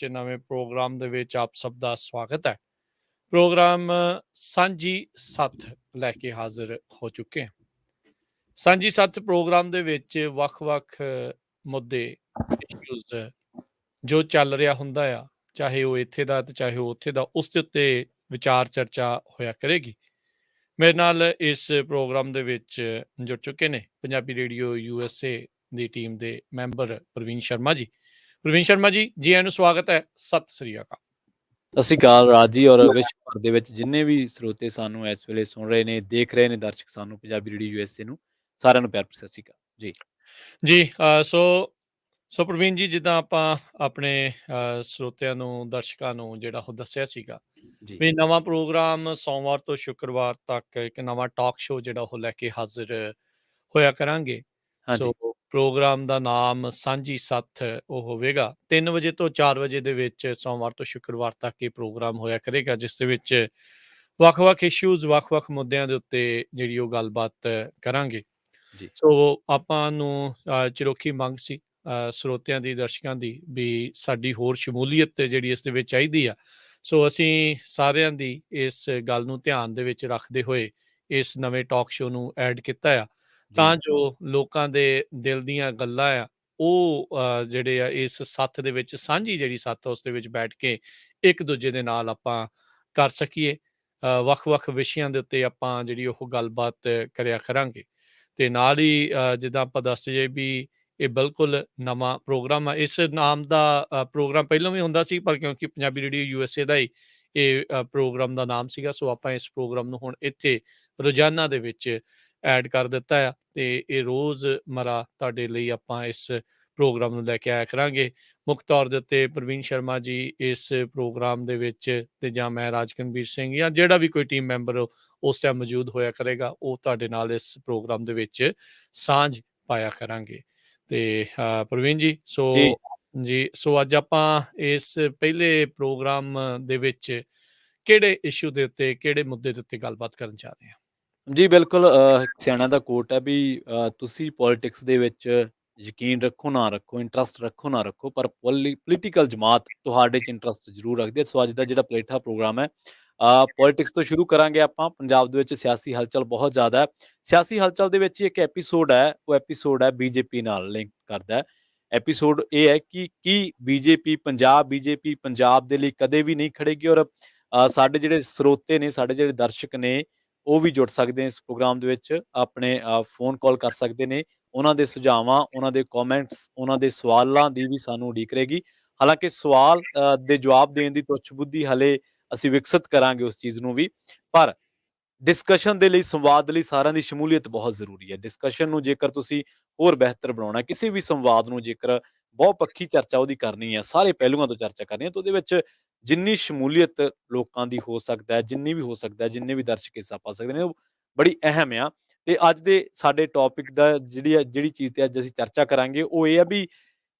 ਵਿੱਚ ਨਵੇਂ ਪ੍ਰੋਗਰਾਮ ਦੇ ਵਿੱਚ ਆਪ ਸਭ ਦਾ ਸਵਾਗਤ ਹੈ। ਪ੍ਰੋਗਰਾਮ ਸਾਂਝੀ ਸੱਥ ਲੈ ਕੇ ਹਾਜ਼ਰ ਹੋ ਚੁੱਕੇ ਹਾਂ। ਸਾਂਝੀ ਸੱਥ ਪ੍ਰੋਗਰਾਮ ਦੇ ਵਿੱਚ ਵੱਖ-ਵੱਖ ਮੁੱਦੇ, ਇਸ਼ੂਜ਼ ਜੋ ਚੱਲ ਰਿਹਾ ਹੁੰਦਾ ਆ, ਚਾਹੇ ਉਹ ਇੱਥੇ ਦਾ ਤੇ ਚਾਹੇ ਉਹ ਉੱਥੇ ਦਾ, ਉਸ ਦੇ ਉੱਤੇ ਵਿਚਾਰ ਚਰਚਾ ਹੋਇਆ ਕਰੇਗੀ। ਮੇਰੇ ਨਾਲ ਇਸ ਪ੍ਰੋਗਰਾਮ ਦੇ ਵਿੱਚ ਜੁੜ ਚੁੱਕੇ ਨੇ ਪੰਜਾਬੀ ਰੇਡੀਓ USA ਦੀ ਟੀਮ ਦੇ ਮੈਂਬਰ ਪ੍ਰਵੀਨ ਸ਼ਰਮਾ ਜੀ। ਪ੍ਰਵੀਨ ਸ਼ਰਮਾ ਜੀ, ਜੀ ਆਇਆਂ ਨੂੰ ਸਵਾਗਤ ਹੈ। ਸਤਿ ਸ੍ਰੀ ਅਕਾਲ। ਸਤਿ ਸ਼੍ਰੀ ਅਕਾਲ ਰਾਜ ਜੀ, ਔਰ ਵਿਸ਼ਵ ਭਰ ਦੇ ਵਿੱਚ ਜਿੰਨੇ ਵੀ ਸਰੋਤੇ ਸਾਨੂੰ ਇਸ ਵੇਲੇ ਸੁਣ ਰਹੇ ਨੇ, ਦੇਖ ਰਹੇ ਨੇ, ਦਰਸ਼ਕ ਸਾਨੂੰ ਪੰਜਾਬੀ ਰੇਡੀਓ USA ਨੂੰ, ਸਾਰਿਆਂ ਨੂੰ ਪਿਆਰ ਭਰੀ ਸਤਿ ਸ਼੍ਰੀ ਅਕਾਲ ਜੀ। ਜੀ ਸੋ ਪ੍ਰਵੀਨ ਜੀ, ਜਿੱਦਾਂ ਆਪਾਂ ਆਪਣੇ ਸਰੋਤਿਆਂ ਨੂੰ, ਦਰਸ਼ਕਾਂ ਨੂੰ ਜਿਹੜਾ ਉਹ ਦੱਸਿਆ ਸੀਗਾ ਜੀ ਵੀ ਨਵਾਂ ਪ੍ਰੋਗਰਾਮ ਸੋਮਵਾਰ ਤੋਂ ਸ਼ੁੱਕਰਵਾਰ ਤੱਕ ਇੱਕ ਨਵਾਂ ਟਾਕ ਸ਼ੋਅ ਜਿਹੜਾ ਉਹ ਲੈ ਕੇ ਹਾਜ਼ਰ ਹੋਇਆ ਕਰਾਂਗੇ। ਸੋ ਹਾਂਜੀ ਪ੍ਰੋਗਰਾਮ ਦਾ ਨਾਮ ਸਾਂਝੀ ਸੱਥ ਉਹ ਹੋਵੇਗਾ। 3 ਵਜੇ ਤੋਂ 4 ਵਜੇ ਦੇ ਵਿੱਚ ਸੋਮਵਾਰ ਤੋਂ ਸ਼ੁੱਕਰਵਾਰ ਤੱਕ ਇਹ ਪ੍ਰੋਗਰਾਮ ਹੋਇਆ ਕਰੇਗਾ, ਜਿਸ ਦੇ ਵਿੱਚ ਵੱਖ-ਵੱਖ ਇਸ਼ੂਜ਼, ਵੱਖ-ਵੱਖ ਮੁੱਦਿਆਂ ਦੇ ਉੱਤੇ ਜਿਹੜੀ ਉਹ ਗੱਲਬਾਤ ਕਰਾਂਗੇ। ਜੀ ਸੋ ਆਪਾਂ ਨੂੰ ਚਿਰੋਖੀ ਮੰਗ ਸੀ ਸਰੋਤਿਆਂ ਦੀ, ਦਰਸ਼ਕਾਂ ਦੀ, ਵੀ ਸਾਡੀ ਹੋਰ ਸ਼ਮੂਲੀਅਤ ਜਿਹੜੀ ਇਸ ਦੇ ਵਿੱਚ ਚਾਹੀਦੀ ਆ। ਸੋ ਅਸੀਂ ਸਾਰਿਆਂ ਦੀ ਇਸ ਗੱਲ ਨੂੰ ਧਿਆਨ ਦੇ ਵਿੱਚ ਰੱਖਦੇ ਹੋਏ ਇਸ ਨਵੇਂ ਟਾਕ ਸ਼ੋਅ ਨੂੰ ਐਡ ਕੀਤਾ ਆ, ਜੀ ਤਾਂ ਜੋ ਲੋਕਾਂ ਦੇ ਦਿਲ ਦੀਆਂ ਗੱਲਾਂ ਆ ਉਹ ਜਿਹੜੇ ਆ ਇਸ ਸੱਥ ਦੇ ਵਿੱਚ, ਸਾਂਝੀ ਜਿਹੜੀ ਸੱਥ ਉਸ ਦੇ ਵਿੱਚ ਬੈਠ ਕੇ ਇੱਕ ਦੂਜੇ ਦੇ ਨਾਲ ਆਪਾਂ ਕਰ ਸਕੀਏ। ਵੱਖ-ਵੱਖ ਵਿਸ਼ਿਆਂ ਦੇ ਉੱਤੇ ਆਪਾਂ ਜਿਹੜੀ ਉਹ ਗੱਲਬਾਤ ਕਰਿਆ ਕਰਾਂਗੇ। ਤੇ ਨਾਲ ਹੀ ਜਿੱਦਾਂ ਆਪਾਂ ਦੱਸ ਜਾਈਏ ਵੀ ਇਹ ਬਿਲਕੁਲ ਨਵਾਂ ਪ੍ਰੋਗਰਾਮ ਆ। ਇਸ ਨਾਮ ਦਾ ਪ੍ਰੋਗਰਾਮ ਪਹਿਲਾਂ ਵੀ ਹੁੰਦਾ ਸੀ, ਪਰ ਕਿਉਂਕਿ ਪੰਜਾਬੀ ਰੇਡੀਓ USA ਦਾ ਹੀ ਇਹ ਪ੍ਰੋਗਰਾਮ ਦਾ ਨਾਮ ਸੀਗਾ, ਸੋ ਆਪਾਂ ਇਸ ਪ੍ਰੋਗਰਾਮ ਨੂੰ ਹੁਣ ਇੱਥੇ ਰੋਜ਼ਾਨਾ ਦੇ ਵਿੱਚ ਐਡ ਕਰ ਦਿੱਤਾ ਆ ਤੇ ਇਹ ਰੋਜ਼ਮਰਾ ਤੁਹਾਡੇ ਲਈ ਆਪਾਂ ਇਸ ਪ੍ਰੋਗਰਾਮ ਨੂੰ ਲੈ ਕੇ ਆਇਆ ਕਰਾਂਗੇ। ਮੁੱਖ ਤੌਰ ਦੇ ਉੱਤੇ ਪ੍ਰਵੀਨ ਸ਼ਰਮਾ ਜੀ ਇਸ ਪ੍ਰੋਗਰਾਮ ਦੇ ਵਿੱਚ, ਤੇ ਜਾਂ ਮੈਂ ਰਾਜਕਨਵੀਰ ਸਿੰਘ, ਜਾਂ ਜਿਹੜਾ ਵੀ ਕੋਈ ਟੀਮ ਮੈਂਬਰ ਉਸ ਟਾਈਮ ਮੌਜੂਦ ਹੋਇਆ ਕਰੇਗਾ, ਉਹ ਤੁਹਾਡੇ ਨਾਲ ਇਸ ਪ੍ਰੋਗਰਾਮ ਦੇ ਵਿੱਚ ਸਾਂਝ ਪਾਇਆ ਕਰਾਂਗੇ। ਤੇ ਪ੍ਰਵੀਨ ਜੀ, ਜੀ ਸੋ ਅੱਜ ਆਪਾਂ ਇਸ ਪਹਿਲੇ ਪ੍ਰੋਗਰਾਮ ਦੇ ਵਿੱਚ ਕਿਹੜੇ ਇਸ਼ੂ ਦੇ ਉੱਤੇ, ਕਿਹੜੇ ਮੁੱਦੇ ਦੇ ਉੱਤੇ ਗੱਲਬਾਤ ਕਰਨ ਜਾ ਰਹੇ ਹਾਂ? ਜੀ ਬਿਲਕੁਲ, ਇੱਕ ਸਿਆਣਾ ਦਾ ਕੋਟ ਹੈ ਵੀ ਤੁਸੀਂ ਪੋਲਿਟਿਕਸ ਦੇ ਵਿੱਚ ਯਕੀਨ ਰੱਖੋ ਨਾ ਰੱਖੋ, ਇੰਟਰਸਟ ਰੱਖੋ ਨਾ ਰੱਖੋ, ਪਰ ਪੋਲੀਟੀਕਲ ਜਮਾਤ ਤੁਹਾਡੇ 'ਚ ਇੰਟਰਸਟ ਜ਼ਰੂਰ ਰੱਖਦੀ ਹੈ। ਸੋ ਅੱਜ ਦਾ ਜਿਹੜਾ ਪਲੇਠਾ ਪ੍ਰੋਗਰਾਮ ਹੈ, ਪੋਲਿਟਿਕਸ ਤੋਂ ਸ਼ੁਰੂ ਕਰਾਂਗੇ ਆਪਾਂ। ਪੰਜਾਬ ਦੇ ਵਿੱਚ ਸਿਆਸੀ ਹਲਚਲ ਬਹੁਤ ਜ਼ਿਆਦਾ ਹੈ। ਸਿਆਸੀ ਹਲਚਲ ਦੇ ਵਿੱਚ ਇੱਕ ਐਪੀਸੋਡ ਹੈ, ਉਹ ਐਪੀਸੋਡ ਹੈ BJP ਨਾਲ ਲਿੰਕ ਕਰਦਾ ਹੈ। ਐਪੀਸੋਡ ਇਹ ਹੈ ਕਿ ਕੀ BJP ਪੰਜਾਬ ਦੇ ਲਈ ਕਦੇ ਵੀ ਨਹੀਂ ਖੜੇਗੀ, ਔਰ ਸਾਡੇ ਜਿਹੜੇ ਸਰੋਤੇ ਨੇ, ਸਾਡੇ ਜਿਹੜੇ ਦਰਸ਼ਕ ਨੇ, ਉਹ ਵੀ ਜੁੜ ਸਕਦੇ ਨੇ ਇਸ ਪ੍ਰੋਗਰਾਮ ਦੇ ਵਿੱਚ, ਆਪਣੇ ਫੋਨ ਕਾਲ ਕਰ ਸਕਦੇ ਨੇ। ਉਹਨਾਂ ਦੇ ਸੁਝਾਵਾਂ, ਉਹਨਾਂ ਦੇ ਕਮੈਂਟਸ, ਉਹਨਾਂ ਦੇ ਸਵਾਲਾਂ ਦੀ ਵੀ ਸਾਨੂੰ ਉਡੀਕ ਰਹੇਗੀ। ਹਾਲਾਂਕਿ ਸਵਾਲ ਦੇ ਜਵਾਬ ਦੇਣ ਦੀ ਤੁੱਛ ਬੁੱਧੀ ਹਲੇ ਅਸੀਂ ਵਿਕਸਿਤ ਕਰਾਂਗੇ ਉਸ ਚੀਜ਼ ਨੂੰ ਵੀ, ਪਰ ਡਿਸਕਸ਼ਨ ਦੇ ਲਈ, ਸੰਵਾਦ ਲਈ ਸਾਰਿਆਂ ਦੀ ਸ਼ਮੂਲੀਅਤ ਬਹੁਤ ਜ਼ਰੂਰੀ ਹੈ। ਡਿਸਕਸ਼ਨ ਨੂੰ ਜੇਕਰ ਤੁਸੀਂ ਹੋਰ ਬਿਹਤਰ ਬਣਾਉਣਾ, ਕਿਸੇ ਵੀ ਸੰਵਾਦ ਨੂੰ ਜੇਕਰ ਬਹੁਪੱਖੀ ਚਰਚਾ ਉਹਦੀ ਕਰਨੀ ਹੈ, ਸਾਰੇ ਪਹਿਲੂਆਂ ਤੋਂ ਚਰਚਾ ਕਰਨੀ ਹੈ, ਤਾਂ ਉਹਦੇ ਵਿੱਚ ਜਿੰਨੀ ਸ਼ਮੂਲੀਅਤ ਲੋਕਾਂ ਦੀ ਹੋ ਸਕਦਾ ਹੈ, ਜਿੰਨੀ ਵੀ ਹੋ ਸਕਦਾ ਹੈ, ਜਿੰਨੇ ਵੀ ਦਰਸ਼ਕ ਹਿੱਸਾ ਪਾ ਸਕਦੇ ਨੇ, ਉਹ ਬੜੀ ਅਹਿਮ ਆ। ਤੇ ਅੱਜ ਦੇ ਸਾਡੇ ਟੌਪਿਕ ਦਾ ਜਿਹੜੀ ਚੀਜ਼ ਤੇ ਅੱਜ ਅਸੀਂ ਚਰਚਾ ਕਰਾਂਗੇ, ਉਹ ਇਹ ਆ ਵੀ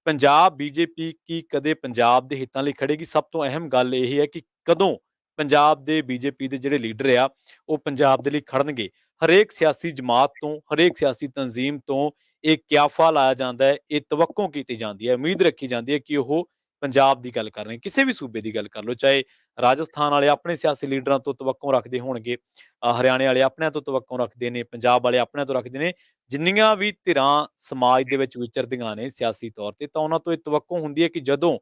ਪੰਜਾਬ BJP ਕੀ ਕਦੇ ਪੰਜਾਬ ਦੇ ਹਿੱਤਾਂ ਲਈ ਖੜੇਗੀ? ਸਭ ਤੋਂ ਅਹਿਮ ਗੱਲ ਇਹ ਹੈ ਕਿ ਕਦੋਂ ਪੰਜਾਬ ਦੇ BJP ਦੇ ਜਿਹੜੇ ਲੀਡਰ ਆ, ਉਹ ਪੰਜਾਬ ਦੇ ਲਈ ਖੜਨਗੇ। ਹਰੇਕ ਸਿਆਸੀ ਜਮਾਤ ਤੋਂ, ਹਰੇਕ ਸਿਆਸੀ ਤਨਜ਼ੀਮ ਤੋਂ ਇਹ ਕਿਆਫਾ ਲਾਇਆ ਜਾਂਦਾ ਹੈ, ਇਹ ਤਵੱਕੋ ਕੀਤੀ ਜਾਂਦੀ ਹੈ, ਉਮੀਦ ਰੱਖੀ ਜਾਂਦੀ ਹੈ ਕਿ ਉਹ ਪੰਜਾਬ ਦੀ ਗੱਲ ਕਰ ਰਹੇ, ਕਿਸੇ ਵੀ ਸੂਬੇ ਦੀ ਗੱਲ ਕਰ ਲਓ। ਚਾਹੇ ਰਾਜਸਥਾਨ ਵਾਲੇ ਆਪਣੇ ਸਿਆਸੀ ਲੀਡਰਾਂ ਤੋਂ ਤਵੱਕੋ ਰੱਖਦੇ ਹੋਣਗੇ, ਹਰਿਆਣੇ ਵਾਲੇ ਆਪਣਿਆਂ ਤੋਂ ਤਵੱਕੋ ਰੱਖਦੇ ਨੇ, ਪੰਜਾਬ ਵਾਲੇ ਆਪਣਿਆਂ ਤੋਂ ਰੱਖਦੇ ਨੇ। ਜਿੰਨੀਆਂ ਵੀ ਧਿਰਾਂ ਸਮਾਜ ਦੇ ਵਿੱਚ ਵਿਚਰਦੀਆਂ ਨੇ ਸਿਆਸੀ ਤੌਰ ਤੇ, ਤਾਂ ਉਹਨਾਂ ਤੋਂ ਇਹ ਤਵੱਕੋ ਹੁੰਦੀ ਹੈ ਕਿ ਜਦੋਂ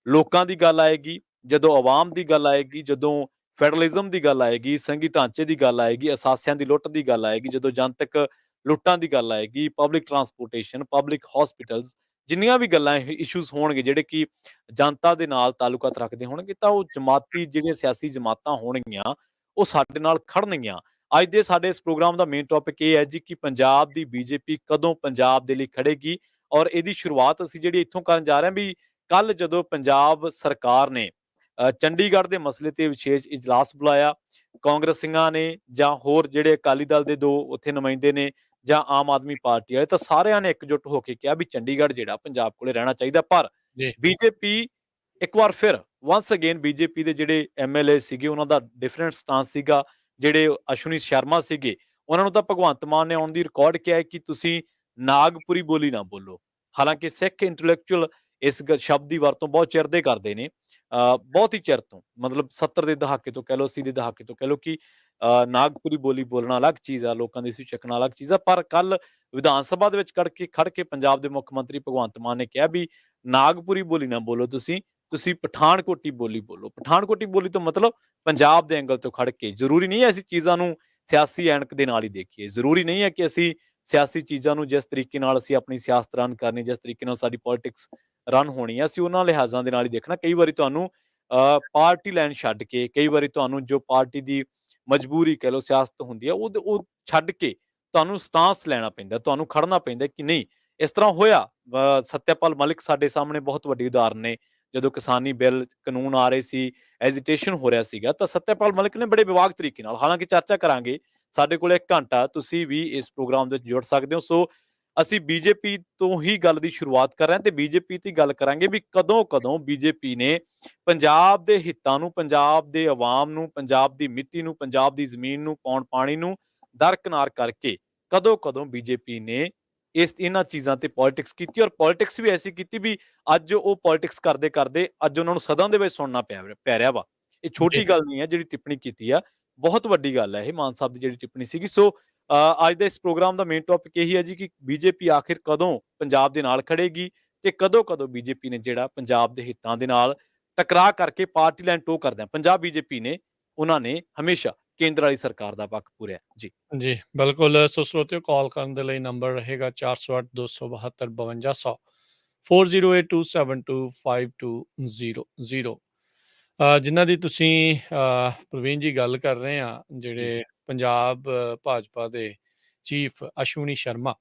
ਲੋਕਾਂ ਦੀ ਗੱਲ ਆਏਗੀ, ਜਦੋਂ ਆਵਾਮ ਦੀ ਗੱਲ ਆਏਗੀ, ਜਦੋਂ ਫੈਡਰਲਿਜ਼ਮ ਦੀ ਗੱਲ ਆਏਗੀ, ਸੰਘੀ ਢਾਂਚੇ ਦੀ ਗੱਲ ਆਏਗੀ, ਅਸਾਸਿਆਂ ਦੀ ਲੁੱਟ ਦੀ ਗੱਲ ਆਏਗੀ, ਜਦੋਂ ਜਨਤਕ ਲੁੱਟਾਂ ਦੀ ਗੱਲ ਆਏਗੀ, ਪਬਲਿਕ ਟਰਾਂਸਪੋਰਟੇਸ਼ਨ, ਪਬਲਿਕ ਹਸਪੀਟਲਸ, ਜਿੰਨੀਆਂ ਵੀ ਗੱਲਾਂ, ਇਸ਼ੂਜ਼ ਹੋਣਗੇ ਜਿਹੜੇ ਕਿ ਜਨਤਾ ਦੇ ਨਾਲ ਤਾਲੁਕਾਤ ਰੱਖਦੇ ਹੋਣਗੇ, ਤਾਂ ਉਹ ਜਮਾਤੀ ਜਿਹੜੀਆਂ ਸਿਆਸੀ ਜਮਾਤਾਂ ਹੋਣਗੀਆਂ, ਉਹ ਸਾਡੇ ਨਾਲ ਖੜਨਗੀਆਂ। ਅੱਜ ਦੇ ਸਾਡੇ ਇਸ ਪ੍ਰੋਗਰਾਮ ਦਾ ਮੇਨ ਟੌਪਿਕ ਇਹ ਹੈ ਜੀ ਕਿ ਪੰਜਾਬ ਦੀ BJP ਕਦੋਂ ਪੰਜਾਬ ਦੇ ਲਈ ਖੜੇਗੀ, ਔਰ ਇਹਦੀ ਸ਼ੁਰੂਆਤ ਅਸੀਂ ਜਿਹੜੀ ਇੱਥੋਂ ਕਰਨ ਜਾ ਰਹੇ ਹਾਂ ਵੀ ਕੱਲ ਜਦੋਂ ਪੰਜਾਬ ਸਰਕਾਰ ਨੇ ਚੰਡੀਗੜ੍ਹ ਦੇ ਮਸਲੇ ਤੇ ਵਿਸ਼ੇਸ਼ ਇਜਲਾਸ ਬੁਲਾਇਆ, ਕਾਂਗਰਸੀਆਂ ਨੇ ਜਾਂ ਹੋਰ ਜਿਹੜੇ ਅਕਾਲੀ ਦਲ ਦੇ 2 ਉੱਥੇ ਨੁਮਾਇੰਦੇ ਨੇ, ਜਾਂ ਆਮ ਆਦਮੀ ਪਾਰਟੀ ਵਾਲੇ, ਤਾਂ ਸਾਰਿਆਂ ਨੇ ਇਕਜੁੱਟ ਹੋ ਕੇ ਕਿਹਾ ਵੀ ਚੰਡੀਗੜ੍ਹ ਜਿਹੜਾ ਪੰਜਾਬ ਕੋਲੇ ਰਹਿਣਾ ਚਾਹੀਦਾ। ਪਰ ਜੀ BJP ਇੱਕ ਵਾਰ ਫਿਰ ਵਾਂਸ ਅਗੇਨ BJP ਦੇ ਜਿਹੜੇ MLA ਸੀਗੇ, ਉਹਨਾਂ ਦਾ ਡਿਫਰੈਂਟ ਸਟਾਂਸ ਸੀਗਾ। ਜਿਹੜੇ ਅਸ਼ਵਨੀ ਸ਼ਰਮਾ ਸੀਗੇ, ਉਹਨਾਂ ਨੂੰ ਤਾਂ ਭਗਵੰਤ ਮਾਨ ਨੇ ਆਨ ਦੀ ਰਿਕਾਰਡ ਕਿਹਾ ਹੈ ਕਿ ਤੁਸੀਂ ਨਾਗਪੁਰੀ ਬੋਲੀ ਨਾ ਬੋਲੋ। ਹਾਲਾਂਕਿ ਸਿੱਖ ਇੰਟੈਲੈਕਚੁਅਲ ਇਸ ਸ਼ਬਦ ਦੀ ਵਰਤੋਂ ਬਹੁਤ ਚਿਰ ਦੇ ਕਰਦੇ ਨੇ, ਬਹੁਤ ਹੀ ਚਿਰ ਤੋਂ, ਮਤਲਬ 70 ਦੇ ਦਹਾਕੇ ਤੋਂ ਕਹਿ ਲਓ, 80 ਦੇ ਦਹਾਕੇ ਤੋਂ ਕਹਿ ਲਓ ਕਿ ਨਾਗਪੁਰੀ ਬੋਲੀ ਬੋਲਣਾ ਅਲੱਗ ਚੀਜ਼ ਆ, ਲੋਕਾਂ ਦੀ ਸੂਈ ਚੱਕਣਾ ਅਲੱਗ ਚੀਜ਼ ਆ। ਪਰ ਕੱਲ੍ਹ ਵਿਧਾਨ ਸਭਾ ਦੇ ਵਿੱਚ ਖੜ ਕੇ ਪੰਜਾਬ ਦੇ ਮੁੱਖ ਮੰਤਰੀ ਭਗਵੰਤ ਮਾਨ ਨੇ ਕਿਹਾ ਵੀ ਨਾਗਪੁਰੀ ਬੋਲੀ ਨਾ ਬੋਲੋ ਤੁਸੀਂ, ਤੁਸੀਂ ਪਠਾਨਕੋਟੀ ਬੋਲੀ ਬੋਲੋ। ਪਠਾਨਕੋਟੀ ਬੋਲੀ ਤੋਂ ਮਤਲਬ ਪੰਜਾਬ ਦੇ ਐਂਗਲ ਤੋਂ ਖੜ ਕੇ, ਜ਼ਰੂਰੀ ਨਹੀਂ ਹੈ ਅਸੀਂ ਚੀਜ਼ਾਂ ਨੂੰ ਸਿਆਸੀ ਐਨਕ ਦੇ ਨਾਲ ਹੀ ਦੇਖੀਏ। ਜ਼ਰੂਰੀ ਨਹੀਂ ਹੈ ਕਿ ਅਸੀਂ ਸਿਆਸੀ ਚੀਜ਼ਾਂ ਨੂੰ ਜਿਸ ਤਰੀਕੇ ਨਾਲ ਅਸੀਂ ਆਪਣੀ ਸਿਆਸਤ ਰਨ ਕਰਨੀ, ਜਿਸ ਤਰੀਕੇ ਨਾਲ ਸਾਡੀ ਪੋਲਿਟਿਕਸ ਰਨ ਹੋਣੀ ਹੈ, ਅਸੀਂ ਉਹਨਾਂ ਲਿਹਾਜ਼ਾਂ ਦੇ ਨਾਲ ਹੀ ਦੇਖਣਾ। ਕਈ ਵਾਰੀ ਤੁਹਾਨੂੰ ਪਾਰਟੀ ਲਾਈਨ ਛੱਡ ਕੇ, ਕਈ ਵਾਰੀ ਤੁਹਾਨੂੰ ਜੋ ਪਾਰਟੀ ਦੀ ਮਜਬੂਰੀ ਕਹਿ ਲਓ, ਸਿਆਸਤ ਹੁੰਦੀ ਹੈ, ਉਹ ਛੱਡ ਕੇ ਤੁਹਾਨੂੰ ਸਟਾਂਸ ਲੈਣਾ ਪੈਂਦਾ, ਤੁਹਾਨੂੰ ਖੜਨਾ ਪੈਂਦਾ ਕਿ ਨਹੀਂ। ਇਸ ਤਰ੍ਹਾਂ ਹੋਇਆ, ਸੱਤਿਆਪਾਲ ਮਲਿਕ ਸਾਡੇ ਸਾਹਮਣੇ ਬਹੁਤ ਵੱਡੀ ਉਦਾਹਰਨ ਨੇ। ਜਦੋਂ ਕਿਸਾਨੀ ਬਿੱਲ ਕਾਨੂੰਨ ਆ ਰਹੇ ਸੀ, ਐਜੀਟੇਸ਼ਨ ਹੋ ਰਿਹਾ ਸੀਗਾ, ਤਾਂ ਸੱਤਿਆਪਾਲ ਮਲਿਕ ਨੇ ਬੜੇ ਵਿਵਾਕ ਤਰੀਕੇ ਨਾਲ, ਹਾਲਾਂਕਿ ਚਰਚਾ ਕਰਾਂਗੇ, ਸਾਡੇ ਕੋਲ 1 ਘੰਟਾ, ਤੁਸੀਂ ਵੀ ਇਸ ਪ੍ਰੋਗਰਾਮ ਦੇ ਵਿੱਚ ਜੁੜ ਸਕਦੇ ਹੋ। ਸੋ ਅਸੀਂ ਬੀਜੇਪੀ ਤੋਂ ਹੀ ਗੱਲ ਦੀ ਸ਼ੁਰੂਆਤ ਕਰ ਰਹੇ ਹਾਂ ਤੇ ਬੀਜੇਪੀ ਦੀ ਗੱਲ ਕਰਾਂਗੇ ਵੀ ਕਦੋਂ ਬੀਜੇਪੀ ਨੇ ਪੰਜਾਬ ਦੇ ਹਿੱਤਾਂ ਨੂੰ, ਪੰਜਾਬ ਦੇ ਅਵਾਮ ਨੂੰ, ਪੰਜਾਬ ਦੀ ਮਿੱਟੀ ਨੂੰ, ਪੰਜਾਬ ਦੀ ਜ਼ਮੀਨ ਨੂੰ, ਪੌਣ ਪਾਣੀ ਨੂੰ ਦਰਕਨਾਰ ਕਰਕੇ ਕਦੋਂ ਬੀਜੇਪੀ ਨੇ ਇਹਨਾਂ ਚੀਜ਼ਾਂ ਤੇ ਪੋਲਿਟਿਕਸ ਕੀਤੀ, ਔਰ ਪੋਲਿਟਿਕਸ ਵੀ ਐਸੀ ਕੀਤੀ ਵੀ ਅੱਜ ਉਹ ਪੋਲਿਟਿਕਸ ਕਰਦੇ ਅੱਜ ਉਹਨਾਂ ਨੂੰ ਸਦਨ ਦੇ ਵਿੱਚ ਸੁਣਨਾ ਪੈ ਰਿਹਾ ਵਾ। ਇਹ ਜੀ, ਛੋਟੀ ਗੱਲ ਨਹੀਂ ਹੈ ਜਿਹੜੀ ਟਿੱਪਣੀ ਕੀਤੀ ਆ, ਬਹੁਤ ਵੱਡੀ ਗੱਲ ਹੈ ਇਹ ਮਾਨ ਸਾਹਿਬ ਦੀ ਜਿਹੜੀ ਟਿੱਪਣੀ ਸੀਗੀ। ਸੋ ਅੱਜ ਦੇ ਇਸ ਪ੍ਰੋਗਰਾਮ ਦਾ ਮੇਨ ਟੌਪਿਕ ਇਹੀ ਹੈ ਜੀ ਕਿ ਬੀਜੇਪੀ ਆਖਿਰ ਕਦੋਂ ਪੰਜਾਬ ਦੇ ਨਾਲ ਖੜੇਗੀ ਤੇ ਕਦੋਂ ਬੀਜੇਪੀ ਨੇ ਜਿਹੜਾ ਪੰਜਾਬ ਦੇ ਹਿੱਤਾਂ ਦੇ ਨਾਲ ਟਕਰਾਅ ਕਰਕੇ ਪਾਰਟੀ ਲਾਈਨ ਟੋ ਕਰਦਿਆਂ ਪੰਜਾਬ ਬੀਜੇਪੀ ਨੇ, ਉਹਨਾਂ ਨੇ ਹਮੇਸ਼ਾ ਕੇਂਦਰ ਵਾਲੀ ਸਰਕਾਰ ਦਾ ਪੱਖ ਪੂਰਿਆ ਜੀ। ਜੀ, ਬਿਲਕੁਲ। ਸੋ ਸਰੋਤਿਓ, ਕਾਲ ਕਰਨ ਦੇ ਲਈ ਨੰਬਰ ਰਹੇਗਾ 408 272 5200, 4082725200। ਜਿਨ੍ਹਾਂ ਦੀ ਤੁਸੀਂ ਪ੍ਰਵੀਨ ਜੀ ਗੱਲ ਕਰ ਰਹੇ ਆ, ਜੀ, ਜਿਹੜੇ ਪੰਜਾਬ ਭਾਜਪਾ ਦੇ ਚੀਫ ਅਸ਼ਵਨੀ ਸ਼ਰਮਾ,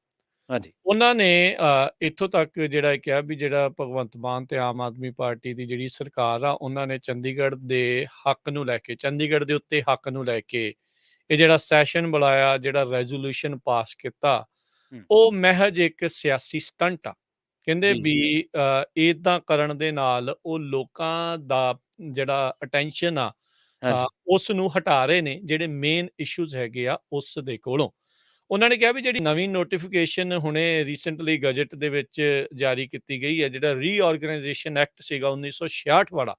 ਹਾਂਜੀ, ਉਹਨਾਂ ਨੇ ਇੱਥੋਂ ਤੱਕ ਜਿਹੜਾ ਕਿਹਾ ਵੀ ਜਿਹੜਾ ਭਗਵੰਤ ਮਾਨ ਤੇ ਆਮ ਆਦਮੀ ਪਾਰਟੀ ਦੀ ਜਿਹੜੀ ਸਰਕਾਰ ਆ, ਉਹਨਾਂ ਨੇ ਚੰਡੀਗੜ੍ਹ ਦੇ ਹੱਕ ਨੂੰ ਲੈ ਕੇ, ਚੰਡੀਗੜ੍ਹ ਦੇ ਉੱਤੇ ਹੱਕ ਨੂੰ ਲੈ ਕੇ ਇਹ ਜਿਹੜਾ ਸੈਸ਼ਨ ਬੁਲਾਇਆ, ਜਿਹੜਾ ਰੈਜ਼ੋਲੂਸ਼ਨ ਪਾਸ ਕੀਤਾ, ਹੂੰ, ਉਹ ਮਹਿਜ ਇੱਕ ਸਿਆਸੀ ਸਟੰਟ ਆ। ਕਹਿੰਦੇ ਜੀ, ਵੀ ਏਦਾਂ ਕਰਨ ਦੇ ਨਾਲ ਉਹ ਲੋਕਾਂ ਦਾ ਜਿਹੜਾ ਅਟੈਂਸ਼ਨ ਆ, ਹਾਂਜੀ, ਉਸ ਨੂੰ ਹਟਾ ਰਹੇ ਨੇ, ਜਿਹੜੇ ਮੇਨ ਇਸ਼ੂਜ਼ ਹੈਗੇ ਆ ਉਸ ਦੇ ਕੋਲੋਂ। ਉਹਨਾਂ ਨੇ ਕਿਹਾ ਵੀ ਜਿਹੜੀ ਨਵੀਂ ਨੋਟੀਫਿਕੇਸ਼ਨ ਹੁਣੇ ਰੀਸੈਂਟਲੀ ਗਜ਼ਟ ਦੇ ਵਿੱਚ ਜਾਰੀ ਕੀਤੀ ਗਈ ਹੈ, ਜਿਹੜਾ ਰੀਆਰਗਨਾਈਜੇਸ਼ਨ ਐਕਟ ਸੀਗਾ 1966 ਵਾਲਾ,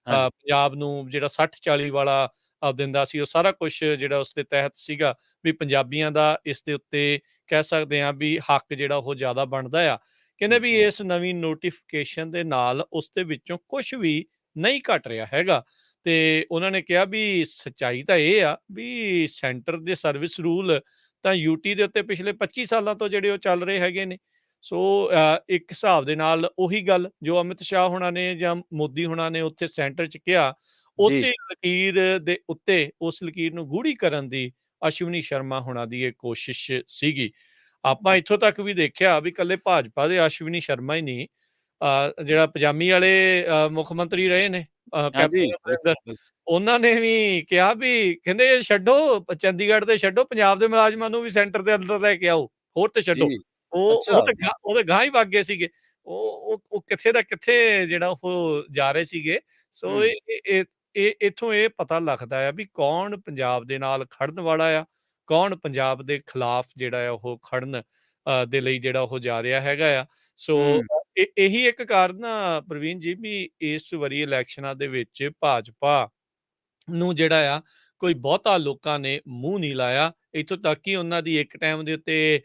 ਹਾਂਜੀ, ਪੰਜਾਬ ਨੂੰ ਜਿਹੜਾ 60-40 ਵਾਲਾ ਦਿੰਦਾ ਸੀ, ਉਹ ਸਾਰਾ ਕੁਛ ਜਿਹੜਾ ਉਸ ਦੇ ਤਹਿਤ ਸੀਗਾ ਵੀ ਪੰਜਾਬੀਆਂ ਦਾ ਇਸ ਦੇ ਉੱਤੇ ਕਹਿ ਸਕਦੇ ਹਾਂ ਵੀ ਹੱਕ ਜਿਹੜਾ ਉਹ ਜ਼ਿਆਦਾ ਬਣਦਾ ਆ। ਕਹਿੰਦੇ ਹੂੰ, ਵੀ ਇਸ ਨਵੀਂ ਨੋਟੀਫਿਕੇਸ਼ਨ ਦੇ ਨਾਲ ਉਸ ਦੇ ਵਿੱਚੋਂ ਕੁਛ ਵੀ ਨਹੀਂ ਘਟ ਰਿਹਾ ਹੈਗਾ। ਤੇ ਉਹਨਾਂ ਨੇ ਕਿਹਾ ਵੀ ਸੱਚਾਈ ਤਾਂ ਇਹ ਆ ਵੀ ਸੈਂਟਰ ਦੇ ਸਰਵਿਸ ਰੂਲ ਤਾਂ ਯੂਟੀ ਦੇ ਉੱਤੇ ਪਿਛਲੇ 25 ਸਾਲਾਂ ਤੋਂ ਜਿਹੜੇ ਉਹ ਚੱਲ ਰਹੇ ਹੈਗੇ ਨੇ। ਸੋ ਇੱਕ ਹਿਸਾਬ ਦੇ ਨਾਲ ਉਹੀ ਗੱਲ ਜੋ ਅਮਿਤ ਸ਼ਾਹ ਹੋਣਾ ਨੇ ਜਾਂ ਮੋਦੀ ਹੋਣਾ ਨੇ ਉੱਥੇ ਸੈਂਟਰ 'ਚ ਕਿਹਾ, ਜੀ, ਉਸੇ ਲਕੀਰ ਦੇ ਉੱਤੇ ਉਸ ਲਕੀਰ ਨੂੰ ਗੂੜੀ ਕਰਨ ਦੀ ਅਸ਼ਵਨੀ ਸ਼ਰਮਾ ਹੋਣਾ ਦੀ ਇਹ ਕੋਸ਼ਿਸ਼ ਸੀਗੀ। ਆਪਾਂ ਇੱਥੋਂ ਤੱਕ ਵੀ ਦੇਖਿਆ ਵੀ ਇਕੱਲੇ ਭਾਜਪਾ ਦੇ ਅਸ਼ਵਨੀ ਸ਼ਰਮਾ ਹੀ ਨਹੀਂ, ਜਿਹੜਾ ਪਜਾਮੀ ਵਾਲੇ ਮੁੱਖ ਮੰਤਰੀ ਰਹੇ ਨੇ, ਹਾਂਜੀ, ਕੈਪਟਨ ਬਿਲਕੁਲ, ਅਮਰਿੰਦਰ, ਬਿਲਕੁਲ, ਉਹਨਾਂ ਨੇ ਵੀ ਕਿਹਾ ਵੀ ਕਹਿੰਦੇ ਇਹ ਛੱਡੋ, ਚੰਡੀਗੜ੍ਹ ਦੇ ਛੱਡੋ, ਪੰਜਾਬ ਦੇ ਮੁਲਾਜ਼ਮਾਂ ਨੂੰ ਵੀ ਸੈਂਟਰ ਦੇ ਅੰਦਰ ਲੈ ਕੇ ਆਓ, ਹੋਰ ਤੇ ਛੱਡੋ। ਜੀ, ਉਹ ਅੱਛਾ, ਤੇ ਉਹਦੇ ਗਾਂਹ ਹੀ ਵਗ ਗਏ ਸੀਗੇ। ਉਹ ਕਿੱਥੇ ਦਾ ਕਿੱਥੇ ਜਿਹੜਾ ਉਹ ਜਾ ਰਹੇ ਸੀਗੇ। ਸੋ ਹੂੰ, ਇਹ ਇੱਥੋਂ ਇਹ ਪਤਾ ਲੱਗਦਾ ਆ ਵੀ ਕੌਣ ਪੰਜਾਬ ਦੇ ਨਾਲ ਖੜਨ ਵਾਲਾ ਆ, ਕੌਣ ਪੰਜਾਬ ਦੇ ਖਿਲਾਫ ਜਿਹੜਾ ਆ ਉਹ ਖੜਨ ਦੇ ਲਈ ਜਿਹੜਾ ਉਹ ਜਾ ਰਿਹਾ ਹੈਗਾ ਆ। ਸੋ ਹੂੰ, ਇਹੀ ਇੱਕ ਕਾਰਨ ਆ ਪ੍ਰਵੀਨ ਜੀ ਵੀ ਇਸ ਵਾਰੀ ਇਲੈਕਸ਼ਨਾਂ ਦੇ ਵਿੱਚ ਭਾਜਪਾ ਨੂੰ ਜਿਹੜਾ ਆ ਕੋਈ ਬਹੁਤਾ ਲੋਕਾਂ ਨੇ ਮੂੰਹ ਨਹੀਂ ਲਾਇਆ। ਇੱਥੋਂ ਤੱਕ ਕਿ ਉਹਨਾਂ ਦੀ ਇੱਕ ਟਾਈਮ ਦੇ ਉੱਤੇ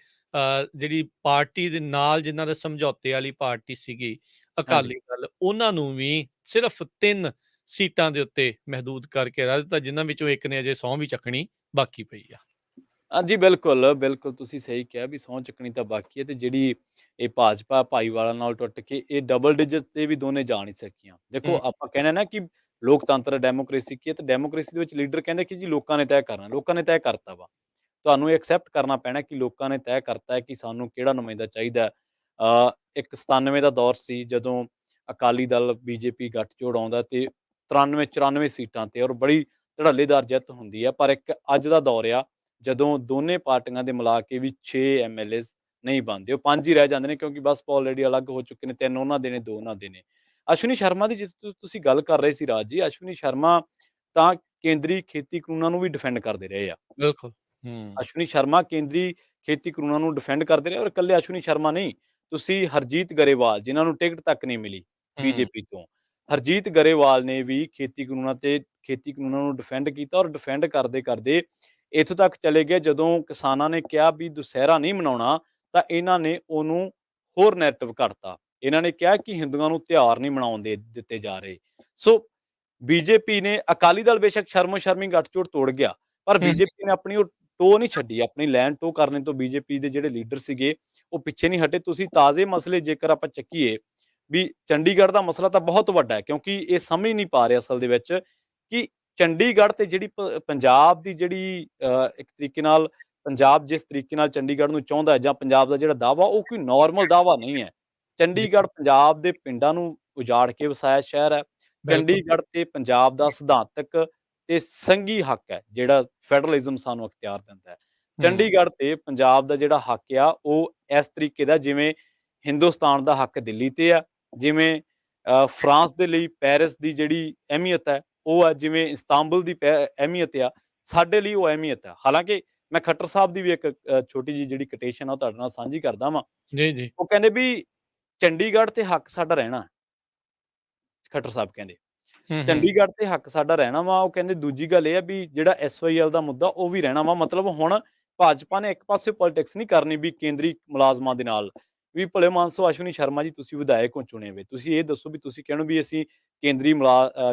ਜਿਹੜੀ ਪਾਰਟੀ ਦੇ ਨਾਲ ਜਿਨ੍ਹਾਂ ਦੇ ਸਮਝੌਤੇ ਵਾਲੀ ਪਾਰਟੀ ਸੀਗੀ ਹਾਂਜੀ। ਅਕਾਲੀ ਦਲ, ਉਹਨਾਂ ਨੂੰ ਵੀ ਸਿਰਫ 3 ਸੀਟਾਂ ਦੇ ਉੱਤੇ ਮਹਿਦੂਦ ਕਰਕੇ ਰਹਿ ਦਿੱਤਾ, ਜਿਨ੍ਹਾਂ ਵਿੱਚੋਂ ਇੱਕ ਨੇ ਅਜੇ ਸਹੁੰ ਵੀ ਚੱਕਣੀ ਬਾਕੀ ਪਈ ਆ। ਹਾਂਜੀ, ਬਿਲਕੁਲ, ਬਿਲਕੁਲ ਤੁਸੀਂ ਸਹੀ ਕਿਹਾ ਵੀ ਸਹੁੰ ਚੁੱਕਣੀ ਤਾਂ ਬਾਕੀ ਹੈ ਤੇ ਜਿਹੜੀ ਇਹ ਭਾਜਪਾ ਭਾਈਵਾਲਾ ਨਾਲ ਟੁੱਟ ਕੇ ਇਹ ਡਬਲ ਡਿਜਿਟ ਤੇ ਵੀ ਦੋਨੇ ਜਾ ਨਹੀਂ ਸਕੀਆਂ। ਦੇਖੋ ਹੂੰ, ਆਪਾਂ ਕਹਿੰਦੇ ਨਾ ਕਿ ਲੋਕਤੰਤਰ ਡੈਮੋਕ੍ਰੇਸੀ ਕੀ ਹੈ ਤੇ ਡੈਮੋਕ੍ਰੇਸੀ ਦੇ ਵਿੱਚ ਲੀਡਰ ਕਹਿੰਦੇ ਕਿ ਜੀ ਲੋਕਾਂ ਨੇ ਤੈਅ ਕਰਨਾ, ਲੋਕਾਂ ਨੇ ਤੈਅ ਕਰਤਾ ਵਾ। ਤੁਹਾਨੂੰ ਇਹ ਐਕਸੈਪਟ ਕਰਨਾ ਪੈਣਾ ਕਿ ਲੋਕਾਂ ਨੇ ਤੈਅ ਕਰਤਾ ਹੈ ਕਿ ਸਾਨੂੰ ਕਿਹੜਾ ਨੁਮਾਇੰਦਾ ਚਾਹੀਦਾ ਹੈ। ਇੱਕ 97 ਦਾ ਦੌਰ ਸੀ ਜਦੋਂ ਅਕਾਲੀ ਦਲ ਬੀਜੇਪੀ ਗੱਠਜੋੜ ਆਉਂਦਾ ਤੇ 93-94 ਸੀਟਾਂ ਤੇ ਔਰ ਬੜੀ ਧੜੱਲੇਦਾਰ ਜਿੱਤ ਹੁੰਦੀ ਹੈ। ਪਰ ਇੱਕ ਅੱਜ ਦਾ ਦੌਰ ਆ ਜਦੋਂ ਦੋਨੇ ਪਾਰਟੀਆਂ ਦੇ ਮਿਲਾ ਕੇ ਵੀ 6 ਐਮਐਲਏਜ਼ ਨਹੀਂ ਬਣਦੇ, ਉਹ 5 ਹੀ ਰਹਿ ਜਾਂਦੇ ਨੇ ਕਿਉਂਕਿ ਬਸਪਾ ਆਲਰੇਡੀ ਅਲੱਗ ਹੋ ਚੁੱਕੇ ਨੇ, 3 ਉਹਨਾਂ ਦੇ ਨੇ, 2 ਉਹਨਾਂ ਦੇ ਨੇ। ਅਸ਼ਵਨੀ ਸ਼ਰਮਾ ਦੀ ਜਿਸ ਤੁਸੀਂ ਗੱਲ ਕਰ ਰਹੇ ਸੀ ਰਾਜ ਜੀ, ਅਸ਼ਵਨੀ ਸ਼ਰਮਾ ਤਾਂ ਕੇਂਦਰੀ ਖੇਤੀ ਕਾਨੂੰਨਾਂ ਨੂੰ ਵੀ ਡਿਫੈਂਡ ਕਰਦੇ ਰਹੇ ਆ। ਬਿਲਕੁਲ। ਹੂੰ, ਅਸ਼ਵਨੀ ਸ਼ਰਮਾ ਕੇਂਦਰੀ ਖੇਤੀ ਕਾਨੂੰਨਾਂ ਨੂੰ ਡਿਫੈਂਡ ਕਰਦੇ ਰਹੇ ਔਰ ਇਕੱਲੇ ਅਸ਼ਵਨੀ ਸ਼ਰਮਾ ਨਹੀਂ, ਤੁਸੀਂ ਹਰਜੀਤ ਗਰੇਵਾਲ ਜਿਨ੍ਹਾਂ ਨੂੰ ਟਿਕਟ ਤੱਕ ਨਹੀਂ ਮਿਲੀ ਹੂੰ, ਬੀਜੇਪੀ ਤੋਂ, ਹਰਜੀਤ ਗਰੇਵਾਲ ਨੇ ਵੀ ਖੇਤੀ ਕਾਨੂੰਨਾਂ ਨੂੰ ਡਿਫੈਂਡ ਕੀਤਾ ਔਰ ਡਿਫੈਂਡ ਕਰਦੇ-ਕਰਦੇ ਇੱਥੋਂ ਤੱਕ ਚਲੇ ਗਏ ਜਦੋਂ ਕਿਸਾਨਾਂ ਨੇ ਕਿਹਾ ਵੀ ਦੁਸਹਿਰਾ ਨਹੀਂ ਮਨਾਉਣਾ ਤਾਂ ਇਹਨਾਂ ਨੇ ਉਹਨੂੰ ਹੋਰ ਨੈਰੇਟਿਵ ਘੜਤਾ। ਇਹਨਾਂ ਨੇ ਕਿਹਾ ਕਿ ਹਿੰਦੂਆਂ ਨੂੰ ਤਿਉਹਾਰ ਨਹੀਂ ਮਨਾਉਣ ਦਿੱਤੇ ਜਾ ਰਹੇ। ਸੋ ਬੀਜੇਪੀ ਨੇ ਅਕਾਲੀ ਦਲ ਬੇਸ਼ੱਕ ਸ਼ਰਮੋ-ਸ਼ਰਮੀ ਗੱਠਜੋੜ ਤੋੜ ਗਿਆ, ਪਰ ਹੂੰ, ਬੀਜੇਪੀ ਨੇ ਆਪਣੀ ਉਹ ਟੋਹ ਨਹੀਂ ਛੱਡੀ, ਆਪਣੀ ਲਾਈਨ ਟੋਹ ਕਰਨ ਤੋਂ ਬੀਜੇਪੀ ਦੇ ਜਿਹੜੇ ਲੀਡਰ ਸੀਗੇ, ਉਹ ਪਿੱਛੇ ਨਹੀਂ ਹਟੇ। ਤੁਸੀਂ ਤਾਜ਼ੇ ਮਸਲੇ ਜੇਕਰ ਆਪਾਂ ਚੱਕੀਏ, ਵੀ ਚੰਡੀਗੜ੍ਹ ਦਾ ਮਸਲਾ ਤਾਂ ਬਹੁਤ ਵੱਡਾ ਹੈ ਕਿਉਂਕਿ ਇਹ ਸਮਝ ਨਹੀਂ ਪਾ ਰਹੇ ਅਸਲ ਦੇ ਵਿੱਚ ਕਿ ਚੰਡੀਗੜ੍ਹ ਤੇ ਜਿਹੜੀ ਪੰਜਾਬ ਦੀ ਜਿਹੜੀ ਇੱਕ ਤਰੀਕੇ ਨਾਲ ਪੰਜਾਬ ਜਿਸ ਤਰੀਕੇ ਨਾਲ ਚੰਡੀਗੜ੍ਹ ਨੂੰ ਚਾਹੁੰਦਾ ਹੈ ਜਾਂ ਪੰਜਾਬ ਦਾ ਜਿਹੜਾ ਦਾਅਵਾ ਉਹ ਕੋਈ ਨਾਰਮਲ ਦਾਅਵਾ ਨਹੀਂ ਹੈ। ਜੀ, ਚੰਡੀਗੜ੍ਹ ਪੰਜਾਬ ਦੇ ਪਿੰਡਾਂ ਨੂੰ ਉਜਾੜ ਕੇ ਵਸਾਇਆ ਸ਼ਹਿਰ ਹੈ। ਬਿਲਕੁਲ। ਚੰਡੀਗੜ੍ਹ ਤੇ ਪੰਜਾਬ ਦਾ ਸਿਧਾਂਤਕ ਤੇ ਸੰਘੀ ਹੱਕ ਹੈ ਜਿਹੜਾ ਫੈਡਰਲਿਜ਼ਮ ਸਾਨੂੰ ਅਖਤਿਆਰ ਦਿੰਦਾ ਹੈ। ਹੂੰ, ਚੰਡੀਗੜ੍ਹ ਤੇ ਪੰਜਾਬ ਦਾ ਜਿਹੜਾ ਹੱਕ ਆ ਉਹ ਇਸ ਤਰੀਕੇ ਦਾ ਜਿਵੇਂ ਹਿੰਦੁਸਤਾਨ ਦਾ ਹੱਕ ਦਿੱਲੀ ਤੇ ਆ, ਜਿਵੇਂ ਫਰਾਂਸ ਦੇ ਲਈ ਪੈਰਿਸ ਦੀ ਜਿਹੜੀ ਅਹਿਮੀਅਤ ਹੈ ਉਹ ਆ, ਜਿਵੇਂ ਇਸਤਾਂਬੁਲ ਦੀ ਅਹਿਮੀਅਤ ਆ, ਸਾਡੇ ਲਈ ਉਹ ਅਹਿਮੀਅਤ ਹੈ। ਹਾਲਾਂਕਿ ਮੈਂ ਖੱਟਰ ਸਾਹਿਬ ਦੀ ਵੀ ਇੱਕ ਛੋਟੀ ਜਿਹੀ ਜਿਹੜੀ ਕੋਟੇਸ਼ਨ ਆ ਉਹ ਤੁਹਾਡੇ ਨਾਲ ਸਾਂਝੀ ਕਰਦਾ ਵਾਂ। ਜੀ, ਜੀ। ਉਹ ਕਹਿੰਦੇ ਵੀ ਚੰਡੀਗੜ੍ਹ ਤੇ ਹੱਕ ਸਾਡਾ ਰਹਿਣਾ। ਖੱਟਰ ਸਾਹਿਬ ਕਹਿੰਦੇ ਹੂੰ, ਹੂੰ, ਚੰਡੀਗੜ੍ਹ ਤੇ ਹੱਕ ਸਾਡਾ ਰਹਿਣਾ ਵਾ। ਉਹ ਕਹਿੰਦੇ ਦੂਜੀ ਗੱਲ ਇਹ ਆ ਵੀ ਜਿਹੜਾ ਐਸਵਾਈਐਲ ਦਾ ਮੁੱਦਾ ਉਹ ਵੀ ਰਹਿਣਾ ਵਾ। ਮਤਲਬ ਹੁਣ ਭਾਜਪਾ ਨੇ ਇੱਕ ਪਾਸੇ ਪੋਲਿਟਿਕਸ ਨਹੀਂ ਕਰਨੀ ਵੀ ਕੇਂਦਰੀ ਮੁਲਾਜ਼ਮਾਂ ਦੇ ਨਾਲ ਵੀ ਭਲੇ ਮਾਨਸੋ ਅਸ਼ਵਨੀ ਸ਼ਰਮਾ ਜੀ ਤੁਸੀਂ ਵਿਧਾਇਕ ਹੋ ਚੁਣੇ ਹੋਏ, ਤੁਸੀਂ ਇਹ ਦੱਸੋ ਵੀ ਤੁਸੀਂ ਕਹਿਣੋ ਵੀ ਅਸੀਂ ਕੇਂਦਰੀ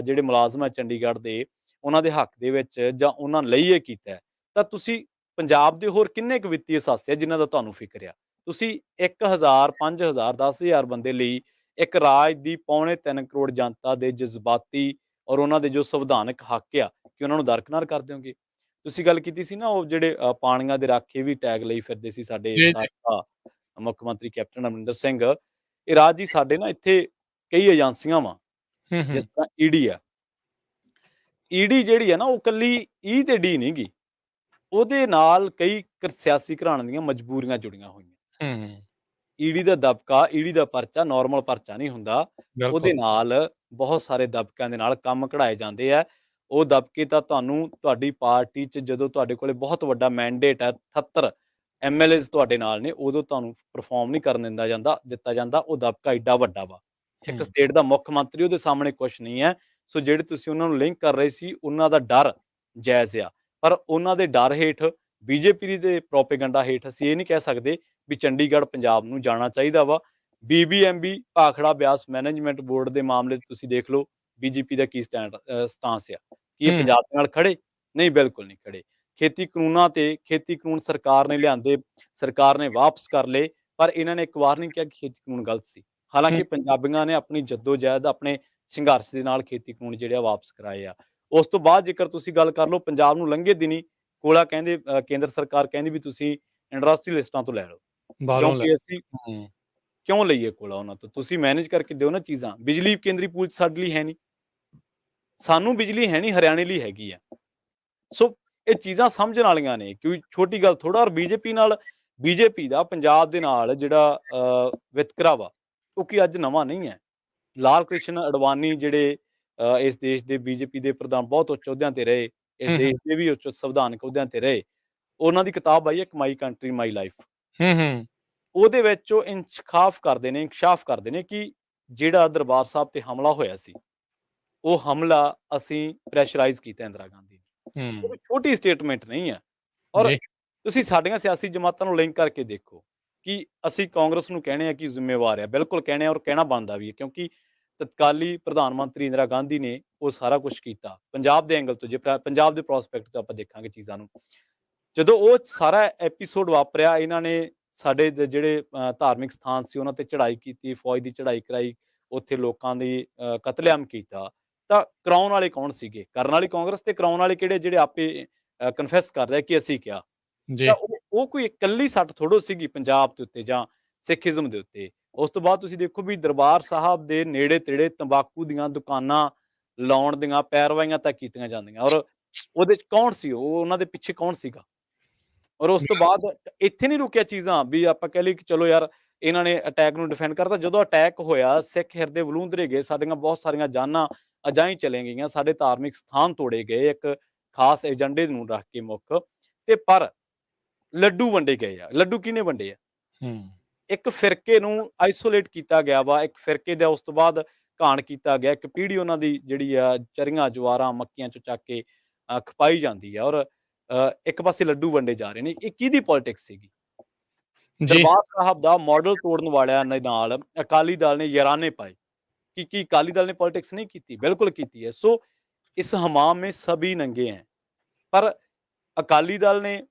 ਜਿਹੜੇ ਮੁਲਾਜ਼ਮ ਆ ਚੰਡੀਗੜ੍ਹ ਦੇ ਉਹਨਾਂ ਦੇ ਹੱਕ ਦੇ ਵਿੱਚ ਜਾਂ ਉਹਨਾਂ ਲਈ ਇਹ ਕੀਤਾ ਹੈ, ਤਾਂ ਤੁਸੀਂ ਪੰਜਾਬ ਦੇ ਹੋਰ ਕਿੰਨੇ ਕੁ ਵਿੱਤੀ ਅਸਾਸੇ ਆ ਜਿਨ੍ਹਾਂ ਦਾ ਤੁਹਾਨੂੰ ਫਿਕਰ ਆ। ਤੁਸੀਂ 1000 5000 10000 ਬੰਦੇ ਲਈ ਇੱਕ ਰਾਜ ਦੀ 2.25 ਕਰੋੜ ਜਨਤਾ ਦੇ ਜਜ਼ਬਾਤੀ ਔਰ ਉਹਨਾਂ ਦੇ ਜੋ ਸੰਵਿਧਾਨਕ ਹੱਕ ਆ ਕਿ ਉਹਨਾਂ ਨੂੰ ਦਰਕਿਨਾਰ ਕਰ ਦਿਓਗੇ। ਤੁਸੀਂ ਗੱਲ ਕੀਤੀ ਸੀ ਨਾ ਉਹ ਜਿਹੜੇ ਪਾਣੀਆਂ ਦੇ ਰਾਖੇ ਵੀ ਟੈਗ ਲਈ ਫਿਰਦੇ ਸੀ ਸਾਡੇ ਜੀ, ਜੀ। ਸਾਬਕਾ ਮੁੱਖ ਮੰਤਰੀ ਕੈਪਟਨ ਅਮਰਿੰਦਰ ਸਿੰਘ। ਇਹ ਰਾਜ ਜੀ ਸਾਡੇ ਨਾ ਇੱਥੇ ਕਈ ਏਜੰਸੀਆਂ ਵਾ ਹੂੰ, ਜਿਸ ਹੂੰ, ਤਰ੍ਹਾਂ ਈਡੀ ਆ। ਈਡੀ ਜਿਹੜੀ ਆ ਨਾ ਉਹ ਕੱਲੀ ਈ ਤੇ ਡੀ ਨਹੀਂ ਗੀ, ਉਹਦੇ ਨਾਲ ਕਈ ਸਿਆਸੀ ਘਰਾਣਿਆਂ ਦੀਆਂ ਮਜਬੂਰੀਆਂ ਜੁੜੀਆਂ ਹੋਈਆਂ। ਹੂੰ, ਈਡੀ ਦਾ ਦਬਕਾ, ਈਡੀ ਦਾ ਪਰਚਾ ਨਾਰਮਲ ਪਰਚਾ ਨਹੀਂ ਹੁੰਦਾ। ਉਹਦੇ ਬਿਲਕੁਲ। ਨਾਲ ਬਹੁਤ ਸਾਰੇ ਦਬਕਿਆਂ ਦੇ ਨਾਲ ਕੰਮ ਕਢਾਏ ਜਾਂਦੇ ਆ। ਉਹ ਦਬਕੇ ਤਾਂ ਤੁਹਾਨੂੰ ਤੁਹਾਡੀ ਪਾਰਟੀ 'ਚ ਜਦੋਂ ਤੁਹਾਡੇ ਕੋਲੇ ਬਹੁਤ ਵੱਡਾ ਮੈਂਡੇਟ ਹੈ, 78 ਐਮਐਲਏਜ਼ ਤੁਹਾਡੇ ਨਾਲ ਨੇ, ਉਦੋਂ ਤੁਹਾਨੂੰ ਪਰਫਾਰਮ ਨਹੀਂ ਕਰਨ ਦਿੱਤਾ ਜਾਂਦਾ। ਉਹ ਦਬਕਾ ਏਡਾ ਵੱਡਾ ਵਾ। ਇੱਕ ਹੂੰ, ਸਟੇਟ ਦਾ ਮੁੱਖ ਮੰਤਰੀ ਉਹਦੇ ਸਾਹਮਣੇ ਕੁਛ ਨਹੀਂ ਹੈ। ਸੋ ਜਿਹੜੇ ਤੁਸੀਂ ਉਹਨਾਂ ਨੂੰ ਲਿੰਕ ਕਰ ਰਹੇ ਸੀ, ਉਹਨਾਂ ਦਾ ਡਰ ਜਾਇਜ਼ ਆ। ਪਰ ਉਹਨਾਂ ਦੇ ਡਰ ਹੇਠ ਬੀਜੇਪੀ ਦੇ ਪ੍ਰੋਪੇਗੈਂਡਾ ਹੇਠ ਅਸੀਂ ਇਹ ਨਹੀਂ ਕਹਿ ਸਕਦੇ ਵੀ ਚੰਡੀਗੜ੍ਹ ਪੰਜਾਬ ਨੂੰ ਜਾਣਾ ਚਾਹੀਦਾ ਵਾ। BBMB Bhakra Beas management board ਦੇ ਮਾਮਲੇ 'ਚ ਤੁਸੀਂ ਦੇਖ ਲਓ ਬੀਜੇਪੀ ਦਾ ਕੀ ਸਟਾਂਸ ਆ। ਕੀ ਇਹ ਹੂੰ, ਪੰਜਾਬ ਦੇ ਨਾਲ ਖੜੇ? ਨਹੀਂ, ਬਿਲਕੁਲ ਨਹੀਂ ਖੜੇ। ਖੇਤੀ ਕਾਨੂੰਨ ਸਰਕਾਰ ਨੇ ਲਿਆਂਦੇ, ਸਰਕਾਰ ਨੇ ਵਾਪਸ ਕਰ ਲਏ, ਪਰ ਇਹਨਾਂ ਨੇ ਇੱਕ ਵਾਰ ਨਹੀਂ ਕਿਹਾ ਕਿ ਖੇਤੀ ਕਾਨੂੰਨ ਗਲਤ ਸੀ। ਹੂੰ, ਹਾਲਾਂਕਿ ਪੰਜਾਬੀਆਂ ਨੇ ਆਪਣੀ ਜੱਦੋ-ਜਹਿਦ, ਆਪਣੇ ਸੰਘਰਸ਼ ਦੇ ਨਾਲ ਖੇਤੀ ਕਾਨੂੰਨ ਜਿਹੜੇ ਆ ਵਾਪਸ ਕਰਾਏ ਆ। ਉਸ ਤੋਂ ਬਾਅਦ ਜੇਕਰ ਤੁਸੀਂ ਗੱਲ ਕਰ ਲਓ ਪੰਜਾਬ ਨੂੰ ਲੰਘੇ ਦਿਨੀ ਕੋਲਾ ਕਹਿੰਦੇ ਕੇਂਦਰ ਸਰਕਾਰ ਕਹਿੰਦੀ ਵੀ ਤੁਸੀਂ ਇੰਡਸਟਰੀਅਲਿਸਟਾਂ ਤੋਂ ਲੈ ਲਓ। ਬਾਹਰੋਂ ਲੈ ਕਿਉਂਕਿ ਅਸੀਂ ਹੂੰ, ਕਿਉਂ ਲਈਏ ਕੋਲਾ ਉਹਨਾਂ ਤੋਂ? ਤੁਸੀਂ ਮੈਨੇਜ ਕਰਕੇ ਦਿਓ ਨਾ ਚੀਜ਼ਾਂ। ਬਿਜਲੀ ਕੇਂਦਰੀ ਪੂਲ 'ਚ ਸਾਡੇ ਲਈ ਹੈ ਨਹੀਂ। ਸਾਨੂੰ ਬਿਜਲੀ ਹੈ ਨਹੀਂ, ਹਰਿਆਣੇ ਲਈ ਹੈਗੀ ਆ। ਸੋ ਇਹ ਚੀਜ਼ਾਂ ਸਮਝਣ ਵਾਲੀਆਂ ਨੇ, ਕੋਈ ਛੋਟੀ ਗੱਲ ਥੋੜ੍ਹਾ। ਔਰ ਬੀਜੇਪੀ ਦਾ ਪੰਜਾਬ ਦੇ ਨਾਲ ਜਿਹੜਾ ਵਿਤਕਰਾ ਵਾ, ਉਹ ਕੀ ਅੱਜ ਨਵਾਂ ਨਹੀਂ ਹੈ। ਲਾਲ ਕ੍ਰਿਸ਼ਨ ਅਡਵਾਨੀ ਜਿਹੜੇ ਇਸ ਦੇਸ਼ ਦੇ ਬੀਜੇਪੀ ਦੇ ਪ੍ਰਧਾਨ ਬਹੁਤ ਉੱਚ ਅਹੁਦਿਆਂ ਤੇ ਰਹੇ, ਇਸ ਹੂੰ, ਹੂੰ, ਦੇਸ਼ ਦੇ ਵੀ ਉੱਚ ਸੰਵਿਧਾਨਕ ਅਹੁਦਿਆਂ ਤੇ ਰਹੇ। ਉਹਨਾਂ ਦੀ ਕਿਤਾਬ ਆਈ ਹੈ ਇੱਕ ਮਾਈ ਕੰਟਰੀ ਮਾਈ ਲਾਈਫ। ਹੂੰ, ਹੂੰ, ਉਹਦੇ ਵਿੱਚ ਉਹ ਇਨਕਸ਼ਾਫ ਕਰਦੇ ਨੇ ਕਿ ਜਿਹੜਾ ਦਰਬਾਰ ਸਾਹਿਬ ਤੇ ਹਮਲਾ ਹੋਇਆ ਸੀ, ਉਹ ਹਮਲਾ ਅਸੀਂ ਪ੍ਰੈਸ਼ਰਾਈਜ਼ ਕੀਤਾ ਇੰਦਰਾ ਗਾਂਧੀ ਨੇ। ਉਹ ਹੂੰ, ਕੋਈ ਛੋਟੀ ਸਟੇਟਮੈਂਟ ਨਹੀਂ ਹੈ। ਔਰ ਜੀ, ਤੁਸੀਂ ਸਾਡੀਆਂ ਸਿਆਸੀ ਜਮਾਤਾਂ ਨੂੰ ਲਿੰਕ ਕਰਕੇ ਦੇਖੋ ਕਿ ਅਸੀਂ ਕਾਂਗਰਸ ਨੂੰ ਕਹਿੰਦੇ ਆ ਕਿ ਜ਼ਿੰਮੇਵਾਰ ਆ। ਬਿਲਕੁਲ ਕਹਿੰਦੇ ਆ ਔਰ ਕਹਿਣਾ ਬਣਦਾ ਵੀ ਹੈ ਕਿਉਂਕਿ ਤਤਕਾਲੀ ਪ੍ਰਧਾਨ ਮੰਤਰੀ ਇੰਦਰਾ ਗਾਂਧੀ ਨੇ ਉਹ ਸਾਰਾ ਕੁਛ ਕੀਤਾ। ਪੰਜਾਬ ਦੇ ਐਂਗਲ ਤੋਂ ਜੇ ਪੰਜਾਬ ਦੇ ਪ੍ਰੋਸਪੈਕਟ ਤੋਂ ਆਪਾਂ ਦੇਖਾਂਗੇ ਚੀਜ਼ਾਂ ਨੂੰ, ਜਦੋਂ ਉਹ ਸਾਰਾ ਐਪੀਸੋਡ ਵਾਪਰਿਆ, ਇਹਨਾਂ ਨੇ ਸਾਡੇ ਜਿਹੜੇ ਧਾਰਮਿਕ ਸਥਾਨ ਸੀ ਉਹਨਾਂ ਤੇ ਚੜ੍ਹਾਈ ਕੀਤੀ, ਫੌਜ ਦੀ ਚੜ੍ਹਾਈ ਕਰਾਈ, ਉੱਥੇ ਲੋਕਾਂ ਦੀ ਕਤਲੇਆਮ ਕੀਤਾ, ਤਾਂ ਕਰਾਉਣ ਵਾਲੇ ਕੌਣ ਸੀਗੇ? ਕਰਨ ਵਾਲੀ ਕਾਂਗਰਸ ਤੇ ਕਰਾਉਣ ਵਾਲੇ ਕਿਹੜੇ? ਜਿਹੜੇ ਆਪੇ ਕਨਫੈਸ ਕਰ ਰਹੇ ਕਿ ਅਸੀਂ ਕਿਹਾ। ਜੀ, ਤਾਂ ਉਹ ਕੋਈ ਇਕੱਲੀ ਸੱਟ ਥੋੜ੍ਹੋ ਸੀਗੀ ਪੰਜਾਬ ਦੇ ਉੱਤੇ ਜਾਂ ਸਿੱਖੀਜ਼ਮ ਦੇ ਉੱਤੇ। ਉਸ ਤੋਂ ਬਾਅਦ ਤੁਸੀਂ ਦੇਖੋ ਵੀ ਦਰਬਾਰ ਸਾਹਿਬ ਦੇ ਨੇੜੇ-ਤੇੜੇ ਤੰਬਾਕੂ ਦੀਆਂ ਦੁਕਾਨਾਂ ਲਾਉਣ ਦੀਆਂ ਪੈਰਵਾਈਆਂ ਤੱਕ ਕੀਤੀਆਂ ਜਾਂਦੀਆਂ। ਔਰ ਉਹਦੇ 'ਚ ਕੌਣ ਸੀ? ਉਹਨਾਂ ਦੇ ਪਿੱਛੇ ਕੌਣ ਸੀਗਾ? ਔਰ ਉਸ ਤੋਂ ਬਾਅਦ ਇੱਥੇ ਨਹੀਂ ਰੁਕਿਆ ਚੀਜ਼ਾਂ ਵੀ ਆਪਾਂ ਕਹਿ ਲਈਏ ਕਿ ਚਲੋ ਯਾਰ ਇਹਨਾਂ ਨੇ ਅਟੈਕ ਨੂੰ ਡਿਫੈਂਡ ਕਰਤਾ। ਜਦੋਂ ਅਟੈਕ ਹੋਇਆ ਸਿੱਖ ਹਿਰਦੇ ਵਲੂੰਧਰੇ ਗਏ, ਸਾਡੀਆਂ ਬਹੁਤ ਸਾਰੀਆਂ ਜਾਨਾਂ ਅਜਾਈਂ ਚਲੇ ਗਈਆਂ, ਸਾਡੇ ਧਾਰਮਿਕ ਸਥਾਨ ਤੋੜੇ ਗਏ ਇੱਕ ਖਾਸ ਏਜੰਡੇ ਨੂੰ ਰੱਖ ਕੇ ਮੁੱਖ। ਤੇ ਪਰ ਲੱਡੂ ਵੰਡੇ ਗਏ ਆ। ਲੱਡੂ ਕਿਹਨੇ ਵੰਡੇ ਆ? ਹੂੰ, ਇੱਕ ਫਿਰਕੇ ਨੂੰ ਆਈਸੋਲੇਟ ਕੀਤਾ ਗਿਆ ਵਾ, ਇੱਕ ਫਿਰਕੇ ਦਾ ਉਸ ਤੋਂ ਬਾਅਦ ਘਾਣ ਕੀਤਾ ਗਿਆ, ਇੱਕ ਪੀੜ੍ਹੀ ਉਹਨਾਂ ਦੀ ਜਿਹੜੀ ਆ ਚਰੀਆਂ, ਜਵਾਰਾਂ, ਮੱਕੀਆਂ ਚੋਂ ਚੱਕ ਕੇ ਖਪਾਈ ਜਾਂਦੀ ਆ, ਔਰ ਇੱਕ ਪਾਸੇ ਲੱਡੂ ਵੰਡੇ ਜਾ ਰਹੇ ਨੇ। ਇਹ ਕਿਹਦੀ ਪੋਲਿਟਿਕਸ ਸੀਗੀ? ਜੀ, ਦਰਬਾਰ ਸਾਹਿਬ ਦਾ ਮਾਡਲ ਤੋੜਨ ਵਾਲਿਆਂ ਦੇ ਨਾਲ ਅਕਾਲੀ ਦਲ ਨੇ ਯਾਰਾਨੇ ਪਾਏ। ਕੀ ਅਕਾਲੀ ਦਲ ਨੇ ਪੋਲਿਟਿਕਸ ਨਹੀਂ ਕੀਤੀ? ਬਿਲਕੁਲ ਕੀਤੀ ਹੈ। ਸੋ ਇਸ ਹਮਾਮ ਮੇਂ ਸਭੀ ਨੰਗੇ ਹੈ। ਪਰ ਅਕਾਲੀ ਦਲ ਨੇ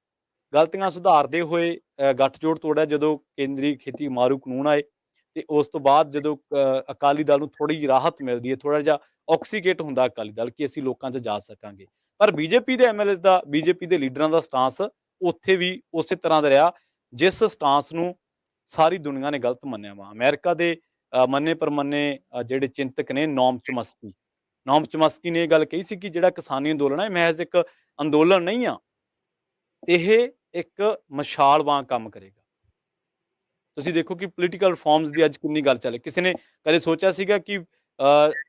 ਗਲਤੀਆਂ ਸੁਧਾਰਦੇ ਹੋਏ ਗੱਠਜੋੜ ਤੋੜਿਆ ਜਦੋਂ ਕੇਂਦਰੀ ਖੇਤੀ ਮਾਰੂ ਕਾਨੂੰਨ ਆਏ, ਤੇ ਉਸ ਤੋਂ ਬਾਅਦ ਜਦੋਂ ਅਕਾਲੀ ਦਲ ਨੂੰ ਥੋੜ੍ਹੀ ਜਿਹੀ ਰਾਹਤ ਮਿਲਦੀ ਹੈ, ਥੋੜ੍ਹਾ ਜਿਹਾ ਆਕਸੀਕੇਟ ਹੁੰਦਾ ਅਕਾਲੀ ਦਲ ਕਿ ਅਸੀਂ ਲੋਕਾਂ 'ਚ ਜਾ ਸਕਾਂਗੇ। ਪਰ ਬੀਜੇਪੀ ਦੇ ਐਮਐਲਏਜ਼ ਦਾ, ਬੀਜੇਪੀ ਦੇ ਲੀਡਰਾਂ ਦਾ ਸਟਾਂਸ ਉੱਥੇ ਵੀ ਉਸੇ ਤਰ੍ਹਾਂ ਦਾ ਰਿਹਾ, ਜਿਸ ਸਟਾਂਸ ਨੂੰ ਸਾਰੀ ਦੁਨੀਆ ਨੇ ਗਲਤ ਮੰਨਿਆ ਵਾ। ਅਮਰੀਕਾ ਦੇ ਮੰਨੇ ਪ੍ਰਮੰਨੇ ਜਿਹੜੇ ਚਿੰਤਕ ਨੇ, ਨੋਮ ਚਮਸਕੀ ਨੇ ਇਹ ਗੱਲ ਕਹੀ ਸੀ ਕਿ ਜਿਹੜਾ ਕਿਸਾਨੀ ਅੰਦੋਲਨ ਹੈ, ਮਹਿਜ਼ ਇੱਕ ਅੰਦੋਲਨ ਨਹੀਂ ਆ, ਇਹ ਇੱਕ ਮਸ਼ਾਲ ਵਾਂਗ ਕੰਮ ਕਰੇਗਾ। ਤੁਸੀਂ ਦੇਖੋ ਕਿ ਪੋਲੀਟੀਕਲ ਰਿਫਾਰਮਸ ਦੀ ਅੱਜ ਕਿੰਨੀ ਗੱਲ ਚੱਲੇ। ਕਿਸੇ ਨੇ ਕਦੇ ਸੋਚਿਆ ਸੀਗਾ ਕਿ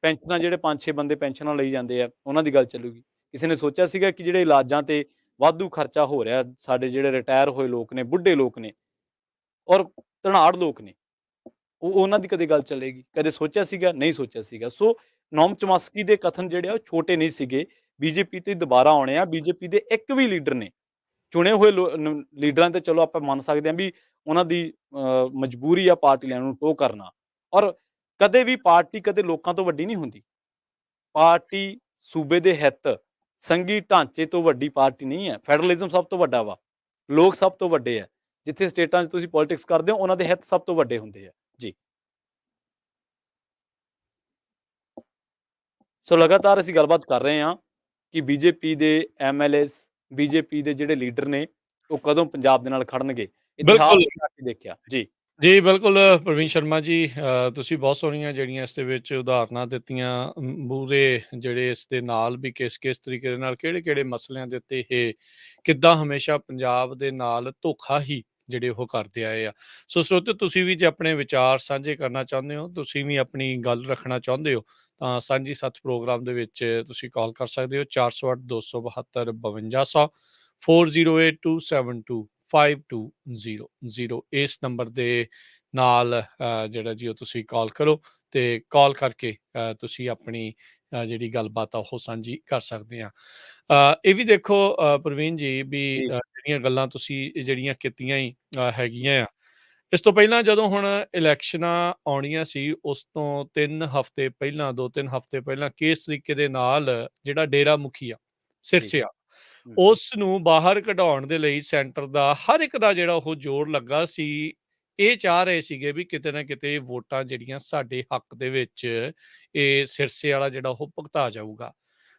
ਪੈਨਸ਼ਨਾਂ, ਜਿਹੜੇ 5-6 ਬੰਦੇ ਪੈਨਸ਼ਨਾਂ ਲਈ ਜਾਂਦੇ ਆ, ਉਹਨਾਂ ਦੀ ਗੱਲ ਚੱਲੂਗੀ? ਕਿਸੇ ਨੇ ਸੋਚਿਆ ਸੀਗਾ ਕਿ ਜਿਹੜੇ ਇਲਾਜਾਂ ਤੇ ਵਾਧੂ ਖਰਚਾ ਹੋ ਰਿਹਾ, ਸਾਡੇ ਜਿਹੜੇ ਰਿਟਾਇਰ ਹੋਏ ਲੋਕ ਨੇ, ਬੁੱਢੇ ਲੋਕ ਨੇ ਔਰ ਧਨਾੜ ਲੋਕ ਨੇ, ਉਹਨਾਂ ਦੀ ਕਦੇ ਗੱਲ ਚੱਲੇਗੀ? ਕਦੇ ਸੋਚਿਆ ਸੀਗਾ? ਨਹੀਂ ਸੋਚਿਆ ਸੀਗਾ। ਸੋ ਨੋਮ ਚੋਮਸਕੀ ਦੇ ਕਥਨ ਜਿਹੜੇ ਆ ਉਹ ਛੋਟੇ ਨਹੀਂ ਸੀਗੇ। ਬੀਜੇਪੀ ਤੇ ਦੁਬਾਰਾ ਆਉਣੇ ਆ। ਬੀਜੇਪੀ ਦੇ ਇੱਕ ਵੀ ਲੀਡਰ ਨੇ, ਚੁਣੇ ਹੋਏ ਲੀਡਰਾਂ ਤੇ ਚਲੋ ਆਪਾਂ ਮੰਨ ਸਕਦੇ ਹਾਂ ਵੀ ਉਹਨਾਂ ਦੀ ਮਜਬੂਰੀ ਆ ਪਾਰਟੀ ਲੈਣ ਨੂੰ ਟੋਹ ਕਰਨਾ, ਔਰ ਕਦੇ ਵੀ ਪਾਰਟੀ ਕਦੇ ਲੋਕਾਂ ਤੋਂ ਵੱਡੀ ਨਹੀਂ ਹੁੰਦੀ। ਪਾਰਟੀ ਸੂਬੇ ਦੇ ਹਿੱਤ, ਸੰਘੀ ਢਾਂਚੇ ਤੋਂ ਵੱਡੀ ਪਾਰਟੀ ਨਹੀਂ ਹੈ। ਫੈਡਰਲਿਜ਼ਮ ਸਭ ਤੋਂ ਵੱਡਾ ਵਾ, ਲੋਕ ਸਭ ਤੋਂ ਵੱਡੇ ਆ। ਜਿੱਥੇ ਸਟੇਟਾਂ 'ਚ ਤੁਸੀਂ ਪੋਲਿਟਿਕਸ ਕਰਦੇ ਹੋ, ਉਹਨਾਂ ਦੇ ਹਿੱਤ ਸਭ ਤੋਂ ਵੱਡੇ ਹੁੰਦੇ ਆ ਜੀ। ਸੋ ਲਗਾਤਾਰ ਅਸੀਂ ਗੱਲਬਾਤ ਕਰ ਰਹੇ ਹਾਂ ਕਿ ਬੀਜੇਪੀ ਦੇ ਐਮਐਲਏਜ਼, ਬੀਜੇਪੀ ਦੇ ਜਿਹੜੇ ਲੀਡਰ ਨੇ, ਉਹ ਕਦੋਂ ਪੰਜਾਬ ਦੇ ਨਾਲ ਖੜਨਗੇ। ਇਤਿਹਾਸ ਬਿਲਕੁਲ। ਬਣਾ ਕੇ ਦੇਖਿਆ ਜੀ। ਜੀ, ਬਿਲਕੁਲ ਪ੍ਰਵੀਨ ਸ਼ਰਮਾ ਜੀ, ਤੁਸੀਂ ਬਹੁਤ ਸੋਹਣੀਆਂ ਜਿਹੜੀਆਂ ਇਸ ਦੇ ਵਿੱਚ ਉਦਾਹਰਨਾਂ ਦਿੱਤੀਆਂ, ਮੂਹਰੇ ਜਿਹੜੇ ਇਸ ਦੇ ਨਾਲ ਵੀ ਕਿਸ ਤਰੀਕੇ ਦੇ ਨਾਲ ਕਿਹੜੇ-ਕਿਹੜੇ ਮਸਲਿਆਂ ਦੇ ਉੱਤੇ ਇਹ ਕਿੱਦਾਂ ਹਮੇਸ਼ਾ ਪੰਜਾਬ ਦੇ ਨਾਲ ਧੋਖਾ ਹੀ ਜਿਹੜੇ ਉਹ ਕਰਦੇ ਆਏ ਆ। ਸੋ ਸਰੋਤਿਓ, ਤੁਸੀਂ ਵੀ ਜੇ ਆਪਣੇ ਵਿਚਾਰ ਸਾਂਝੇ ਕਰਨਾ ਚਾਹੁੰਦੇ ਹੋ, ਤੁਸੀਂ ਵੀ ਆਪਣੀ ਗੱਲ ਰੱਖਣਾ ਚਾਹੁੰਦੇ ਹੋ, ਤਾਂ ਸਾਂਝੀ ਸੱਥ ਪ੍ਰੋਗਰਾਮ ਦੇ ਵਿੱਚ ਤੁਸੀਂ ਕਾਲ ਕਰ ਸਕਦੇ ਹੋ 408 272 5200 4082725200 ਇਸ ਨੰਬਰ ਦੇ ਨਾਲ ਜਿਹੜਾ ਜੀ ਉਹ ਤੁਸੀਂ ਕਾਲ ਕਰੋ, ਤੇ ਕਾਲ ਕਰਕੇ ਤੁਸੀਂ ਆਪਣੀ ਜਿਹੜੀ ਗੱਲਬਾਤ ਆ ਉਹ ਸਾਂਝੀ ਕਰ ਸਕਦੇ ਆ। ਇਹ ਵੀ ਦੇਖੋ ਪ੍ਰਵੀਨ ਜੀ ਵੀ ਜੀ। ਜਿਹੜੀਆਂ ਗੱਲਾਂ ਤੁਸੀਂ ਜਿਹੜੀਆਂ ਕੀਤੀਆਂ ਹੀ ਹੈਗੀਆਂ ਆ, ਇਸ ਤੋਂ ਪਹਿਲਾਂ ਜਦੋਂ ਹੁਣ ਇਲੈਕਸ਼ਨਾਂ ਆਉਣੀਆਂ ਸੀ, ਉਸ ਤੋਂ 3 ਹਫ਼ਤੇ ਪਹਿਲਾਂ, 2-3 ਹਫ਼ਤੇ ਪਹਿਲਾਂ ਕਿਸ ਤਰੀਕੇ ਦੇ ਨਾਲ ਜਿਹੜਾ ਡੇਰਾ ਮੁਖੀ ਆ, ਜੀ। ਸਿਰਸੇ ਆ, ਹੂੰ। ਉਸ ਨੂੰ ਬਾਹਰ ਕਢਾਉਣ ਦੇ ਲਈ ਸੈਂਟਰ ਦਾ ਹਰ ਇੱਕ ਦਾ ਜਿਹੜਾ ਉਹ ਜ਼ੋਰ ਲੱਗਾ ਸੀ। ਇਹ ਚਾਹ ਰਹੇ ਸੀਗੇ ਵੀ ਕਿਤੇ ਨਾ ਕਿਤੇ ਵੋਟਾਂ ਜਿਹੜੀਆਂ ਸਾਡੇ ਹੱਕ ਦੇ ਵਿੱਚ ਇਹ ਸਿਰਸੇ ਵਾਲਾ ਜਿਹੜਾ ਉਹ ਭੁਗਤਾ ਜਾਊਗਾ।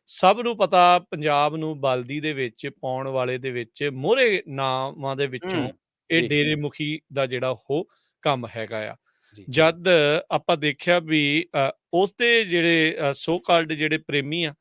ਸਭ ਨੂੰ ਪਤਾ ਪੰਜਾਬ ਨੂੰ ਬਲਦੀ ਦੇ ਵਿੱਚ ਪਾਉਣ ਵਾਲੇ ਦੇ ਵਿੱਚ ਮੋਹਰੇ ਨਾਵਾਂ ਦੇ ਵਿੱਚੋਂ ਹੂੰ। ਇਹ ਜੀ। ਡੇਰੇ ਮੁਖੀ ਦਾ ਜਿਹੜਾ ਉਹ ਕੰਮ ਹੈਗਾ ਆ। ਜੀ। ਜਦ ਆਪਾਂ ਦੇਖਿਆ ਵੀ ਉਸਦੇ ਜਿਹੜੇ ਸੋ ਕਾਲਡ ਜਿਹੜੇ ਪ੍ਰੇਮੀ ਆ,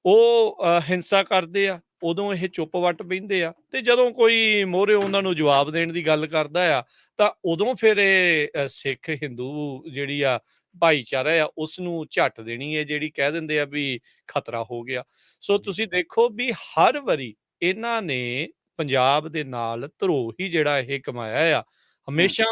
ਉਹ ਹਿੰਸਾ ਕਰਦੇ ਆ, ਉਦੋਂ ਇਹ ਚੁੱਪ ਵੱਟ ਬਹਿੰਦੇ ਆ, ਤੇ ਜਦੋਂ ਕੋਈ ਮੋਹਰੇ ਉਹਨਾਂ ਨੂੰ ਜਵਾਬ ਦੇਣ ਦੀ ਗੱਲ ਕਰਦਾ ਆ, ਤਾਂ ਉਦੋਂ ਫਿਰ ਇਹ ਸਿੱਖ ਹਿੰਦੂ ਜਿਹੜੀ ਆ ਭਾਈਚਾਰਾ ਆ, ਉਸ ਨੂੰ ਝੱਟ ਦੇਣੀ ਹੈ ਜਿਹੜੀ ਕਹਿ ਦਿੰਦੇ ਆ ਵੀ ਖਤਰਾ ਹੋ ਗਿਆ। ਸੋ ਜੀ। ਤੁਸੀਂ ਦੇਖੋ ਵੀ ਹਰ ਵਾਰੀ ਇਹਨਾਂ ਨੇ ਪੰਜਾਬ ਦੇ ਨਾਲ ਧਰੋਹ ਹੀ ਜਿਹੜਾ ਇਹ ਕਮਾਇਆ ਆ, ਹੂੰ। ਹਮੇਸ਼ਾ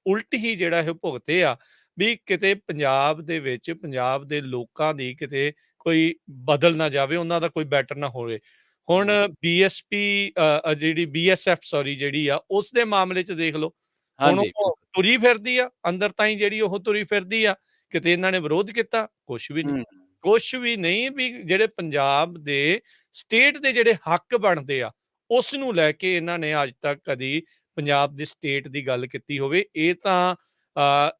ਉਲਟ ਹੀ ਜਿਹੜਾ ਇਹ ਭੁਗਤੇ ਆ, ਵੀ ਕਿਤੇ ਪੰਜਾਬ ਦੇ ਵਿੱਚ ਪੰਜਾਬ ਦੇ ਲੋਕਾਂ ਦੀ ਕਿਤੇ ਕੋਈ ਬਦਲ ਨਾ ਜਾਵੇ, ਉਹਨਾਂ ਦਾ ਕੋਈ ਬੈਟਰ ਨਾ ਹੋਵੇ। ਹੁਣ ਹੂੰ। ਬੀਐਸਪੀ ਜਿਹੜੀ ਬੀਐਸਐਫ ਸੋਰੀ ਜਿਹੜੀ ਆ, ਉਸ ਦੇ ਮਾਮਲੇ 'ਚ ਦੇਖ ਲਓ, ਹੁਣ ਹਾਂਜੀ, ਉਹ ਬਿਲਕੁਲ। ਤੁਰੀ ਫਿਰਦੀ ਆ, ਅੰਦਰ ਤਾਈਂ ਜਿਹੜੀ ਉਹ ਤੁਰੀ ਫਿਰਦੀ ਆ, ਕਿਤੇ ਇਹਨਾਂ ਨੇ ਵਿਰੋਧ ਕੀਤਾ? ਕੁਛ ਵੀ ਨਹੀਂ। ਹੂੰ। ਕੁਛ ਵੀ ਨਹੀਂ, ਵੀ ਜਿਹੜੇ ਪੰਜਾਬ ਦੇ ਸਟੇਟ ਦੇ ਜਿਹੜੇ ਹੱਕ ਬਣਦੇ ਆ, ਉਸ ਨੂੰ ਲੈ ਕੇ ਇਹਨਾਂ ਨੇ ਅੱਜ ਤੱਕ ਕਦੀ ਪੰਜਾਬ ਦੇ ਸਟੇਟ ਦੀ ਗੱਲ ਕੀਤੀ ਹੋਵੇ। ਇਹ ਤਾਂ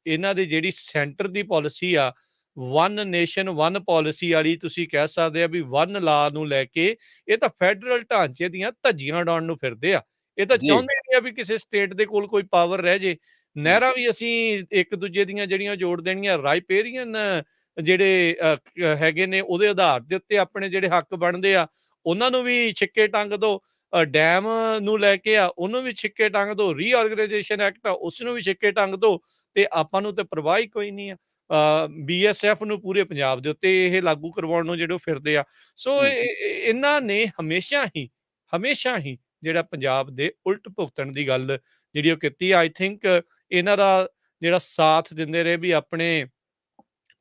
ਇਹਨਾਂ ਦੀ ਜਿਹੜੀ ਸੈਂਟਰ ਦੀ ਪਾਲਿਸੀ ਆ, ਵਨ ਨੇਸ਼ਨ ਵਨ ਪਾਲਿਸੀ ਵਾਲੀ, ਤੁਸੀਂ ਕਹਿ ਸਕਦੇ ਆ ਵੀ ਵਨ ਲਾ ਨੂੰ ਲੈ ਕੇ ਇਹ ਤਾਂ ਫੈਡਰਲ ਢਾਂਚੇ ਦੀਆਂ ਧੱਜੀਆਂ ਉਡਾਉਣ ਨੂੰ ਫਿਰਦੇ ਆ। ਇਹ ਤਾਂ ਜੀ। ਚਾਹੁੰਦੇ ਨਹੀਂ ਆ ਵੀ ਕਿਸੇ ਸਟੇਟ ਦੇ ਕੋਲ ਕੋਈ ਪਾਵਰ ਰਹਿ ਜੇ। ਹੂੰ। ਨਹਿਰਾਂ ਵੀ ਅਸੀਂ ਇੱਕ ਦੂਜੇ ਦੀਆਂ ਜਿਹੜੀਆਂ ਜੋੜ ਦੇਣੀਆਂ, ਰਾਈਪੇਰੀਅਨ ਜਿਹੜੇ ਹੈਗੇ ਨੇ, ਉਹਦੇ ਆਧਾਰ ਦੇ ਉੱਤੇ ਆਪਣੇ ਜਿਹੜੇ ਹੱਕ ਬਣਦੇ ਆ, ਉਹਨਾਂ ਨੂੰ ਵੀ ਛਿੱਕੇ ਟੰਗ ਦੋ। ਡੈਮ ਨੂੰ ਲੈ ਕੇ ਆ, ਉਹਨੂੰ ਵੀ ਛਿੱਕੇ ਟੰਗ ਦੋ। ਰੀਆਰਗਨਾਈਜੇਸ਼ਨ ਐਕਟ ਆ, ਉਸ ਨੂੰ ਵੀ ਛਿੱਕੇ ਟੰਗ ਦੋ, ਤੇ ਆਪਾਂ ਨੂੰ ਤੇ ਪਰਵਾਹ ਹੀ ਕੋਈ ਨਹੀਂ ਆ। ਬੀਐਸਐਫ ਨੂੰ ਪੂਰੇ ਪੰਜਾਬ ਦੇ ਉੱਤੇ ਇਹ ਲਾਗੂ ਕਰਵਾਉਣ ਨੂੰ ਜਿਹੜੇ ਉਹ ਫਿਰਦੇ ਆ। ਸੋ ਹੂੰ। ਇਹਨਾਂ ਨੇ ਹਮੇਸ਼ਾ ਹੀ ਜਿਹੜਾ ਪੰਜਾਬ ਦੇ ਉਲਟ ਭੁਗਤਣ ਦੀ ਗੱਲ ਜਿਹੜੀ ਉਹ ਕੀਤੀ, ਆਈ ਥਿੰਕ ਇਹਨਾਂ ਦਾ ਜਿਹੜਾ ਸਾਥ ਦਿੰਦੇ ਰਹੇ, ਵੀ ਆਪਣੇ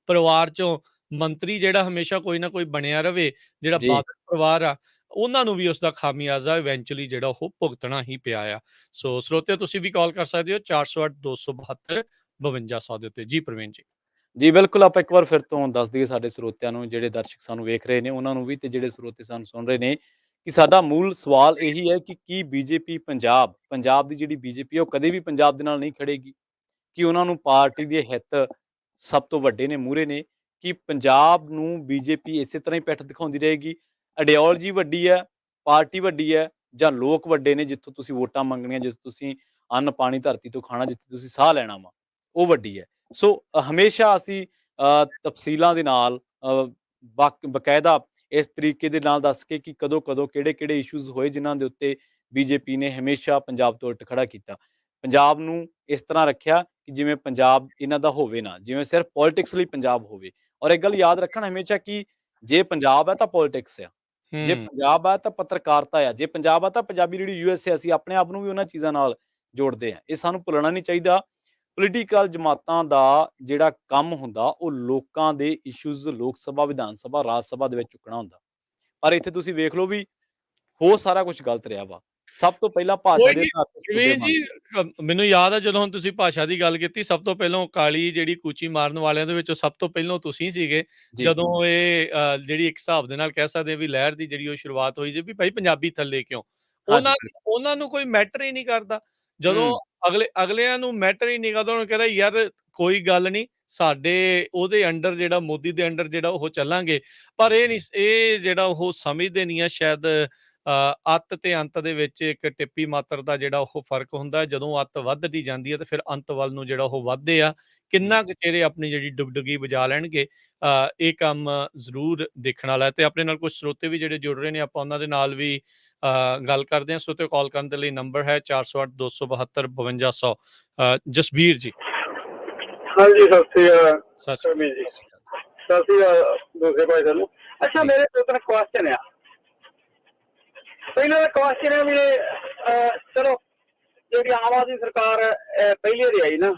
ਪਰਿਵਾਰ ਚੋਂ ਮੰਤਰੀ ਜਿਹੜਾ ਹਮੇਸ਼ਾ ਕੋਈ ਨਾ ਕੋਈ ਬਣਿਆ ਰਵੇ, ਜਿਹੜਾ ਜੀ। ਬਾਦਲ ਪਰਿਵਾਰ ਆ, ਉਹਨਾਂ ਨੂੰ ਵੀ ਉਸਦਾ ਖਾਮਿਆਜ਼ਾ ਇਵੈਂਚੁਅਲੀ ਜਿਹੜਾ ਉਹ ਭੁਗਤਣਾ ਹੀ ਪਿਆ ਆ। ਸੋ ਸਰੋਤਿਓ, ਤੁਸੀਂ ਵੀ ਕਾਲ ਕਰ ਸਕਦੇ ਹੋ 408 272 5200 ਦੇ ਉੱਤੇ। ਜੀ ਪ੍ਰਵੀਨ ਜੀ। ਜੀ, ਬਿਲਕੁਲ, ਆਪਾਂ ਇੱਕ ਵਾਰ ਫਿਰ ਤੋਂ ਦੱਸ ਦਈਏ ਸਾਡੇ ਸਰੋਤਿਆਂ ਨੂੰ, ਜਿਹੜੇ ਦਰਸ਼ਕ ਸਾਨੂੰ ਵੇਖ ਰਹੇ ਨੇ ਉਹਨਾਂ ਨੂੰ ਵੀ, ਤੇ ਜਿਹੜੇ ਸਰੋਤੇ ਸਾਨੂੰ ਸੁਣ ਰਹੇ ਨੇ, ਕਿ ਸਾਡਾ ਮੂਲ ਸਵਾਲ ਇਹੀ ਹੈ ਕਿ ਕੀ ਬੀਜੇਪੀ ਪੰਜਾਬ ਦੀ ਜਿਹੜੀ ਬੀਜੇਪੀ ਹੈ ਉਹ ਕਦੇ ਵੀ ਪੰਜਾਬ ਦੇ ਨਾਲ ਨਹੀਂ ਖੜੇਗੀ? ਕਿ ਉਹਨਾਂ ਨੂੰ ਪਾਰਟੀ ਦੇ ਹਿੱਤ ਸਭ ਤੋਂ ਵੱਡੇ ਨੇ, ਮੂਹਰੇ ਨੇ? ਕਿ ਪੰਜਾਬ ਨੂੰ ਬੀਜੇਪੀ ਇਸੇ ਤਰ੍ਹਾਂ ਹੀ ਪਿੱਠ ਦਿਖਾਉਂਦੀ ਰਹੇਗੀ? ਆਈਡੀਓਲੋਜੀ ਵੱਡੀ ਹੈ, ਪਾਰਟੀ ਵੱਡੀ ਹੈ, ਜਾਂ ਲੋਕ ਵੱਡੇ ਨੇ ਜਿੱਥੋਂ ਤੁਸੀਂ ਵੋਟਾਂ ਮੰਗਣੀਆਂ, ਜਿੱਥੋਂ ਤੁਸੀਂ ਅੰਨ ਪਾਣੀ ਧਰਤੀ ਤੋਂ ਖਾਣਾ, ਜਿੱਥੇ ਤੁਸੀਂ ਸਾਹ ਲੈਣਾ ਵਾ, ਉਹ ਵੱਡੀ ਹੈ? ਸੋ ਹਮੇਸ਼ਾ ਅਸੀਂ ਤਫਸੀਲਾਂ ਦੇ ਨਾਲ ਬਕਾਇਦਾ ਇਸ ਤਰੀਕੇ ਦੇ ਨਾਲ ਦੱਸ ਕੇ ਕਿ ਕਦੋਂ ਕਿਹੜੇ ਇਸ਼ੂਜ਼ ਹੋਏ ਜਿਨ੍ਹਾਂ ਦੇ ਉੱਤੇ ਬੀਜੇਪੀ ਨੇ ਹਮੇਸ਼ਾ ਪੰਜਾਬ ਤੋਂ ਉਲਟ ਖੜਾ ਕੀਤਾ, ਪੰਜਾਬ ਨੂੰ ਇਸ ਤਰ੍ਹਾਂ ਰੱਖਿਆ ਕਿ ਜਿਵੇਂ ਪੰਜਾਬ ਇਹਨਾਂ ਦਾ ਹੋਵੇ ਨਾ, ਜਿਵੇਂ ਸਿਰਫ ਪੋਲਿਟਿਕਸ ਲਈ ਪੰਜਾਬ ਹੋਵੇ। ਔਰ ਇੱਕ ਗੱਲ ਯਾਦ ਰੱਖਣ ਹਮੇਸ਼ਾ ਕਿ ਜੇ ਪੰਜਾਬ ਹੈ ਤਾਂ ਪੋਲਿਟਿਕਸ ਆ, ਜੇ ਹੂੰ। ਪੰਜਾਬ ਆ ਤਾਂ ਪੱਤਰਕਾਰਤਾ ਆ, ਜੇ ਪੰਜਾਬ ਆ ਤਾਂ ਪੰਜਾਬੀ ਜਿਹੜੀ ਯੂਐਸ ਹੈ, ਅਸੀਂ ਆਪਣੇ ਆਪ ਨੂੰ ਵੀ ਉਹਨਾਂ ਚੀਜ਼ਾਂ ਨਾਲ ਜੋੜਦੇ ਆ। ਇਹ ਸਾਨੂੰ ਭੁੱਲਣਾ ਨਹੀਂ ਚਾਹੀਦਾ। ਪੋਲੀਟੀਕਲ ਜਮਾਤਾਂ ਦਾ ਜਿਹੜਾ ਕੰਮ ਹੁੰਦਾ ਉਹ ਲੋਕਾਂ ਦੇ ਇਸ਼ੂਜ਼ ਲੋਕ ਸਭਾ, ਵਿਧਾਨ ਸਭਾ, ਰਾਜ ਸਭਾ ਦੇ ਵਿੱਚ ਚੁੱਕਣਾ ਹੁੰਦਾ। ਪਰ ਇੱਥੇ ਤੁਸੀਂ ਵੇਖ ਲਓ ਵੀ ਹੋ ਸਾਰਾ ਕੁਝ ਗਲਤ ਰਿਹਾ ਵਾ। ਸਭ ਤੋਂ ਪਹਿਲਾਂ ਭਾਸ਼ਾ ਕੋਈ ਦੇ ਨਹੀਂ ਆਧਾਰ ਤੇ ਸੂਬੇ ਪ੍ਰਵੀਨ ਜੀ, ਬਣਦੇ। ਮੈਨੂੰ ਯਾਦ ਆ ਜਦੋਂ ਹੁਣ ਤੁਸੀਂ ਭਾਸ਼ਾ ਦੀ ਗੱਲ ਕੀਤੀ, ਸਭ ਤੋਂ ਪਹਿਲਾਂ ਕਾਲੀ ਜਿਹੜੀ ਕੂਚੀ ਮਾਰਨ ਵਾਲਿਆਂ ਦੇ ਵਿੱਚੋਂ ਸਭ ਤੋਂ ਪਹਿਲਾਂ ਤੁਸੀਂ ਸੀਗੇ। ਜੀ, ਜਦੋਂ ਇਹ ਜਿਹੜੀ ਇੱਕ ਹਿਸਾਬ ਦੇ ਨਾਲ ਕਹਿ ਸਕਦੇ ਆ ਵੀ ਲਹਿਰ ਦੀ ਜਿਹੜੀ ਉਹ ਸ਼ੁਰੂਆਤ ਹੋਈ ਸੀ ਵੀ ਭਾਈ ਪੰਜਾਬੀ ਥੱਲੇ ਕਿਉਂ? ਹਾਂਜੀ, ਉਹਨਾਂ ਬਿਲਕੁਲ। ਉਹਨਾਂ ਨੂੰ ਕੋਈ ਮੈਟਰ ਹੀ ਨਹੀਂ ਕਰਦਾ। ਜਦੋਂ ਹੂੰ, ਅਗਲਿਆਂ ਨੂੰ ਮੈਟਰ ਹੀ ਨਹੀਂ ਕਰਦਾ, ਉਹਨੂੰ ਕਹਿੰਦਾ ਯਾਰ ਕੋਈ ਗੱਲ ਨਹੀਂ, ਸਾਡੇ ਉਹਦੇ ਅੰਡਰ ਜਿਹੜਾ ਮੋਦੀ ਦੇ ਅੰਡਰ ਜਿਹੜਾ ਉਹ ਚੱਲਾਂਗੇ। ਪਰ ਇਹ ਜਿਹੜਾ ਉਹ ਸਮਝਦੇ ਨਹੀਂ ਆ ਸ਼ਾਇਦ, ਅੱਤ ਤੇ ਅੰਤ ਦੇ ਵਿੱਚ ਇੱਕ ਟਿੱਪੀ ਮਾਤਰ ਦਾ ਜਿਹੜਾ ਉਹ ਫ਼ਰਕ ਹੁੰਦਾ। ਜਦੋਂ ਅੱਤ ਵੱਧਦੀ ਜਾਂਦੀ ਹੈ ਤੇ ਫਿਰ ਅੰਤ ਵੱਲ ਨੂੰ ਜਿਹੜਾ ਉਹ ਵੱਧਦੇ ਆ। ਹੂੰ। ਕਿੰਨਾ ਕੁ ਚਿਰ ਇਹ ਆਪਣੀ ਜਿਹੜੀ ਡੁਗਡੁਗੀ ਵਜਾ ਲੈਣਗੇ, ਇਹ ਕੰਮ ਜ਼ਰੂਰ ਦੇਖਣ ਵਾਲਾ ਹੈ। ਤੇ ਆਪਣੇ ਨਾਲ ਕੁਝ ਸਰੋਤੇ ਵੀ ਜਿਹੜੇ ਜੁੜ ਰਹੇ ਨੇ, ਆਪਾਂ ਉਹਨਾਂ ਦੇ ਨਾਲ ਵੀ ਗੱਲ ਕਰਦੇ ਹਾਂ। ਸਰੋਤੇ ਕਾਲ ਕਰਨ ਦੇ ਲਈ ਨੰਬਰ ਹੈ 408 272 5200। ਜਸਬੀਰ ਜੀ। ਹਾਂਜੀ, ਸਤਿ ਸ੍ਰੀ ਅਕਾਲ ਸਤਿ ਸ਼੍ਰੀ ਰਮੀ ਜੀ। ਸਤਿ ਸ਼੍ਰੀ ਅਕਾਲ। ਸਤਿ ਸ੍ਰੀ ਅਕਾਲ ਦੂਸਰੇ ਭਾਈ ਸਾਨੂੰ। ਅੱਛਾ, ਜੀ, ਮੇਰੇ ਦੋ ਤਿੰਨ ਕੁਐਸਚਨ ਆ। ਪਹਿਲਾਂ ਦਾ ਕੁਐਸਚਨ ਹੈ ਵੀ ਚਲੋ, ਜਿਹੜੀ ਆਮ ਆਦਮੀ ਸਰਕਾਰ ਪਹਿਲੇ ਦੀ ਆਈ ਨਾ,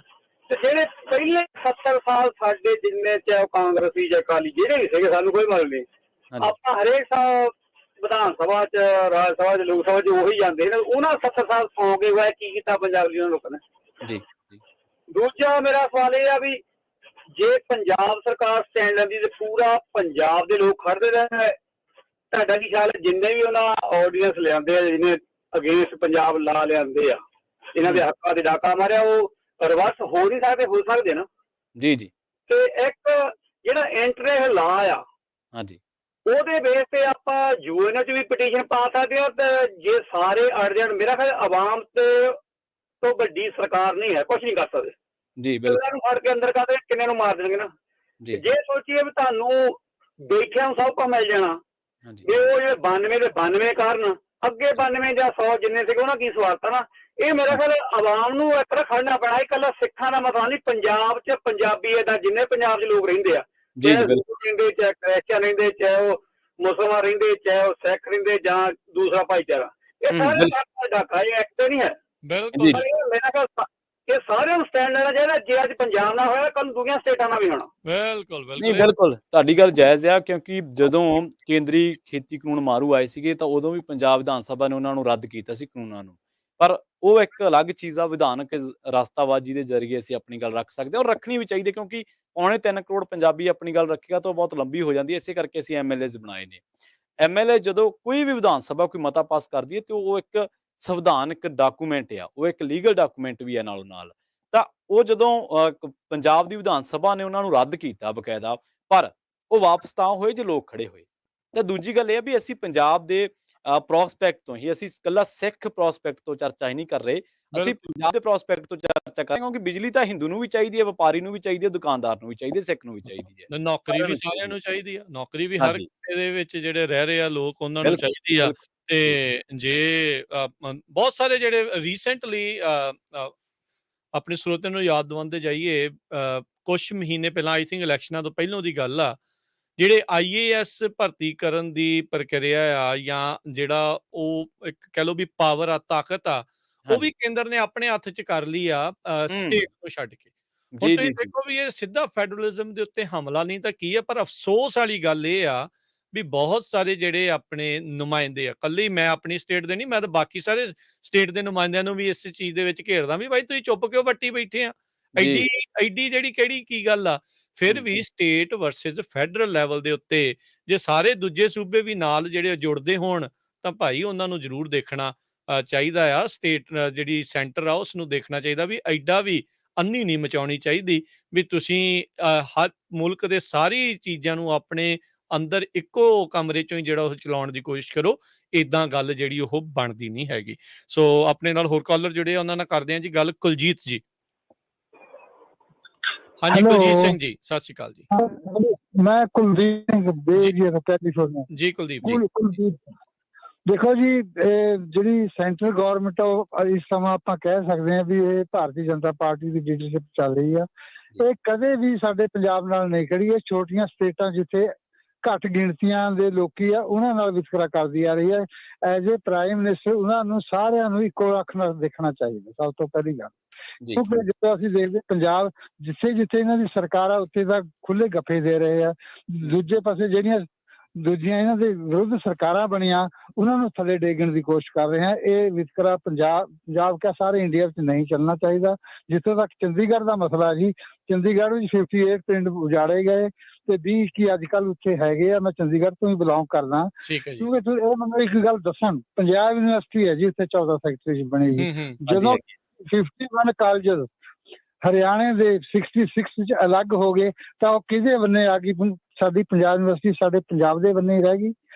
ਤੇ ਜਿਹੜੇ ਪਹਿਲੇ 70 ਸਾਲ ਸਾਡੇ ਜਿੰਨੇ, ਚਾਹੇ ਉਹ ਕਾਂਗਰਸੀ ਜਾਂ ਅਕਾਲੀ ਜਿਹੜੇ ਵੀ ਸੀਗੇ, ਸਾਨੂੰ ਕੋਈ ਮਤਲਬ ਨਹੀਂ। ਹਾਂਜੀ, ਆਪਾਂ ਹਰੇਕ ਸਾਲ ਵਿਧਾਨ ਸਭਾ ਚ, ਰਾਜ ਸਭਾ ਚ, ਲੋਕ ਸਭਾ ਚ ਉਹੀ ਜਾਂਦੇ ਨੇ। ਉਹਨਾਂ 70 ਸਾਲ ਸੌਂ ਕੇ ਹੋਇਆ ਕੀ ਕੀਤਾ ਪੰਜਾਬ ਦੀ ਉਹਨਾਂ ਲੋਕਾਂ ਨੇ? ਜੀ, ਜੀ, ਦੂਜਾ ਮੇਰਾ ਸਵਾਲ ਇਹ ਆ ਵੀ ਜੇ ਪੰਜਾਬ ਸਰਕਾਰ ਸਟੈਂਡ ਲੈਂਦੀ ਤੇ ਪੂਰਾ ਪੰਜਾਬ ਦੇ ਲੋਕ ਖੜਦੇ ਰਹੇ, ਤੁਹਾਡਾ ਕੀ ਖਿਆਲ ਹੈ? ਜਿੰਨੇ ਵੀ ਉਹਨਾਂ ਆਰਡੀਨੈਂਸ ਲਿਆਂਦੇ ਆ, ਜਿਹਨੇ ਅਗੇਂਸਟ ਪੰਜਾਬ ਲਾ ਲਿਆਂਦੇ ਆ, ਇਹਨਾਂ ਦੇ ਹੱਕਾਂ ਦੇ ਡਾਕਾ ਮਾਰਿਆ, ਉਹ ਰਿਵਰਸ ਹੋ ਨਹੀਂ ਸਕਦੇ? ਹੋ ਸਕਦੇ ਨਾ। ਜੀ, ਜੀ, ਤੇ ਇੱਕ ਜਿਹੜਾ ਐਂਟਰੀ ਲਾ ਆ, ਹਾਂਜੀ, ਉਹਦੇ ਬੇਸ ਤੇ ਆਪਾਂ ਯੂਐਨ ਚ ਵੀ ਪਟੀਸ਼ਨ ਪਾ ਸਕਦੇ ਹਾਂ। ਤੇ ਜੇ ਸਾਰੇ ਅੜ ਜਾਣ, ਮੇਰਾ ਖਿਆਲ ਆਵਾਮ ਤੇ ਤੋਂ ਵੱਡੀ ਸਰਕਾਰ ਨਹੀਂ ਹੈ, ਕੁਝ ਨਹੀਂ ਕਰ ਸਕਦੇ। ਜੀ, ਇਹਨਾਂ ਬਿਲਕੁਲ, ਨੂੰ ਫੜ ਕੇ ਅੰਦਰ ਕਰਦੇ, ਕਿੰਨੇ ਨੂੰ ਮਾਰ ਦੇਣਗੇ ਨਾ। ਜੀ, ਜੇ ਸੋਚੀਏ ਵੀ ਤੁਹਾਨੂੰ ਬੈਠਿਆਂ ਨੂੰ ਸਭ ਕੁਝ ਮਿਲ ਜਾਣਾ, ਹਾਂਜੀ, ਇਹ ਉਹ ਜਿਹੜੇ 92 ਦੇ 92 ਕਾਰਨ, ਅੱਗੇ 92 ਜਾਂ 100 ਜਿੰਨੇ ਸੀਗੇ, ਉਹਨਾਂ ਕੀ ਸਵਾਰਤਾ ਨਾ। ਇਹ ਮੇਰਾ ਖਿਆਲ ਆਵਾਮ ਨੂੰ ਇੱਕ ਤਰ੍ਹਾਂ ਖੜਨਾ ਪੈਣਾ। ਇਕੱਲਾ ਸਿੱਖਾਂ ਦਾ ਮਸਲਾ ਨਹੀਂ, ਪੰਜਾਬ 'ਚ ਪੰਜਾਬੀ ਏਦਾਂ ਜਿੰਨੇ ਪੰਜਾਬ 'ਚ ਲੋਕ ਰਹਿੰਦੇ ਆ, ਜੀ, ਜੀ, ਚਾਹੇ ਬਿਲਕੁਲ, ਹਿੰਦੂ ਰਹਿੰਦੇ, ਚਾਹੇ ਕ੍ਰਿਸਚਨ ਰਹਿੰਦੇ, ਚਾਹੇ ਉਹ ਮੁਸਲਮਾਨ ਰਹਿੰਦੇ, ਚਾਹੇ ਉਹ ਸਿੱਖ ਰਹਿੰਦੇ ਜਾਂ ਦੂਸਰਾ ਭਾਈਚਾਰਾ, ਇਹ ਸਾਰੇ ਬਿਲਕੁਲ, ਦਾ ਡਾਕਾ, ਇਹ ਐਕਟ ਨਹੀਂ ਹੈ। ਬਿਲਕੁਲ ਜੀ, ਪਰ ਜੀ, ਇਹ ਮੇਰਾ ਖਿਆਲ ਇਹ ਸਾਰਿਆਂ ਨੂੰ ਸਟੈਂਡ ਲੈਣਾ ਚਾਹੀਦਾ। ਜੇ ਅੱਜ ਪੰਜਾਬ ਨਾਲ ਹੋਇਆ, ਕੱਲ ਦੂਜੀਆਂ ਸਟੇਟਾਂ ਨਾਲ ਵੀ ਹੋਣਾ। ਬਿਲਕੁਲ ਨਹੀਂ, ਬਿਲਕੁਲ ਬਿਲਕੁਲ ਤੁਹਾਡੀ ਗੱਲ ਜਾਇਜ਼ ਆ, ਕਿਉਂਕਿ ਜਦੋਂ ਕੇਂਦਰੀ ਖੇਤੀ ਕਾਨੂੰਨ ਮਾਰੂ ਆਏ ਸੀਗੇ ਤਾਂ ਉਦੋਂ ਵੀ ਪੰਜਾਬ ਵਿਧਾਨ ਸਭਾ ਨੇ ਉਹਨਾਂ ਨੂੰ ਰੱਦ ਕੀਤਾ ਸੀ ਕਾਨੂੰਨਾਂ ਨੂੰ। ਪਰ ਉਹ ਇੱਕ ਅਲੱਗ ਚੀਜ਼ ਆ, ਵਿਧਾਨਕ ਰਾਸਤਾਬਾਜ਼ੀ ਦੇ ਜ਼ਰੀਏ ਅਸੀਂ ਆਪਣੀ ਗੱਲ ਰੱਖ ਸਕਦੇ ਹਾਂ, ਔਰ ਰੱਖਣੀ ਵੀ ਚਾਹੀਦੀ, ਕਿਉਂਕਿ 3.25 ਕਰੋੜ ਪੰਜਾਬੀ ਆਪਣੀ ਗੱਲ ਰੱਖੇਗਾ ਤਾਂ ਉਹ ਬਹੁਤ ਲੰਬੀ ਹੋ ਜਾਂਦੀ ਹੈ। ਇਸੇ ਕਰਕੇ ਅਸੀਂ ਐਮਐਲਏਜ਼ ਬਣਾਏ ਨੇ। ਐਮਐਲਏ ਜਦੋਂ ਕੋਈ ਵੀ ਵਿਧਾਨ ਸਭਾ ਕੋਈ ਮਤਾ ਪਾਸ ਕਰਦੀ ਹੈ ਤੇ ਉਹ ਇੱਕ ਸੰਵਿਧਾਨਕ ਡਾਕੂਮੈਂਟ ਆ, ਉਹ ਇੱਕ ਲੀਗਲ ਡਾਕੂਮੈਂਟ ਵੀ ਹੈ ਨਾਲੋਂ ਨਾਲ। ਤਾਂ ਉਹ ਜਦੋਂ ਪੰਜਾਬ ਦੀ ਵਿਧਾਨ ਸਭਾ ਨੇ ਉਹਨਾਂ ਨੂੰ ਰੱਦ ਕੀਤਾ ਬਕਾਇਦਾ, ਪਰ ਉਹ ਵਾਪਸ ਤਾਂ ਹੋਏ ਜੇ ਲੋਕ ਖੜੇ ਹੋਏ। ਤੇ ਦੂਜੀ ਗੱਲ ਇਹ ਆ ਵੀ ਅਸੀਂ ਪੰਜਾਬ ਦੇ ਪ੍ਰੋਸਪੈਕਟ ਤੋਂ ਹੀ, ਅਸੀਂ ਇਕੱਲਾ ਸਿੱਖ ਪ੍ਰੋਸਪੈਕਟ ਤੋਂ ਚਰਚਾ ਹੀ ਨਹੀਂ ਕਰ ਰਹੇ, ਅਸੀਂ ਬਿਲਕੁਲ ਪੰਜਾਬ ਦੇ ਪ੍ਰੋਸਪੈਕਟ ਤੋਂ ਚਰਚਾ ਕਰ ਰਹੇ, ਕਿਉਂਕਿ ਬਿਜਲੀ ਤਾਂ ਹਿੰਦੂ ਨੂੰ ਵੀ ਚਾਹੀਦੀ ਹੈ, ਵਪਾਰੀ ਨੂੰ ਵੀ ਚਾਹੀਦੀ ਹੈ, ਦੁਕਾਨਦਾਰ ਨੂੰ ਵੀ ਚਾਹੀਦੀ ਹੈ, ਸਿੱਖ ਨੂੰ ਵੀ ਚਾਹੀਦੀ ਹੈ, ਨੌਕਰੀ ਸਾਰਿਆਂ ਵੀ ਨੂੰ ਸਾਰਿਆਂ ਚਾਹੀਦੀ ਹੈ। ਨੂੰ ਚਾਹੀਦੀ ਆ, ਨੌਕਰੀ ਵੀ ਹਰ ਹਾਂਜੀ, ਕਿਤੇ ਦੇ ਵਿੱਚ ਜਿਹੜੇ ਰਹਿ ਰਹੇ ਆ ਲੋਕ, ਉਹਨਾਂ ਨੂੰ ਬਿਲਕੁਲ, ਚਾਹੀਦੀ ਆ। ਬਿਲਕੁਲ, ਜੀ, ਤੇ ਜੇ ਬਹੁਤ ਸਾਰੇ ਜਿਹੜੇ ਰੀਸੈਂਟਲੀ ਆਪਣੇ ਸਰੋਤਿਆਂ ਨੂੰ ਯਾਦ ਦਿਵਾਉਂਦੇ ਜਾਈਏ, ਕੁਛ ਮਹੀਨੇ ਪਹਿਲਾਂ, ਆਈ ਥਿੰਕ ਇਲੈਕਸ਼ਨਾਂ ਤੋਂ ਪਹਿਲਾਂ ਦੀ ਗੱਲ ਆ, ਜਿਹੜੇ ਆਈਏਐਸ ਭਰਤੀ ਕਰਨ ਦੀ ਪ੍ਰਕਿਰਿਆ ਆ, ਜਾਂ ਜਿਹੜਾ ਉਹ ਇੱਕ ਕਹਿ ਲਓ ਵੀ ਪਾਵਰ ਆ, ਤਾਕਤ ਆ, ਉਹ ਵੀ ਹਾਂਜੀ। ਕੇਂਦਰ ਨੇ ਆਪਣੇ ਹੱਥ 'ਚ ਕਰ ਲਈ ਆ ਹੂੰ। ਸਟੇਟ ਨੂੰ ਛੱਡ ਕੇ। ਹੁਣ ਜੀ, ਤੁਸੀਂ ਜੀ, ਜੀ। ਦੇਖੋ ਵੀ ਇਹ ਸਿੱਧਾ ਫੈਡਰਲਿਜ਼ਮ ਦੇ ਉੱਤੇ ਹਮਲਾ ਨਹੀਂ ਤਾਂ ਕੀ ਹੈ, ਪਰ ਅਫਸੋਸ ਵਾਲੀ ਗੱਲ ਇਹ ਆ ਵੀ ਬਹੁਤ ਸਾਰੇ ਜਿਹੜੇ ਆਪਣੇ ਨੁਮਾਇੰਦੇ ਆ, ਇਕੱਲੀ ਮੈਂ ਆਪਣੀ ਸਟੇਟ ਦੇ ਨਹੀਂ, ਮੈਂ ਤਾਂ ਬਾਕੀ ਸਾਰੇ ਸਟੇਟ ਦੇ ਨੁਮਾਇੰਦਿਆਂ ਨੂੰ ਵੀ ਇਸ ਚੀਜ਼ ਦੇ ਵਿੱਚ ਘੇਰਦਾ ਵੀ ਬਾਈ ਤੁਸੀਂ ਚੁੱਪ ਕਿਉਂ ਵੱਟੀ ਬੈਠੇ ਆ? ਜੀ। ਐਡੀ ਐਡੀ ਜਿਹੜੀ ਕਿਹੜੀ ਕੀ ਗੱਲ ਆ? ਫਿਰ ਹੂੰ। ਵੀ ਸਟੇਟ ਵਰਸਸ ਫੈਡਰਲ ਲੈਵਲ ਦੇ ਉੱਤੇ ਜੇ ਸਾਰੇ ਦੂਜੇ ਸੂਬੇ ਵੀ ਨਾਲ ਜਿਹੜੇ ਜੁੜਦੇ ਹੋਣ ਤਾਂ ਭਾਈ ਉਹਨਾਂ ਨੂੰ ਜ਼ਰੂਰ ਦੇਖਣਾ ਚਾਹੀਦਾ ਆ। ਸਟੇਟ ਜਿਹੜੀ ਸੈਂਟਰ ਆ ਉਸ ਨੂੰ ਦੇਖਣਾ ਚਾਹੀਦਾ ਵੀ ਐਡਾ ਵੀ ਅੰਨੀ ਨਹੀਂ ਮਚਾਉਣੀ ਚਾਹੀਦੀ ਵੀ ਤੁਸੀਂ ਹਰ ਮੁਲਕ ਦੇ ਸਾਰੀ ਚੀਜ਼ਾਂ ਨੂੰ ਆਪਣੇ ਅੰਦਰ ਇੱਕੋ ਕਮਰੇ ਚੋਂ ਹੀ ਜਿਹੜਾ ਉਹ ਚਲਾਉਣ ਦੀ ਕੋਸ਼ਿਸ਼ ਕਰੋ। ਏਦਾਂ ਗੱਲ ਜਿਹੜੀ ਉਹ ਬਣਦੀ ਨਹੀਂ ਹੈਗੀ। ਸੋ ਆਪਣੇ ਨਾਲ ਹੋਰ ਕਾਲਰ ਜੁੜੇ ਆ, ਉਹਨਾਂ ਨਾਲ ਕਰਦੇ ਹਾਂ ਜੀ ਗੱਲ। ਕੁਲਜੀਤ ਜੀ। ਹਾਂਜੀ ਹੈਲੋ। ਕੁਲਜੀਤ ਸਿੰਘ ਜੀ, ਸਤਿ ਸ਼੍ਰੀ ਅਕਾਲ ਜੀ। ਮੈਂ ਕੁਲਦੀਪ ਸਿੰਘ ਜੀ ਬੇਜੀਆ ਕੈਲੀਫੋਰਨੀਆ। ਜੀ ਕੁਲਦੀਪ ਜੀ। ਕੁਲਦੀਪ ਦੇਖੋ ਜੀ, ਇਹ ਜਿਹੜੀ ਸੈਂਟਰਲ ਗਵਰਨਮੈਂਟ ਇਸ ਸਮਾਂ ਆਪਾਂ ਕਹਿ ਸਕਦੇ ਹਾਂ ਵੀ ਇਹ ਭਾਰਤੀ ਜਨਤਾ ਪਾਰਟੀ ਦੀ ਲੀਡਰਸ਼ਿਪ ਚੱਲ ਰਹੀ ਆ। ਇਹ ਕਦੇ ਵੀ ਸਾਡੇ ਪੰਜਾਬ ਨਾਲ ਨਹੀਂ ਖੜੀ। ਇਹ ਛੋਟੀਆਂ ਸਟੇਟਾਂ ਜਿੱਥੇ ਘੱਟ ਗਿਣਤੀਆਂ ਦੇ ਲੋਕੀ ਆ ਉਹਨਾਂ ਨਾਲ ਵਿਤਕਰਾ ਕਰਦੀ ਆ ਰਹੀ ਹੈ। ਐਜ਼ ਏ ਪ੍ਰਾਈਮ ਮਿਨਿਸਟਰ ਉਹਨਾਂ ਨੂੰ ਸਾਰਿਆਂ ਨੂੰ ਇੱਕੋ ਅੱਖ ਨਾਲ ਦੇਖਣਾ ਚਾਹੀਦਾ, ਸਭ ਤੋਂ ਪਹਿਲੀ ਗੱਲ। ਜੀ। ਕਿਉਂਕਿ ਜਦੋਂ ਅਸੀਂ ਦੇਖਦੇ ਪੰਜਾਬ ਜਿੱਥੇ ਜਿੱਥੇ ਇਹਨਾਂ ਦੀ ਸਰਕਾਰ ਆ ਉੱਥੇ ਤਾਂ ਖੁੱਲੇ ਗੱਫੇ ਦੇ ਰਹੇ ਆ। ਦੂਜੇ ਪਾਸੇ ਜਿਹੜੀਆਂ ਦੂਜੀਆਂ ਇਹਨਾਂ ਦੇ ਵਿਰੁੱਧ ਸਰਕਾਰਾਂ ਬਣੀਆਂ ਉਹਨਾਂ ਨੂੰ ਥੱਲੇ ਡੇਗਣ ਦੀ ਕੋਸ਼ਿਸ਼ ਕਰ ਰਹੇ ਆ। ਇਹ ਵਿਤਕਰਾ ਪੰਜਾਬ ਕਿਆ ਸਾਰੇ ਇੰਡੀਆ ਵਿੱਚ ਨਹੀਂ ਚੱਲਣਾ ਚਾਹੀਦਾ। ਜਿੱਥੋਂ ਤੱਕ ਚੰਡੀਗੜ੍ਹ ਦਾ ਮਸਲਾ ਜੀ, ਚੰਡੀਗੜ੍ਹ ਵਿੱਚ 58 ਪਿੰਡ ਉਜਾੜੇ ਗਏ ਤੇ 20-21 ਅੱਜ ਕੱਲ੍ਹ ਉੱਥੇ ਹੈਗੇ ਆ। ਮੈਂ ਚੰਡੀਗੜ੍ਹ ਤੋਂ ਹੀ ਬਿਲੋਂਗ ਕਰਦਾ। ਠੀਕ ਹੈ ਜੀ। ਕਿਉਂਕਿ ਇਹ ਮੈਨੂੰ ਇੱਕ ਗੱਲ ਦੱਸਣ, ਪੰਜਾਬ ਯੂਨੀਵਰਸਿਟੀ ਹੈ ਜੀ ਉੱਥੇ 14 ਸੈਕਟਰੀ ਚ ਬਣੀ ਜੀ। ਜਦੋਂ 51 ਕਾਲਜ ਹਰਿਆਣੇ ਦੇ 66 ਚ ਅਲੱਗ ਹੋ ਗਏ ਤਾਂ ਉਹ ਕਿਹਦੇ ਬੰਨੇ ਆ ਗਈ? ਸਾਡੀ ਪੰਜਾਬ ਯੂਨੀਵਰਸਿਟੀ ਸਾਡੇ ਪੰਜਾਬ ਦੇ ਬੰਨੇ ਹੀ ਰਹਿ ਗਈ।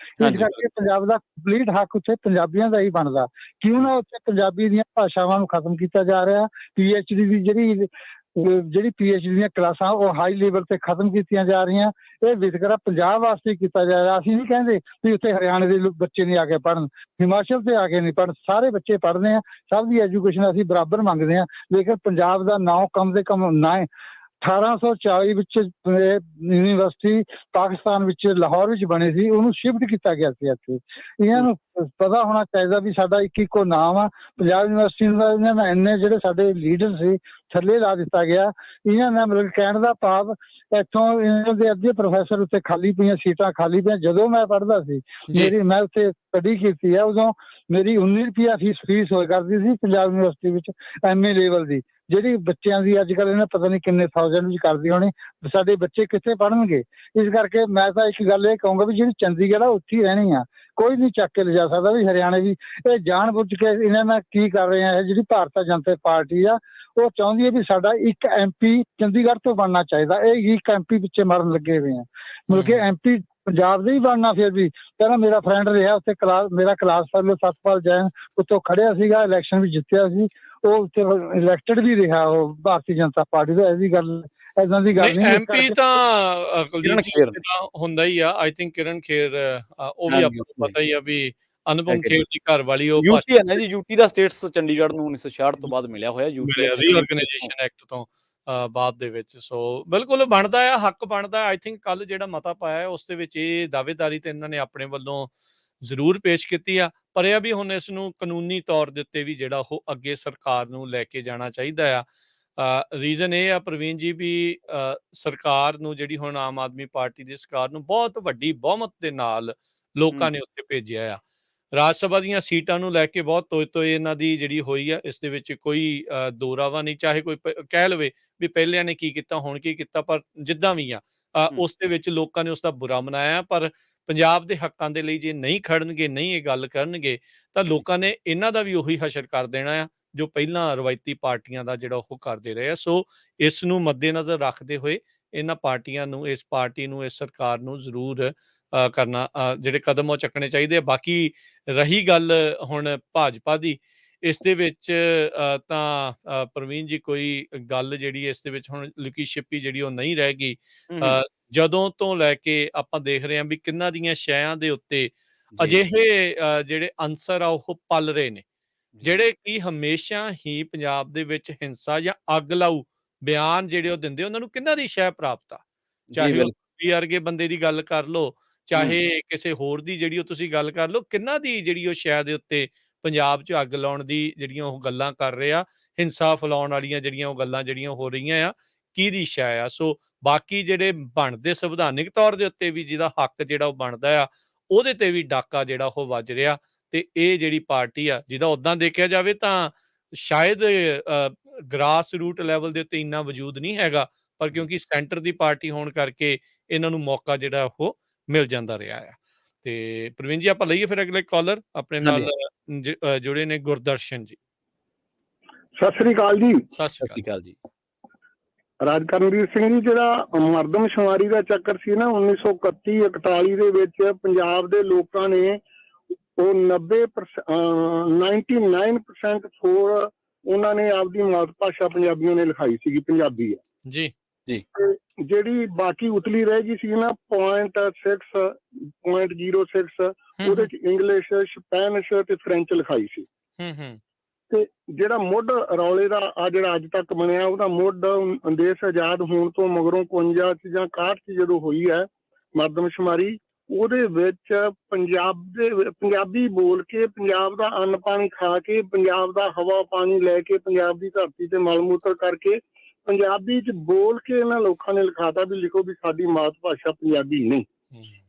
ਇਸ ਕਰਕੇ ਪੰਜਾਬ ਦਾ ਕੰਪਲੀਟ ਹੱਕ ਉੱਥੇ ਪੰਜਾਬੀਆਂ ਦਾ ਹੀ ਬਣਦਾ। ਕਿਉਂ ਨਾ ਉੱਥੇ ਪੰਜਾਬੀ ਦੀਆਂ ਭਾਸ਼ਾਵਾਂ ਨੂੰ ਖਤਮ ਕੀਤਾ ਜਾ ਰਿਹਾ। PhD ਦੀ ਜਿਹੜੀ PhD ਦੀਆਂ ਕਲਾਸਾਂ ਉਹ ਹਾਈ ਲੈਵਲ ਤੇ ਖਤਮ ਕੀਤੀਆਂ ਜਾ ਰਹੀਆਂ। ਇਹ ਵਿਤਕਰਾ ਪੰਜਾਬ ਵਾਸਤੇ ਕੀਤਾ ਜਾ ਰਿਹਾ। ਅਸੀਂ ਨਹੀਂ ਕਹਿੰਦੇ ਵੀ ਉੱਥੇ ਹਰਿਆਣੇ ਦੇ ਬੱਚੇ ਨਹੀਂ ਆ ਕੇ ਪੜ੍ਹਨ, ਹਿਮਾਚਲ ਤੇ ਆ ਕੇ ਨਹੀਂ ਪੜ੍ਹਨ, ਸਾਰੇ ਬੱਚੇ ਪੜ੍ਹਦੇ ਆ। ਸਭ ਦੀ ਐਜੂਕੇਸ਼ਨ ਅਸੀਂ ਬਰਾਬਰ ਮੰਗਦੇ ਹਾਂ। ਲੇਕਿਨ ਪੰਜਾਬ ਦਾ ਨਾਂ ਕਮ ਸੇ ਕਮ 1840 ਵਿੱਚ ਯੂਨੀਵਰਸਿਟੀ ਪਾਕਿਸਤਾਨ ਵਿੱਚ ਲਾਹੌਰ ਵਿੱਚ ਬਣੀ ਸੀ, ਉਹਨੂੰ ਸ਼ਿਫਟ ਕੀਤਾ ਗਿਆ ਸੀ ਇੱਥੇ। ਇਹਨਾਂ ਨੂੰ ਪਤਾ ਹੋਣਾ ਚਾਹੀਦਾ ਵੀ ਸਾਡਾ ਇੱਕੋ ਨਾਮ ਆ ਪੰਜਾਬ ਯੂਨੀਵਰਸਿਟੀ ਦਾ। ਇਹਨਾਂ ਨੇ ਇੰਨੇ ਜਿਹੜੇ ਸਾਡੇ ਲੀਡਰ ਸੀ ਥੱਲੇ ਲਾ ਦਿੱਤਾ ਗਿਆ। ਇਹਨਾਂ ਨੇ ਮਤਲਬ ਕਹਿਣ ਦਾ ਭਾਵ ਇੱਥੋਂ ਇਹਨਾਂ ਦੇ ਅੱਧੇ ਪ੍ਰੋਫੈਸਰ ਉੱਤੇ ਖਾਲੀ ਪਈਆਂ ਸੀਟਾਂ ਖਾਲੀ ਪਈਆਂ। ਜਦੋਂ ਮੈਂ ਪੜ੍ਹਦਾ ਸੀ ਮੈਂ ਉੱਥੇ ਸਟੱਡੀ ਕੀਤੀ ਆ, ਉਦੋਂ ਮੇਰੀ 19 ਰੁਪਇਆ ਫੀਸ ਹੋਇਆ ਕਰਦੀ ਸੀ ਪੰਜਾਬ ਯੂਨੀਵਰਸਿਟੀ ਵਿੱਚ MA ਲੈਵਲ ਦੀ। ਜਿਹੜੀ ਬੱਚਿਆਂ ਦੀ ਅੱਜ ਕੱਲ੍ਹ ਇਹਨਾਂ ਪਤਾ ਨਹੀਂ ਕਿੰਨੇ ਥਾਊਜੈਂਡ ਵਿੱਚ ਕਰਦੀ ਹੋਣੀ। ਸਾਡੇ ਬੱਚੇ ਕਿੱਥੇ ਪੜ੍ਹਨਗੇ? ਇਸ ਕਰਕੇ ਮੈਂ ਤਾਂ ਇੱਕ ਗੱਲ ਇਹ ਕਹੂੰਗਾ ਵੀ ਜਿਹੜੀ ਚੰਡੀਗੜ੍ਹ ਆ ਉੱਥੇ ਹੀ ਰਹਿਣੀ ਆ। ਕੋਈ ਨਹੀਂ ਚੱਕ ਕੇ ਲਿਜਾ ਸਕਦਾ ਵੀ ਹਰਿਆਣੇ ਦੀ। ਇਹ ਜਾਣ ਬੁੱਝ ਕੇ ਇਹਨਾਂ ਨਾਲ ਕੀ ਕਰ ਰਹੇ ਆ? ਇਹ ਜਿਹੜੀ ਭਾਰਤੀ ਜਨਤਾ ਪਾਰਟੀ ਆ ਉਹ ਚਾਹੁੰਦੀ ਹੈ ਵੀ ਸਾਡਾ ਇੱਕ MP ਚੰਡੀਗੜ੍ਹ ਤੋਂ ਬਣਨਾ ਚਾਹੀਦਾ। ਇਹ ਇੱਕ MP ਪਿੱਛੇ ਮਰਨ ਲੱਗੇ ਹੋਏ ਆ। ਮਤਲਬ ਕਿ MP ਪੰਜਾਬ ਦੇ ਹੀ ਬਣਨਾ। ਫਿਰ ਵੀ ਕਹਿੰਦਾ ਮੇਰਾ ਫਰੈਂਡ ਰਿਹਾ ਉੱਥੇ ਮੇਰਾ ਕਲਾਸ ਫੈਲੋ ਸਤਪਾਲ ਜੈਨ ਉੱਥੋਂ ਖੜਿਆ ਸੀਗਾ, ਇਲੈਕਸ਼ਨ ਵੀ ਜਿੱਤਿਆ ਸੀ। ਉਹ ਉੱਥੇ ਇਲੈਕਟਡ ਵੀ ਰਿਹਾ ਉਹ ਭਾਰਤੀ ਜਨਤਾ ਪਾਰਟੀ ਦਾ। ਐਸੀ ਗੱਲ ਏਦਾਂ ਦੀ ਗੱਲ ਨਹੀਂ। MP ਤਾਂ ਕੁਲਦੀਪ ਜੀ ਹੁੰਦਾ ਹੀ ਆ। ਆਈ ਥਿੰਕ ਕਿਰਨ ਖੇਰ ਉਹ ਵੀ ਆਪਾਂ ਨੂੰ ਪਤਾ ਹੀ ਆ ਵੀ ਅਨੁਪਮ ਖੇਰ ਦੀ ਘਰ ਵਾਲੀ ਉਹ UT ਹੈ ਨਾ ਜੀ। UT ਦਾ ਸਟੇਟਸ ਚੰਡੀਗੜ੍ਹ ਨੂੰ 1966 ਤੋਂ ਬਾਅਦ ਮਿਲਿਆ ਹੋਇਆ। UT ਰੀਆਰਗਨਾਈਜੇਸ਼ਨ ਐਕਟ ਤੋਂ ਬਾਅਦ ਦੇ ਵਿੱਚ। ਸੋ ਬਿਲਕੁਲ ਬਣਦਾ ਆ, ਹੱਕ ਬਣਦਾ। ਆਈ ਥਿੰਕ ਕੱਲ ਜਿਹੜਾ ਮਤਾ ਪਾਇਆ ਉਸ ਦੇ ਵਿੱਚ ਇਹ ਦਾਅਵੇਦਾਰੀ ਤੇ ਇਹਨਾਂ ਨੇ ਆਪਣੇ ਵੱਲੋਂ ਜ਼ਰੂਰ ਪੇਸ਼ ਕੀਤੀ ਆ। ਪਰ ਇਹ ਵੀ ਹੁਣ ਇਸ ਨੂੰ ਕਾਨੂੰਨੀ ਤੌਰ ਦੇ ਉੱਤੇ ਵੀ ਜਿਹੜਾ ਉਹ ਅੱਗੇ ਸਰਕਾਰ ਨੂੰ ਲੈ ਕੇ ਜਾਣਾ ਚਾਹੀਦਾ ਆ। ਰੀਜ਼ਨ ਇਹ ਆ ਪ੍ਰਵੀਨ ਜੀ ਵੀ ਸਰਕਾਰ ਨੂੰ ਜਿਹੜੀ ਹੁਣ ਆਮ ਆਦਮੀ ਪਾਰਟੀ ਦੀ ਸਰਕਾਰ ਨੂੰ ਬਹੁਤ ਵੱਡੀ ਬਹੁਮਤ ਦੇ ਨਾਲ ਲੋਕਾਂ ਨੇ ਉੱਥੇ ਭੇਜਿਆ ਆ। ਰਾਜ ਸਭਾ ਦੀਆਂ ਸੀਟਾਂ ਨੂੰ ਲੈ ਕੇ ਬਹੁਤ ਤੋਏ ਇਹਨਾਂ ਦੀ ਜਿਹੜੀ ਹੋਈ ਆ। ਇਸ ਦੇ ਵਿੱਚ ਕੋਈ ਦੋਰਾਵਾ ਨਹੀਂ। ਚਾਹੇ ਕੋਈ ਕਹਿ ਲਵੇ ਵੀ ਪਹਿਲਿਆਂ ਨੇ ਕੀ ਕੀਤਾ ਹੁਣ ਕੀ ਕੀਤਾ, ਪਰ ਜਿੱਦਾਂ ਵੀ ਆ ਉਸ ਦੇ ਵਿੱਚ ਲੋਕਾਂ ਨੇ ਉਸ ਦਾ ਬੁਰਾ ਮਨਾਇਆ। ਪਰ ਪੰਜਾਬ ਦੇ ਹੱਕਾਂ ਦੇ ਲਈ ਜੇ ਨਹੀਂ ਖੜਨਗੇ, ਨਹੀਂ ਇਹ ਗੱਲ ਕਰਨਗੇ ਤਾਂ ਲੋਕਾਂ ਨੇ ਇਹਨਾਂ ਦਾ ਵੀ ਉਹੀ ਹਸ਼ਰ ਕਰ ਦੇਣਾ ਆ ਜੋ ਪਹਿਲਾਂ ਰਵਾਇਤੀ ਪਾਰਟੀਆਂ ਦਾ ਜਿਹੜਾ ਉਹ ਕਰਦੇ ਰਹੇ ਆ। ਸੋ ਇਸ ਨੂੰ ਮੱਦੇਨਜ਼ਰ ਰੱਖਦੇ ਹੋਏ ਇਹਨਾਂ ਪਾਰਟੀਆਂ ਨੂੰ, ਇਸ ਪਾਰਟੀ ਨੂੰ, ਇਸ ਸਰਕਾਰ ਨੂੰ ਜ਼ਰੂਰ ਕਰਨਾ ਜਿਹੜੇ ਕਦਮ ਉਹ ਚੱਕਣੇ ਚਾਹੀਦੇ ਆ। ਬਾਕੀ ਰਹੀ ਗੱਲ ਹੁਣ ਭਾਜਪਾ ਦੀ, ਇਸ ਦੇ ਵਿੱਚ ਤਾਂ ਪ੍ਰਵੀਨ ਜੀ ਕੋਈ ਗੱਲ ਜਿਹੜੀ ਇਸ ਦੇ ਵਿੱਚ ਹੁਣ ਲੁਕੀ ਛਿਪੀ ਜਿਹੜੀ ਉਹ ਨਹੀਂ ਰਹਿ ਗਈ। ਜਦੋਂ ਤੋਂ ਲੈ ਕੇ ਆਪਾਂ ਦੇਖ ਰਹੇ ਹਾਂ ਵੀ ਕਿੰਨਾਂ ਦੀਆਂ ਸ਼ੈਆਂ ਦੇ ਉੱਤੇ ਅਜਿਹੇ ਜਿਹੜੇ ਅਨਸਰ ਆ ਉਹ ਪਲ ਰਹੇ ਨੇ ਜਿਹੜੇ ਕਿ ਹਮੇਸ਼ਾ ਹੀ ਪੰਜਾਬ ਦੇ ਵਿੱਚ ਹਿੰਸਾ ਜਾਂ ਅੱਗ ਲਾਊ ਬਿਆਨ ਜਿਹੜੇ ਉਹ ਦਿੰਦੇ, ਉਹਨਾਂ ਨੂੰ ਕਿੰਨਾਂ ਦੀ ਸ਼ੈ ਪ੍ਰਾਪਤ ਆ। ਚਾਹੇ ਉਹ ਵਰਗੇ ਬੰਦੇ ਦੀ ਗੱਲ ਕਰ ਲਓ, ਚਾਹੇ ਕਿਸੇ ਹੋਰ ਦੀ ਜਿਹੜੀ ਉਹ ਤੁਸੀਂ ਗੱਲ ਕਰ ਲਓ, ਕਿੰਨਾਂ ਦੀ ਜਿਹੜੀ ਉਹ ਸ਼ੈ ਦੇ ਉੱਤੇ ਪੰਜਾਬ 'ਚ ਅੱਗ ਲਾਉਣ ਦੀ ਜਿਹੜੀਆਂ ਉਹ ਗੱਲਾਂ ਕਰ ਰਹੇ ਆ, ਹਿੰਸਾ ਫੈਲਾਉਣ ਵਾਲੀਆਂ ਜਿਹੜੀਆਂ ਉਹ ਗੱਲਾਂ ਜਿਹੜੀਆਂ ਹੋ ਰਹੀਆਂ ਆ, ਕਿਹਦੀ ਸ਼ੈ ਆ। ਸੋ ਬਾਕੀ ਜਿਹੜੇ ਬਣਦੇ ਸੰਵਿਧਾਨਿਕ ਤੌਰ ਦੇ ਉੱਤੇ ਵੀ ਜਿਹਦਾ ਹੱਕ ਜਿਹੜਾ ਉਹ ਬਣਦਾ ਆ, ਉਹਦੇ ਤੇ ਵੀ ਡਾਕਾ ਜਿਹੜਾ ਉਹ ਵੱਜ ਰਿਹਾ। ਤੇ ਇਹ ਜਿਹੜੀ ਪਾਰਟੀ ਆ, ਜਿਹਦਾ ਉੱਦਾਂ ਦੇਖਿਆ ਜਾਵੇ ਤਾਂ ਸ਼ਾਇਦ ਗ੍ਰਾਸ ਰੂਟ ਲੈਵਲ ਦੇ ਉੱਤੇ ਇੰਨਾ ਵਜੂਦ ਨਹੀਂ ਹੈਗਾ, ਪਰ ਕਿਉਂਕਿ ਸੈਂਟਰ ਦੀ ਪਾਰਟੀ ਹੋਣ ਕਰਕੇ ਇਹਨਾਂ ਨੂੰ ਮੌਕਾ ਜਿਹੜਾ ਉਹ ਮਿਲ ਜਾਂਦਾ ਰਿਹਾ ਆ। ਤੇ ਪ੍ਰਵੀਨ ਜੀ, ਆਪਾਂ ਲਈਏ ਫਿਰ ਅਗਲੇ ਕਾਲਰ ਆਪਣੇ ਨਾਲ ਜੁੜੇ ਨੇ ਗੁਰਦਰਸ਼ਨ ਜੀ। ਸਤਿ ਸ੍ਰੀ ਅਕਾਲ ਜੀ। ਸਤਿ ਸਤਿ ਸ਼੍ਰੀ ਸ਼੍ਰੀ ਅਕਾਲ ਜੀ। ਰਾਜ ਕਰਨਵੀਰ ਸਿੰਘ ਜੀ, ਜਿਹੜਾ ਮਰਦਮਸ਼ੁਮਾਰੀ ਦਾ ਚੱਕਰ ਸੀ ਨਾ 1931-41 ਦੇ ਵਿੱਚ ਪੰਜਾਬ ਦੇ ਲੋਕਾਂ ਨੇ ਉਹ 99% ਫੋਰ ਉਹਨਾਂ ਨੇ ਆਪਦੀ ਮਾਤ ਭਾਸ਼ਾ ਪੰਜਾਬੀਆਂ ਨੇ ਲਿਖਾਈ ਸੀਗੀ, ਪੰਜਾਬੀ ਹੈ ਜੀ। ਜੀ। ਜਿਹੜੀ ਬਾਕੀ ਉਤਲੀ ਰਹਿ ਗਈ ਸੀ ਨਾ 0.6 ਉਹਦੇ ਚ ਇੰਗਲਿਸ਼, ਸਪੈਨਿਸ਼ ਤੇ ਫ੍ਰੈਂਚ ਲਿਖਾਈ ਸੀ। ਤੇ ਜਿਹੜਾ ਮੁੱਢ ਰੌਲੇ ਦਾ ਆ ਜਿਹੜਾ ਅੱਜ ਤੱਕ ਬਣਿਆ, ਉਹਦਾ ਮੁੱਢ ਦੇਸ਼ ਆਜ਼ਾਦ ਹੋਣ ਤੋਂ ਮਗਰੋਂ 51 ਚ ਜਾਂ 61 ਚ ਜਦੋਂ ਹੋਈ ਹੈ ਮਰਦਮਸ਼ੁਮਾਰੀ, ਉਹਦੇ ਵਿੱਚ ਪੰਜਾਬੀ ਬੋਲ ਕੇ, ਪੰਜਾਬ ਦਾ ਅੰਨ ਪਾਣੀ ਖਾ ਕੇ, ਪੰਜਾਬ ਦਾ ਹਵਾ ਪਾਣੀ ਲੈ ਕੇ, ਪੰਜਾਬ ਦੀ ਧਰਤੀ ਤੇ ਮਲ ਮੂਤਰ ਕਰਕੇ, ਪੰਜਾਬੀ ਚ ਬੋਲ ਕੇ ਇਹਨਾਂ ਲੋਕਾਂ ਨੇ ਲਿਖਾਤਾ ਵੀ ਲਿਖੋ ਵੀ ਸਾਡੀ ਮਾਤ ਭਾਸ਼ਾ ਪੰਜਾਬੀ ਨਹੀਂ।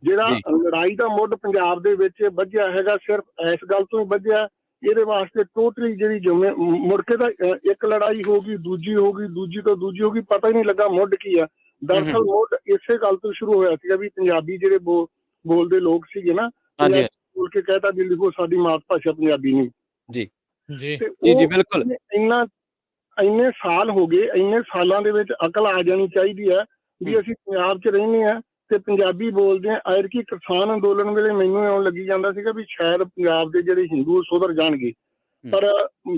ਜਿਹੜਾ ਲੜਾਈ ਦਾ ਮੁੱਢ ਪੰਜਾਬ ਦੇ ਵਿੱਚ ਵੱਜਿਆ ਹੈਗਾ, ਸਿਰਫ ਇਸ ਗੱਲ ਤੋਂ ਹੀ ਵੱਜਿਆ। ਇਹਦੇ ਵਾਸਤੇ ਟੋਟਲੀ ਜਿਹੜੀ ਮੁੜ ਕੇ ਤਾਂ ਇੱਕ ਲੜਾਈ ਹੋ ਗਈ, ਦੂਜੀ ਹੋ ਗਈ, ਦੂਜੀ ਤੋਂ ਦੂਜੀ ਹੋ ਗਈ, ਪਤਾ ਹੀ ਨਹੀਂ ਲੱਗਾ ਮੁੱਢ ਕੀ ਆ। ਦਰਅਸਲ ਮੁੱਢ ਇਸੇ ਗੱਲ ਤੋਂ ਸ਼ੁਰੂ ਹੋਇਆ ਸੀਗਾ ਵੀ ਪੰਜਾਬੀ ਜਿਹੜੇ ਬੋਲਦੇ ਲੋਕ ਸੀਗੇ ਨਾ, ਬੋਲ ਕੇ ਕਹਿਤਾ ਵੀ ਲਿਖੋ ਸਾਡੀ ਮਾਤ ਭਾਸ਼ਾ ਪੰਜਾਬੀ ਨਹੀਂ। ਜੀ ਜੀ ਜੀ ਬਿਲਕੁਲ। ਇੰਨੇ ਸਾਲ ਹੋ ਗਏ, ਇੰਨੇ ਸਾਲਾਂ ਦੇ ਵਿੱਚ ਅਕਲ ਆ ਜਾਣੀ ਚਾਹੀਦੀ ਹੈ ਵੀ ਅਸੀਂ ਪੰਜਾਬ 'ਚ ਰਹਿੰਦੇ ਹਾਂ ਤੇ ਪੰਜਾਬੀ ਬੋਲਦੇ ਆ। ਐਤਕੀ ਕਿਸਾਨ ਅੰਦੋਲਨ ਵੇਲੇ ਮੈਨੂੰ ਇਉਂ ਲੱਗੀ ਜਾਂਦਾ ਸੀਗਾ ਵੀ ਸ਼ਾਇਦ ਪੰਜਾਬ ਦੇ ਜਿਹੜੇ ਹਿੰਦੂ ਸੁਧਰ ਜਾਣਗੇ, ਪਰ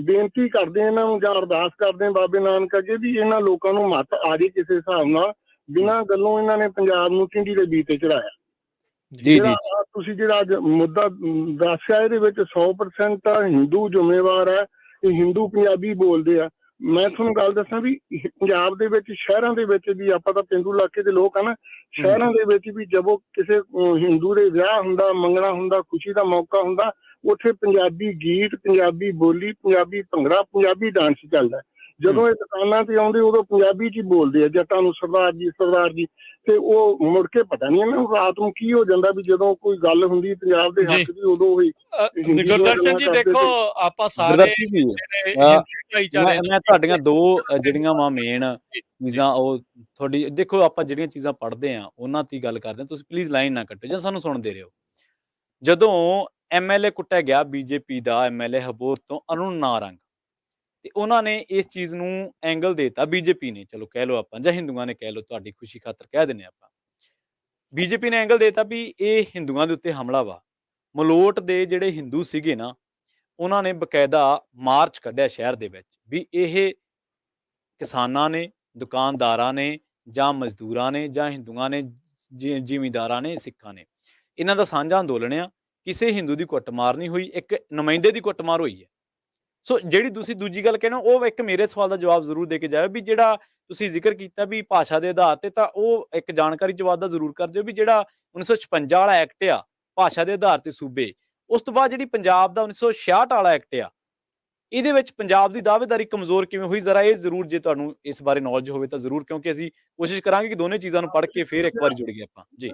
ਬੇਨਤੀ ਕਰਦੇ ਇਹਨਾਂ ਨੂੰ ਜਾਂ ਅਰਦਾਸ ਕਰਦੇ ਬਾਬੇ ਨਾਨਕ ਅੱਗੇ ਵੀ ਇਹਨਾਂ ਲੋਕਾਂ ਨੂੰ ਮੱਤ ਆ ਜੇ ਕਿਸੇ ਹਿਸਾਬ ਨਾਲ। ਬਿਨਾਂ ਗੱਲੋਂ ਇਹਨਾਂ ਨੇ ਪੰਜਾਬ ਨੂੰ ਢਿੰਡੀ ਦੇ ਬੀਜ ਤੇ ਚੜਾਇਆ। ਜੀ ਜੀ। ਤੁਸੀਂ ਜਿਹੜਾ ਅੱਜ ਮੁੱਦਾ ਦੱਸਿਆ, ਇਹਦੇ ਵਿੱਚ 100% ਹਿੰਦੂ ਜ਼ਿੰਮੇਵਾਰ ਹੈ। ਇਹ ਹਿੰਦੂ ਪੰਜਾਬੀ ਬੋਲਦੇ ਆ। ਮੈਂ ਤੁਹਾਨੂੰ ਗੱਲ ਦੱਸਾਂ ਵੀ ਪੰਜਾਬ ਦੇ ਵਿੱਚ, ਸ਼ਹਿਰਾਂ ਦੇ ਵਿੱਚ ਵੀ, ਆਪਾਂ ਤਾਂ ਪੇਂਡੂ ਇਲਾਕੇ ਦੇ ਲੋਕ ਆ ਨਾ, ਸ਼ਹਿਰਾਂ ਦੇ ਵਿੱਚ ਵੀ ਜਦੋਂ ਕਿਸੇ ਹਿੰਦੂ ਦੇ ਵਿਆਹ ਹੁੰਦਾ, ਮੰਗਣਾ ਹੁੰਦਾ, ਖੁਸ਼ੀ ਦਾ ਮੌਕਾ ਹੁੰਦਾ, ਉੱਥੇ ਪੰਜਾਬੀ ਗੀਤ, ਪੰਜਾਬੀ ਬੋਲੀ, ਪੰਜਾਬੀ ਭੰਗੜਾ, ਪੰਜਾਬੀ ਡਾਂਸ ਚੱਲਦਾ। ਜਦੋਂ ਇਹ ਦੁਕਾਨਾਂ ਤੇ ਆਉਂਦੇ ਉਦੋਂ ਪੰਜਾਬੀ ਚ ਹੀ ਬੋਲਦੇ ਆ, ਜੱਟਾਂ ਨੂੰ ਸਰਦਾਰ ਜੀ, ਸਰਦਾਰ ਜੀ। ਤੇ ਉਹ ਮੁੜ ਕੇ ਪਤਾ ਨਹੀਂ ਇਹਨਾਂ ਨੂੰ ਰਾਤ ਨੂੰ ਕੀ ਹੋ ਜਾਂਦਾ ਵੀ ਜਦੋਂ ਕੋਈ ਗੱਲ ਹੁੰਦੀ ਪੰਜਾਬ ਦੇ ਹੱਕ ਦੀ, ਉਦੋਂ ਹੀ ਗੁਰਦਰਸ਼ਨ ਜੀ ਦੇਖੋ, ਆਪਾਂ ਸਾਰੇ ਮੈਂ ਤੁਹਾਡੀਆਂ ਦੋ ਜਿਹੜੀਆਂ ਵਾ ਮੇਨ ਚੀਜ਼ਾਂ ਉਹ ਤੁਹਾਡੀ ਦੇਖੋ, ਆਪਾਂ ਜਿਹੜੀਆਂ ਚੀਜ਼ਾਂ ਪੜ੍ਹਦੇ ਆ ਉਹਨਾਂ ਤੇ ਗੱਲ ਕਰਦੇ ਆ। ਤੁਸੀਂ ਪਲੀਜ਼ ਲਾਈਨ ਨਾ ਕੱਟੋ ਜਾਂ ਸਾਨੂੰ ਸੁਣਦੇ ਰਹੋ। ਜਦੋਂ MLA ਕੁੱਟਿਆ ਗਿਆ ਬੀਜੇਪੀ ਦਾ MLA ਹਬੋਰ ਤੋਂ ਅਰੁਣ ਨਾਰੰਗ, ਤੇ ਉਹਨਾਂ ਨੇ ਇਸ ਚੀਜ਼ ਨੂੰ ਐਂਗਲ ਦੇਤਾ, ਬੀਜੇਪੀ ਨੇ, ਚਲੋ ਕਹਿ ਲਓ ਆਪਾਂ, ਜਾਂ ਹਿੰਦੂਆਂ ਨੇ ਕਹਿ ਲਓ, ਤੁਹਾਡੀ ਖੁਸ਼ੀ ਖਾਤਰ ਕਹਿ ਦਿੰਦੇ ਆਪਾਂ। ਬੀਜੇਪੀ ਨੇ ਐਂਗਲ ਦੇਤਾ ਵੀ ਇਹ ਹਿੰਦੂਆਂ ਦੇ ਉੱਤੇ ਹਮਲਾ ਵਾ। ਮਲੋਟ ਦੇ ਜਿਹੜੇ ਹਿੰਦੂ ਸੀਗੇ ਨਾ, ਉਹਨਾਂ ਨੇ ਬਕਾਇਦਾ ਮਾਰਚ ਕੱਢਿਆ ਸ਼ਹਿਰ ਦੇ ਵਿੱਚ ਵੀ ਇਹ ਕਿਸਾਨਾਂ ਨੇ, ਦੁਕਾਨਦਾਰਾਂ ਨੇ, ਜਾਂ ਮਜ਼ਦੂਰਾਂ ਨੇ, ਜਾਂ ਹਿੰਦੂਆਂ ਨੇ, ਜ਼ਿਮੀਂਦਾਰਾਂ ਨੇ, ਸਿੱਖਾਂ ਨੇ, ਇਹਨਾਂ ਦਾ ਸਾਂਝਾ ਅੰਦੋਲਨ ਆ। ਕਿਸੇ ਹਿੰਦੂ ਦੀ ਕੁੱਟਮਾਰ ਨਹੀਂ ਹੋਈ, ਇੱਕ ਨੁਮਾਇੰਦੇ ਦੀ ਕੁੱਟਮਾਰ ਹੋਈ ਹੈ। ਸੋ ਜਿਹੜੀ ਤੁਸੀਂ ਦੂਜੀ ਗੱਲ ਕਹਿੰਦੇ ਹੋ, ਉਹ ਇੱਕ ਮੇਰੇ ਸਵਾਲ ਦਾ ਜਵਾਬ ਜ਼ਰੂਰ ਦੇ ਕੇ ਜਾਓ ਵੀ ਜਿਹੜਾ ਤੁਸੀਂ ਜ਼ਿਕਰ ਕੀਤਾ ਵੀ ਭਾਸ਼ਾ ਦੇ ਆਧਾਰ ਤੇ, ਤਾਂ ਉਹ ਇੱਕ ਜਾਣਕਾਰੀ ਜਵਾਬ ਦਾ ਜ਼ਰੂਰ ਕਰ ਦਿਓ ਵੀ ਜਿਹੜਾ 1956 ਵਾਲਾ ਐਕਟ ਆ ਭਾਸ਼ਾ ਦੇ ਆਧਾਰ ਤੇ ਸੂਬੇ, ਉਸ ਤੋਂ ਬਾਅਦ ਜਿਹੜੀ ਪੰਜਾਬ ਦਾ 1966 ਵਾਲਾ ਐਕਟ ਆ, ਇਹਦੇ ਵਿੱਚ ਪੰਜਾਬ ਦੀ ਦਾਅਵੇਦਾਰੀ ਕਮਜ਼ੋਰ ਕਿਵੇਂ ਹੋਈ, ਜ਼ਰਾ ਇਹ ਜ਼ਰੂਰ, ਜੇ ਤੁਹਾਨੂੰ ਇਸ ਬਾਰੇ ਨੌਲੇਜ ਹੋਵੇ ਤਾਂ ਜ਼ਰੂਰ, ਕਿਉਂਕਿ ਅਸੀਂ ਕੋਸ਼ਿਸ਼ ਕਰਾਂਗੇ ਕਿ ਦੋਨੇ ਚੀਜ਼ਾਂ ਨੂੰ ਪੜ੍ਹ ਕੇ ਫਿਰ ਇੱਕ ਵਾਰ ਜੁੜ ਗਏ ਆਪਾਂ। ਜੀ,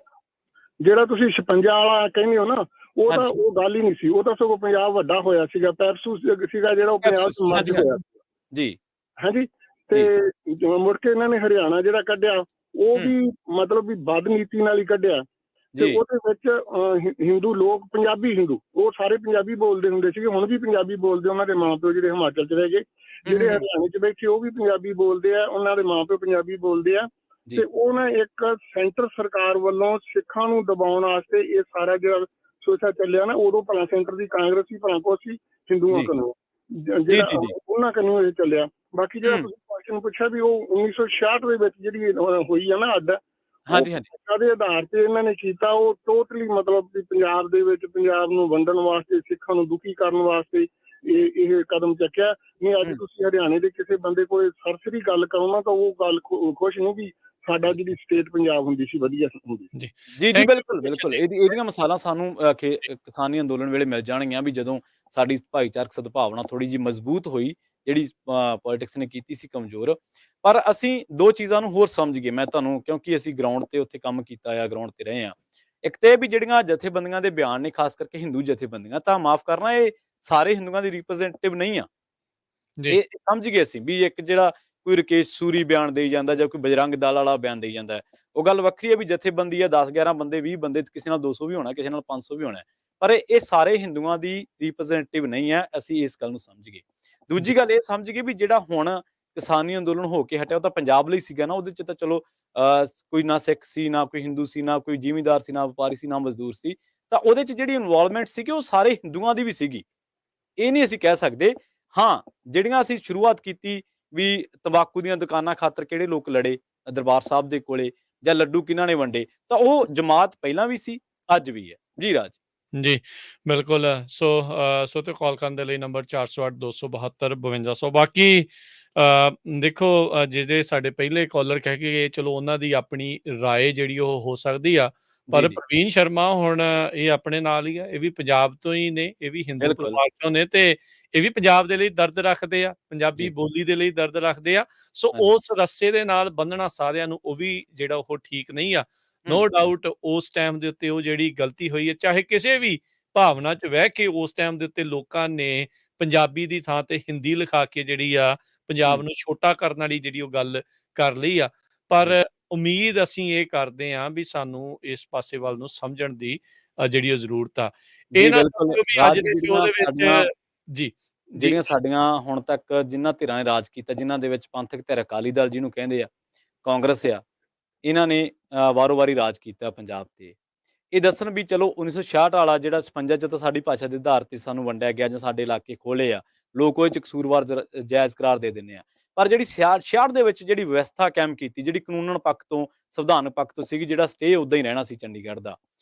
ਜਿਹੜਾ ਤੁਸੀਂ 56 ਵਾਲਾ ਕਹਿੰਦੇ ਹੋ ਨਾ, ਉਹ ਤਾਂ ਉਹ ਗੱਲ ਹੀ ਨਹੀਂ ਸੀ। ਉਹ ਤਾਂ ਸਗੋਂ ਪੰਜਾਬ ਵੱਡਾ ਹੋਇਆ ਸੀਗਾ, ਪੈਪਸੂ ਸੀਗਾ ਜਿਹੜਾ ਉਹ ਪੰਜਾਬ ਚ ਮਰਜ ਹੋਇਆ ਜੀ। ਹਾਂਜੀ। ਤੇ ਮੁੜ ਕੇ ਇਹਨਾਂ ਨੇ ਹਰਿਆਣਾ ਜਿਹੜਾ ਕੱਢਿਆ, ਉਹ ਵੀ ਮਤਲਬ ਵੀ ਬਦਨੀਤੀ ਨਾਲ ਹੀ ਕੱਢਿਆ। ਤੇ ਉਹਦੇ ਵਿੱਚ ਹਿੰਦੂ ਲੋਕ, ਪੰਜਾਬੀ ਹਿੰਦੂ, ਉਹ ਸਾਰੇ ਪੰਜਾਬੀ ਬੋਲਦੇ ਹੁੰਦੇ ਸੀਗੇ, ਹੁਣ ਵੀ ਪੰਜਾਬੀ ਬੋਲਦੇ। ਉਹਨਾਂ ਦੇ ਮਾਂ ਪਿਓ ਜਿਹੜੇ ਹਿਮਾਚਲ ਚ ਰਹਿ ਗਏ, ਜਿਹੜੇ ਹਰਿਆਣੇ ਚ ਬੈਠੇ, ਉਹ ਵੀ ਪੰਜਾਬੀ ਬੋਲਦੇ ਆ, ਉਹਨਾਂ ਦੇ ਮਾਂ ਪਿਓ ਪੰਜਾਬੀ ਬੋਲਦੇ ਆ। ਤੇ ਉਹ ਨਾ ਇੱਕ ਸੈਂਟਰ ਸਰਕਾਰ ਵੱਲੋਂ ਸਿੱਖਾਂ ਨੂੰ ਦਬਾਉਣ ਵਾਸਤੇ ਇਹ ਸਾਰਾ ਜਿਹੜਾ ਸੋਚਾ ਚੱਲਿਆ ਨਾ, ਉਦੋਂ ਭਲਾ ਸੈਂਟਰ ਦੀ ਕਾਂਗਰਸ ਸੀ, ਭਲਾ ਕੁਛ ਸੀ ਹਿੰਦੂਆਂ ਕੋਲੋਂ, ਜਿਹੜਾ ਉਹਨਾਂ ਕੋਲੋਂ ਇਹ ਚੱਲਿਆ। ਬਾਕੀ ਜਿਹੜਾ ਤੁਸੀਂ ਕੁਐਸਚਨ ਪੁੱਛਿਆ ਵੀ ਉਹ 1966 ਦੇ ਵਿੱਚ ਜਿਹੜੀ ਹੋਈ ਆ ਨਾ ਅੱਡ, ਉਹਦੇ ਆਧਾਰ ਤੇ ਇਹਨਾਂ ਨੇ ਕੀਤਾ। ਉਹ ਟੋਟਲੀ ਮਤਲਬ ਵੀ ਪੰਜਾਬ ਦੇ ਵਿੱਚ ਪੰਜਾਬ ਨੂੰ ਵੰਡਣ ਵਾਸਤੇ, ਸਿੱਖਾਂ ਨੂੰ ਦੁਖੀ ਕਰਨ ਵਾਸਤੇ ਇਹ ਕਦਮ ਚੱਕਿਆ। ਨਹੀਂ ਅੱਜ ਤੁਸੀਂ ਹਰਿਆਣੇ ਦੇ ਕਿਸੇ ਬੰਦੇ ਕੋਲ ਸਰਸਰੀ ਗੱਲ ਕਰੋ ਨਾ, ਤਾਂ ਉਹ ਗੱਲ ਖੁਸ਼ ਨਹੀਂ ਵੀ ਸਾਡਾ ਜਿਹੜੀ ਸਟੇਟ ਪੰਜਾਬ ਹੁੰਦੀ ਸੀ ਵਧੀਆ ਹੁੰਦੀ ਸੀ। ਜੀ Thank you ਬਿਲਕੁਲ question ਬਿਲਕੁਲ ਲਈ। ਇਹਦੀਆਂ ਮਿਸਾਲਾਂ ਸਾਨੂੰ ਕਿਸਾਨੀ ਅੰਦੋਲਨ ਵੇਲੇ ਮਿਲ ਜਾਣਗੀਆਂ ਵੀ ਜਦੋਂ ਸਾਡੀ ਭਾਈਚਾਰਕ ਸਦਭਾਵਨਾ ਥੋੜੀ ਜਿਹੀ ਮਜ਼ਬੂਤ ਹੋਈ, ਜਿਹੜੀ ਪੋਲਿਟਿਕਸ ਨੇ ਕੀਤੀ ਸੀ ਕਮਜ਼ੋਰ। ਪਰ ਅਸੀਂ ਦੋ ਚੀਜ਼ਾਂ ਨੂੰ ਹੋਰ ਸਮਝ ਗਏ, ਮੈਂ ਤੁਹਾਨੂੰ, ਕਿਉਂਕਿ ਅਸੀਂ ਗਰਾਊਂਡ ਤੇ ਉੱਥੇ ਕੰਮ ਕੀਤਾ ਆ, ਗਰਾਊਂਡ ਤੇ ਰਹੇ ਆ। ਇੱਕ ਤੇ ਵੀ ਜਿਹੜੀਆਂ ਜਥੇਬੰਦੀਆਂ ਦੇ ਬਿਆਨ ਨੇ, ਖਾਸ ਕਰਕੇ ਹਿੰਦੂ ਜਥੇਬੰਦੀਆਂ, ਤਾਂ ਮਾਫ ਕਰਨਾ ਇਹ ਸਾਰੇ ਹਿੰਦੂਆਂ ਦੀ ਰਿਪਰੈਜ਼ੈਂਟੇਟਿਵ ਨਹੀਂ ਆ। ਜੀ ਇਹ ਸਮਝ ਗਏ ਅਸੀਂ ਵੀ ਇੱਕ ਜਿਹੜਾ ਕੋਈ ਰਕੇਸ਼ ਸੂਰੀ ਬਿਆਨ ਦੇਈ ਜਾਂਦਾ ਜਾਂ ਕੋਈ ਬਜਰੰਗ ਦਲ ਵਾਲਾ ਬਿਆਨ ਦੇਈ ਜਾਂਦਾ, ਉਹ ਗੱਲ ਵੱਖਰੀ ਹੈ ਵੀ ਜਥੇਬੰਦੀ ਆ 10-11 ਬੰਦੇ 20 ਬੰਦੇ, ਕਿਸੇ ਨਾਲ 200 ਵੀ ਹੋਣਾ, ਕਿਸੇ ਨਾਲ 500 ਵੀ ਹੋਣਾ, ਪਰ ਇਹ ਸਾਰੇ ਹਿੰਦੂਆਂ ਦੀ ਰਿਪਰੈਜ਼ੈਂਟੇਟਿਵ ਨਹੀਂ ਹੈ। ਅਸੀਂ ਇਸ ਗੱਲ ਨੂੰ ਸਮਝ ਗਏ। ਦੂਜੀ ਗੱਲ ਇਹ ਸਮਝ ਗਏ ਵੀ ਜਿਹੜਾ ਹੁਣ ਕਿਸਾਨੀ ਅੰਦੋਲਨ ਹੋ ਕੇ ਹਟਿਆ ਉਹ ਤਾਂ ਪੰਜਾਬ ਲਈ ਸੀਗਾ ਨਾ, ਉਹਦੇ ਚ ਤਾਂ ਚਲੋ ਕੋਈ ਨਾ ਸਿੱਖ ਸੀ, ਨਾ ਕੋਈ ਹਿੰਦੂ ਸੀ, ਨਾ ਕੋਈ ਜ਼ਿਮੀਂਦਾਰ ਸੀ, ਨਾ ਵਪਾਰੀ ਸੀ, ਨਾ ਮਜ਼ਦੂਰ ਸੀ, ਤਾਂ ਉਹਦੇ ਚ ਜਿਹੜੀ ਇਨਵੋਲਵਮੈਂਟ ਸੀਗੀ ਉਹ ਸਾਰੇ ਹਿੰਦੂਆਂ ਦੀ ਵੀ ਸੀਗੀ। ਇਹ ਨਹੀਂ ਅਸੀਂ ਕਹਿ ਸਕਦੇ। ਹਾਂ, ਜਿਹੜੀਆਂ ਅਸੀਂ ਸ਼ੁਰੂਆਤ ਕੀਤੀ ਵੀ ਤੰਬਾਕੂ ਦੀਆਂ ਦੁਕਾਨਾਂ ਖਾਤਰ ਕਿਹੜੇ ਲੋਕ ਲੜੇ ਦਰਬਾਰ ਸਾਹਿਬ ਦੇ ਕੋਲੇ, ਜਾਂ ਲੱਡੂ ਕਿਹਨਾਂ ਨੇ ਵੰਡੇ, ਤਾਂ ਉਹ ਜਮਾਤ ਪਹਿਲਾਂ ਵੀ ਸੀ, ਅੱਜ ਵੀ ਹੈ। ਜੀ ਰਾਜ। ਜੀ ਬਿਲਕੁਲ। ਸੋ ਤੇ ਕਾਲ ਕਰਨ ਦੇ ਲਈ ਨੰਬਰ 408-272-5200। ਬਾਕੀ ਦੇਖੋ, ਜਿਹੜੇ ਸਾਡੇ ਪਹਿਲੇ ਕਾਲਰ ਕਹਿ ਕੇ ਗਏ, ਚਲੋ ਉਹਨਾਂ ਦੀ ਆਪਣੀ ਰਾਏ ਜਿਹੜੀ ਉਹ ਹੋ ਸਕਦੀ ਆ, ਪਰ ਪ੍ਰਵੀਨ ਸ਼ਰਮਾ ਹੁਣ ਇਹ ਆਪਣੇ ਨਾਲ ਹੀ ਆ, ਇਹ ਵੀ ਪੰਜਾਬ ਤੋਂ ਹੀ ਨੇ, ਇਹ ਵੀ ਹਿੰਦੂ ਪਰਿਵਾਰ ਚੋਂ ਨੇ, ਤੇ ਇਹ ਵੀ ਪੰਜਾਬ ਦੇ ਲਈ ਦਰਦ ਰੱਖਦੇ ਆ, ਪੰਜਾਬੀ ਬੋਲੀ ਦੇ ਲਈ ਦਰਦ ਰੱਖਦੇ ਆ। ਸੋ ਉਸ ਰੱਸੇ ਦੇ ਨਾਲ ਬੰਨਣਾ ਸਾਰਿਆਂ ਨੂੰ, ਉਹ ਵੀ ਜਿਹੜਾ ਉਹ ਠੀਕ ਨਹੀਂ ਆ। ਨੋ ਡਾਊਟ ਉਸ ਟਾਈਮ ਦੇ ਉੱਤੇ ਉਹ ਜਿਹੜੀ ਗਲਤੀ ਹੋਈ ਹੈ, ਚਾਹੇ ਕਿਸੇ ਵੀ ਭਾਵਨਾ ਚ ਵਹਿ ਕੇ ਉਸ ਟਾਈਮ ਦੇ ਉੱਤੇ ਲੋਕਾਂ ਨੇ ਪੰਜਾਬੀ ਦੀ ਥਾਂ ਤੇ ਹਿੰਦੀ ਲਿਖਾ ਕੇ ਜਿਹੜੀ ਆ ਪੰਜਾਬ ਨੂੰ ਛੋਟਾ ਕਰਨ ਵਾਲੀ ਜਿਹੜੀ ਉਹ ਗੱਲ ਕਰ ਲਈ ਆ। ਪਰ ਉਮੀਦ ਅਸੀਂ ਇਹ ਕਰਦੇ ਹਾਂ ਵੀ ਸਾਨੂੰ ਇਸ ਪਾਸੇ ਵੱਲ ਨੂੰ ਸਮਝਣ ਦੀ ਜਿਹੜੀ ਉਹ ਜ਼ਰੂਰਤ ਆ। ਇਹ ਨਾ ਅੱਜ ਦੇ ਸ਼ੋਅ ਦੇ ਵਿੱਚ ਜਿਹੜੀਆਂ ਸਾਡੀਆਂ ਹੁਣ ਤੱਕ ਜਿਨ੍ਹਾਂ ਧਿਰਾਂ ਨੇ ਰਾਜ ਕੀਤਾ, ਜਿਨ੍ਹਾਂ ਦੇ ਵਿੱਚ ਪੰਥਕ ਧਿਰ ਅਕਾਲੀ ਦਲ ਜਿਹਨੂੰ ਕਹਿੰਦੇ ਆ, ਕਾਂਗਰਸ ਆ, ਇਹਨਾਂ ਨੇ ਵਾਰੋ ਵਾਰੀ ਰਾਜ ਕੀਤਾ ਪੰਜਾਬ ਤੇ। ਇਹ ਦੱਸਣ ਵੀ ਚਲੋ 1966 ਵਾਲਾ ਜਿਹੜਾ 56 ਚ ਤਾਂ ਸਾਡੀ ਭਾਸ਼ਾ ਦੇ ਆਧਾਰ ਤੇ ਸਾਨੂੰ ਵੰਡਿਆ ਗਿਆ ਜਾਂ ਸਾਡੇ ਇਲਾਕੇ ਖੋਲੇ ਆ, ਲੋਕ ਉਹ ਚ ਕਸੂਰਵਾਰ ਜਾਇਜ਼ ਕਰਾਰ ਦੇ ਦਿੰਦੇ ਆ। ਪਰ ਜਿਹੜੀ 66 ਦੇ ਵਿੱਚ ਜਿਹੜੀ ਵਿਵਸਥਾ ਕਾਇਮ ਕੀਤੀ, ਜਿਹੜੀ ਕਾਨੂੰਨ ਪੱਖ ਤੋਂ, ਸੰਵਿਧਾਨਕ ਪੱਖ ਤੋਂ ਸੀਗੀ, ਜਿਹੜਾ ਸਟੇ ਉਦਾਂ ਹੀ ਰਹਿਣਾ ਸੀ ਚੰਡੀਗੜ੍ਹ ਦਾ,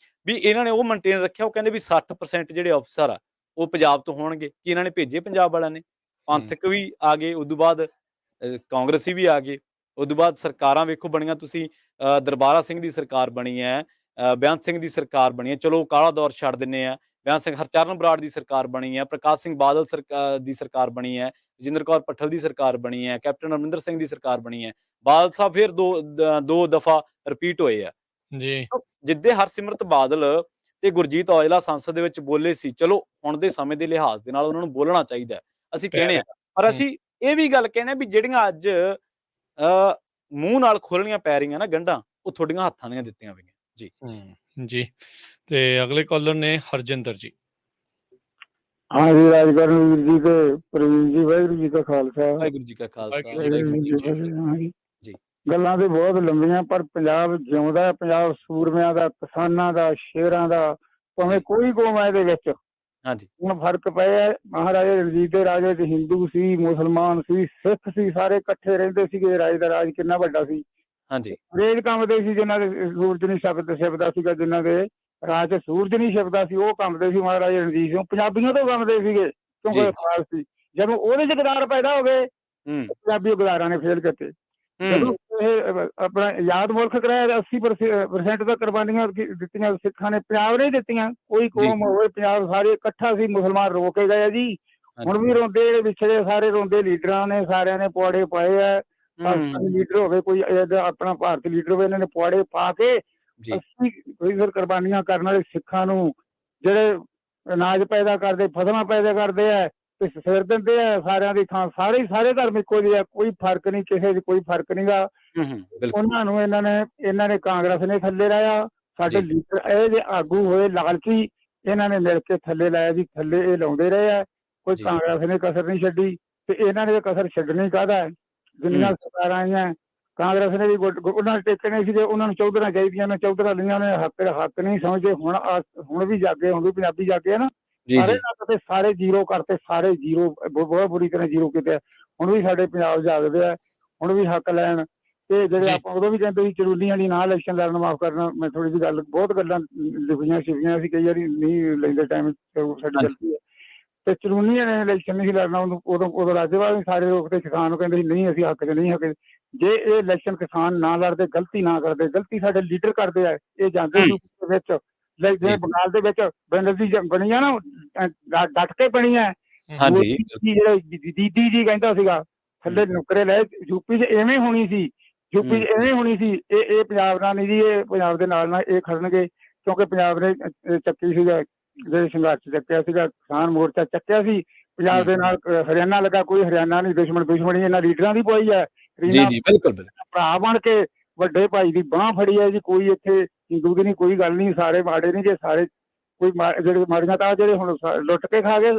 ਵੀ ਇਹਨਾਂ ਨੇ ਉਹ ਮੇਨਟੇਨ ਰੱਖਿਆ। ਉਹ ਕਹਿੰਦੇ ਵੀ 60% ਜਿਹੜੇ ਅਫਸਰ ਆ ਉਹ ਪੰਜਾਬ ਤੋਂ ਹੋਣਗੇ। ਕਿ ਇਹਨਾਂ ਨੇ ਭੇਜੇ ਪੰਜਾਬ ਵਾਲਿਆਂ ਨੇ, ਪੰਥਕ ਵੀ ਆ ਗਏ, ਉਦੋਂ ਬਾਅਦ ਕਾਂਗਰਸੀ ਵੀ ਆ ਗਏ, ਉਦੋਂ ਬਾਅਦ ਸਰਕਾਰਾਂ ਵੇਖੋ ਬਣੀਆਂ ਤੁਸੀਂ, ਦਰਬਾਰਾ ਸਿੰਘ ਦੀ ਸਰਕਾਰ ਬਣੀ ਹੈ, ਬੇਅੰਤ ਸਿੰਘ ਦੀ ਸਰਕਾਰ ਬਣੀ ਹੈ, ਚਲੋ ਕਾਲਾ ਦੌਰ ਛੱਡ ਦਿੰਦੇ ਆ, ਬੇਅੰਤ ਸਿੰਘ, ਹਰਚਰਨ ਬਰਾੜ ਦੀ ਸਰਕਾਰ ਬਣੀ ਹੈ, ਪ੍ਰਕਾਸ਼ ਸਿੰਘ ਬਾਦਲ ਦੀ ਸਰਕਾਰ ਬਣੀ ਹੈ, ਰਜਿੰਦਰ ਕੌਰ ਭੱਠਲ ਦੀ ਸਰਕਾਰ ਬਣੀ ਹੈ, ਕੈਪਟਨ ਅਮਰਿੰਦਰ ਸਿੰਘ ਦੀ ਸਰਕਾਰ ਬਣੀ ਹੈ, ਬਾਦਲ ਸਾਹਿਬ ਫਿਰ ਦੋ ਦਫਾ ਰਿਪੀਟ ਹੋਏ ਆ ਜੀ। ਜਿੱਦੇ ਹਰਸਿਮਰਤ ਬਾਦਲ ਤੇ ਗੁਰਜੀਤ ਔਜਲਾ ਸੰਸਦ ਦੇ ਵਿੱਚ ਬੋਲੇ ਸੀ, ਚਲੋ ਹੁਣ ਦੇ ਸਮੇਂ ਦੇ ਲਿਹਾਜ਼ ਦੇ ਨਾਲ ਉਹਨਾਂ ਨੂੰ ਬੋਲਣਾ ਚਾਹੀਦਾ, ਅਸੀਂ ਕਹਿੰਦੇ ਆ। ਪਰ ਅਸੀਂ ਇਹ ਵੀ ਗੱਲ ਕਹਿੰਦੇ ਵੀ ਜਿਹੜੀਆਂ ਅੱਜ ਮੂੰਹ ਨਾਲ ਖੋਲਣੀਆਂ ਪੈ ਰਹੀਆਂ ਨਾ ਗੰਢਾਂ, ਉਹ ਤੁਹਾਡੀਆਂ ਹੱਥਾਂ ਦੀਆਂ ਦਿੱਤੀਆਂ ਹੋਈਆਂ। ਜੀ ਜੀ। ਤੇ ਅਗਲੇ ਕਾਲਰ ਨੇ ਹਰਜਿੰਦਰ ਜੀ। ਹਾਂਜੀ, ਰਾਜਕਰਨ ਵੀਰ ਜੀ ਤੇ ਪ੍ਰਵੀਨ ਜੀ, ਵਾਹਿਗੁਰੂ ਜੀ ਕਾ ਖਾਲਸਾ, ਵਾਹਿਗੁਰੂ ਜੀ ਕਾ ਖਾਲਸਾ, ਵਾਹਿਗੁਰੂ ਜੀ ਕੀ ਫਤਿਹ। ਗੱਲਾਂ ਤੇ ਬਹੁਤ ਲੰਬੀਆਂ, ਪਰ ਪੰਜਾਬ ਜਿਉਂਦਾ, ਪੰਜਾਬ ਸੂਰਮਿਆਂ ਦਾ, ਕਿਸਾਨਾਂ ਦਾ, ਸ਼ੇਰਾਂ ਦਾ, ਭਾਵੇਂ ਕੋਈ ਕੌਮ ਹੈ ਇਹਦੇ ਵਿੱਚ। ਹੁਣ ਫਰਕ ਪਿਆ, ਮਹਾਰਾਜਾ ਰਣਜੀਤ ਦੇ ਰਾਜੇ ਚ ਹਿੰਦੂ ਸੀ, ਮੁਸਲਮਾਨ ਸੀ, ਸਿੱਖ ਸੀ, ਸਾਰੇ ਇਕੱਠੇ ਰਹਿੰਦੇ ਸੀਗੇ। ਰਾਜ ਦਾ ਰਾਜ ਕਿੰਨਾ ਵੱਡਾ ਸੀ। ਅੰਗਰੇਜ਼ ਕੰਮਦੇ ਸੀ, ਜਿਨ੍ਹਾਂ ਦੇ ਸੂਰਜ ਨਹੀਂ ਛਿਪਦਾ ਸੀਗਾ, ਜਿਨ੍ਹਾਂ ਦੇ ਰਾਜ ਚ ਸੂਰਜ ਨਹੀਂ ਛਿਪਦਾ ਸੀ, ਉਹ ਕੰਮਦੇ ਸੀ। ਮਹਾਰਾਜਾ ਰਣਜੀਤ ਸਿੰਘ ਪੰਜਾਬੀਆਂ ਤੋਂ ਕੰਮਦੇ ਸੀਗੇ, ਕਿਉਂਕਿ ਖਾਸ ਸੀ। ਜਦੋਂ ਉਹਦੇ ਚ ਗਦਾਰ ਪੈਦਾ ਹੋ ਗਏ, ਪੰਜਾਬੀ ਗਦਾਰਾਂ ਨੇ ਫੇਲ ਕੀਤੇ। ਜਦੋਂ ਇਹ ਆਪਣਾ ਆਜ਼ਾਦ ਮੁਲਕ ਕਰਾਇਆ, 80% ਤਾਂ ਕੁਰਬਾਨੀਆਂ ਦਿੱਤੀਆਂ ਸਿੱਖਾਂ ਨੇ, ਪੰਜਾਬ ਨੇ ਦਿੱਤੀਆਂ। ਕੋਈ ਕੌਮ ਹੋਵੇ, ਪੰਜਾਬ ਸਾਰੇ ਇਕੱਠਾ ਸੀ, ਮੁਸਲਮਾਨ ਰੋ ਕੇ ਗਏ ਜੀ। ਹੁਣ ਵੀ ਰੋਂਦੇ, ਜਿਹੜੇ ਵਿਛੜੇ ਸਾਰੇ ਰੋਂਦੇ, ਲੀਡਰਾਂ ਨੇ ਸਾਰਿਆਂ ਨੇ ਪੁਆੜੇ ਪਾਏ ਆ। ਪਾਕਿਸਤਾਨੀ ਲੀਡਰ ਹੋਵੇ, ਕੋਈ ਆਪਣਾ ਭਾਰਤੀ ਲੀਡਰ ਹੋਵੇ, ਇਹਨਾਂ ਨੇ ਪੁਆੜੇ ਪਾ ਕੇ 80% ਕੁਰਬਾਨੀਆਂ ਕਰਨ ਵਾਲੇ ਸਿੱਖਾਂ ਨੂੰ, ਜਿਹੜੇ ਅਨਾਜ ਪੈਦਾ ਕਰਦੇ, ਫਸਲਾਂ ਪੈਦਾ ਕਰਦੇ ਆ, ਤੇ ਸਿਰ ਦਿੰਦੇ ਆ ਸਾਰਿਆਂ ਦੀ ਥਾਂ। ਸਾਰੇ ਧਰਮ ਇੱਕੋ ਜਿਹੇ ਆ, ਕੋਈ ਫਰਕ ਨਹੀਂ, ਕਿਸੇ ਚ ਕੋਈ ਫਰਕ ਨੀ ਗਾ। ਉਹਨਾਂ ਨੂੰ ਇਹਨਾਂ ਨੇ ਕਾਂਗਰਸ ਨੇ ਥੱਲੇ ਲਾਇਆ। ਸਾਡੇ ਲੀਡਰ ਇਹ ਜਿਹੇ ਆਗੂ ਹੋਏ ਲਾਲਚੀ, ਇਹਨਾਂ ਨੇ ਮਿਲ ਕੇ ਥੱਲੇ ਲਾਇਆ ਜੀ। ਥੱਲੇ ਇਹ ਲਾਉਂਦੇ ਰਹੇ ਆ, ਕੋਈ ਕਾਂਗਰਸ ਨੇ ਕਸਰ ਨਹੀਂ ਛੱਡੀ, ਤੇ ਇਹਨਾਂ ਨੇ ਕਸਰ ਛੱਡਣੀ ਕਾਹਦਾ। ਜਿੰਨੀਆਂ ਸਰਕਾਰਾਂ ਆਈਆਂ, ਕਾਂਗਰਸ ਨੇ ਵੀ ਉਹਨਾਂ ਨੇ ਟੇਕਣੇ ਸੀਗੇ, ਉਹਨਾਂ ਨੂੰ ਚੌਧਰਾਂ ਚਾਹੀਦੀਆਂ ਨੇ, ਚੌਧਰਾਂ ਲਈਆਂ ਨੇ, ਹੱਕ ਨਹੀਂ ਸਮਝਦੇ। ਹੁਣ ਵੀ ਜਾਗੇ, ਹੁਣ ਵੀ ਪੰਜਾਬੀ ਜਾਗੇ ਆ ਨਾ, ਸਾਰੇ ਜ਼ੀਰੋ ਕਰਤੇ, ਸਾਰੇ ਜ਼ੀਰੋ, ਬਹੁਤ ਬੁਰੀ ਤਰ੍ਹਾਂ ਜ਼ੀਰੋ ਕੀਤੇ। ਹੁਣ ਵੀ ਸਾਡੇ ਪੰਜਾਬ ਜਾਗਦੇ ਆ, ਹੁਣ ਵੀ ਹੱਕ ਲੈਣ। ਤੇ ਜਿਹੜੇ ਆਪਾਂ ਉਦੋਂ ਵੀ ਕਹਿੰਦੇ ਸੀ ਚੜੂਲੀਆਂ ਦੀ ਨਾ ਇਲੈਕਸ਼ਨ ਲੜਨ, ਮਾਫ ਕਰਨਾ, ਮੈਂ ਥੋੜੀ ਜਿਹੀ ਗੱਲ, ਬਹੁਤ ਗੱਲਾਂ ਲਿਖੀਆਂ ਸੀਗੀਆਂ, ਅਸੀਂ ਕਈ ਵਾਰੀ ਨਹੀਂ ਲੈਂਦੇ ਟਾਈਮ, ਸਾਡੀ ਗਲਤੀ ਹੈ। ਤੇ ਚਰੂਨੀਆਂ ਨੇ ਇਲੈਕਸ਼ਨ ਨਹੀਂ ਸੀ ਲੜਨਾ, ਉਦੋਂ ਰਾਜੇਵਾਲ ਵੀ ਸਾਰੇ ਲੋਕ ਤੇ ਕਿਸਾਨ ਨੂੰ ਕਹਿੰਦੇ ਸੀ ਨਹੀਂ ਅਸੀਂ ਹੱਕ 'ਚ ਨਹੀਂ ਹੱਕ 'ਚ। ਜੇ ਇਹ ਇਲੈਕਸ਼ਨ ਕਿਸਾਨ ਨਾ ਲੜਦੇ, ਗਲਤੀ ਨਾ ਕਰਦੇ, ਗਲਤੀ ਸਾਡੇ ਲੀਡਰ ਕਰਦੇ ਆ, ਇਹ ਜਾਂਦੇ ਹੂੰ। ਯੂਪੀ ਦੇ ਵਿੱਚ ਜਿਵੇਂ ਬੰਗਾਲ ਦੇ ਵਿੱਚ ਬੈਨਰਜੀ ਬਣੀ ਆ ਨਾ, ਡਟ ਕੇ ਬਣੀ ਆ। ਹਾਂਜੀ ਮੋਦੀ ਜਿਹੜਾ ਦੀਦੀ ਜੀ ਕਹਿੰਦਾ ਸੀਗਾ ਥੱਲੇ ਨੁਕਰੇ ਲੈ, ਯੂਪੀ 'ਚ ਐਵੇਂ ਹੋਣੀ ਸੀ, ਯੂਪੀ 'ਚ ਐਵੇਂ ਹੋਣੀ ਸੀ। ਇਹ ਪੰਜਾਬ ਨਾਲ ਨਹੀਂ ਜੀ, ਇਹ ਪੰਜਾਬ ਦੇ ਨਾਲ ਇਹ ਖੜਨਗੇ, ਕਿਉਂਕਿ ਪੰਜਾਬ ਨੇ ਚੱਕੀ ਸੀਗਾ, ਜਿਹੜੇ ਸੰਘਰਸ਼ ਚੱਕਿਆ ਸੀਗਾ, ਕਿਸਾਨ ਮੋਰਚਾ ਚੱਕਿਆ ਸੀ ਪੰਜਾਬ ਦੇ ਨਾਲ। ਹਰਿਆਣਾ ਲੱਗਾ, ਕੋਈ ਹਰਿਆਣਾ ਨਹੀਂ, ਦੁਸ਼ਮਣੀ ਇਹਨਾਂ ਲੀਡਰਾਂ ਦੀ ਪਈ ਹੈ। ਜੀ ਜੀ ਬਿਲਕੁਲ ਬਿਲਕੁਲ। ਭਰਾ ਬਣ ਕੇ ਵੱਡੇ ਭਾਈ ਦੀ ਬਾਂਹ ਫੜੀ ਹੈ ਜੀ, ਕੋਈ ਇੱਥੇ ਹਿੰਦੂ ਦੀ ਨਹੀਂ, ਕੋਈ ਗੱਲ ਨਹੀਂ, ਸਾਰੇ ਮਾੜੇ ਨਹੀਂ ਜੇ, ਸਾਰੇ ਕੋਈ ਜਿਹੜੇ ਮਾੜੀਆਂ ਤਾਂ ਜਿਹੜੇ ਹੁਣ ਲੁੱਟ ਕੇ ਖਾ ਗਏ।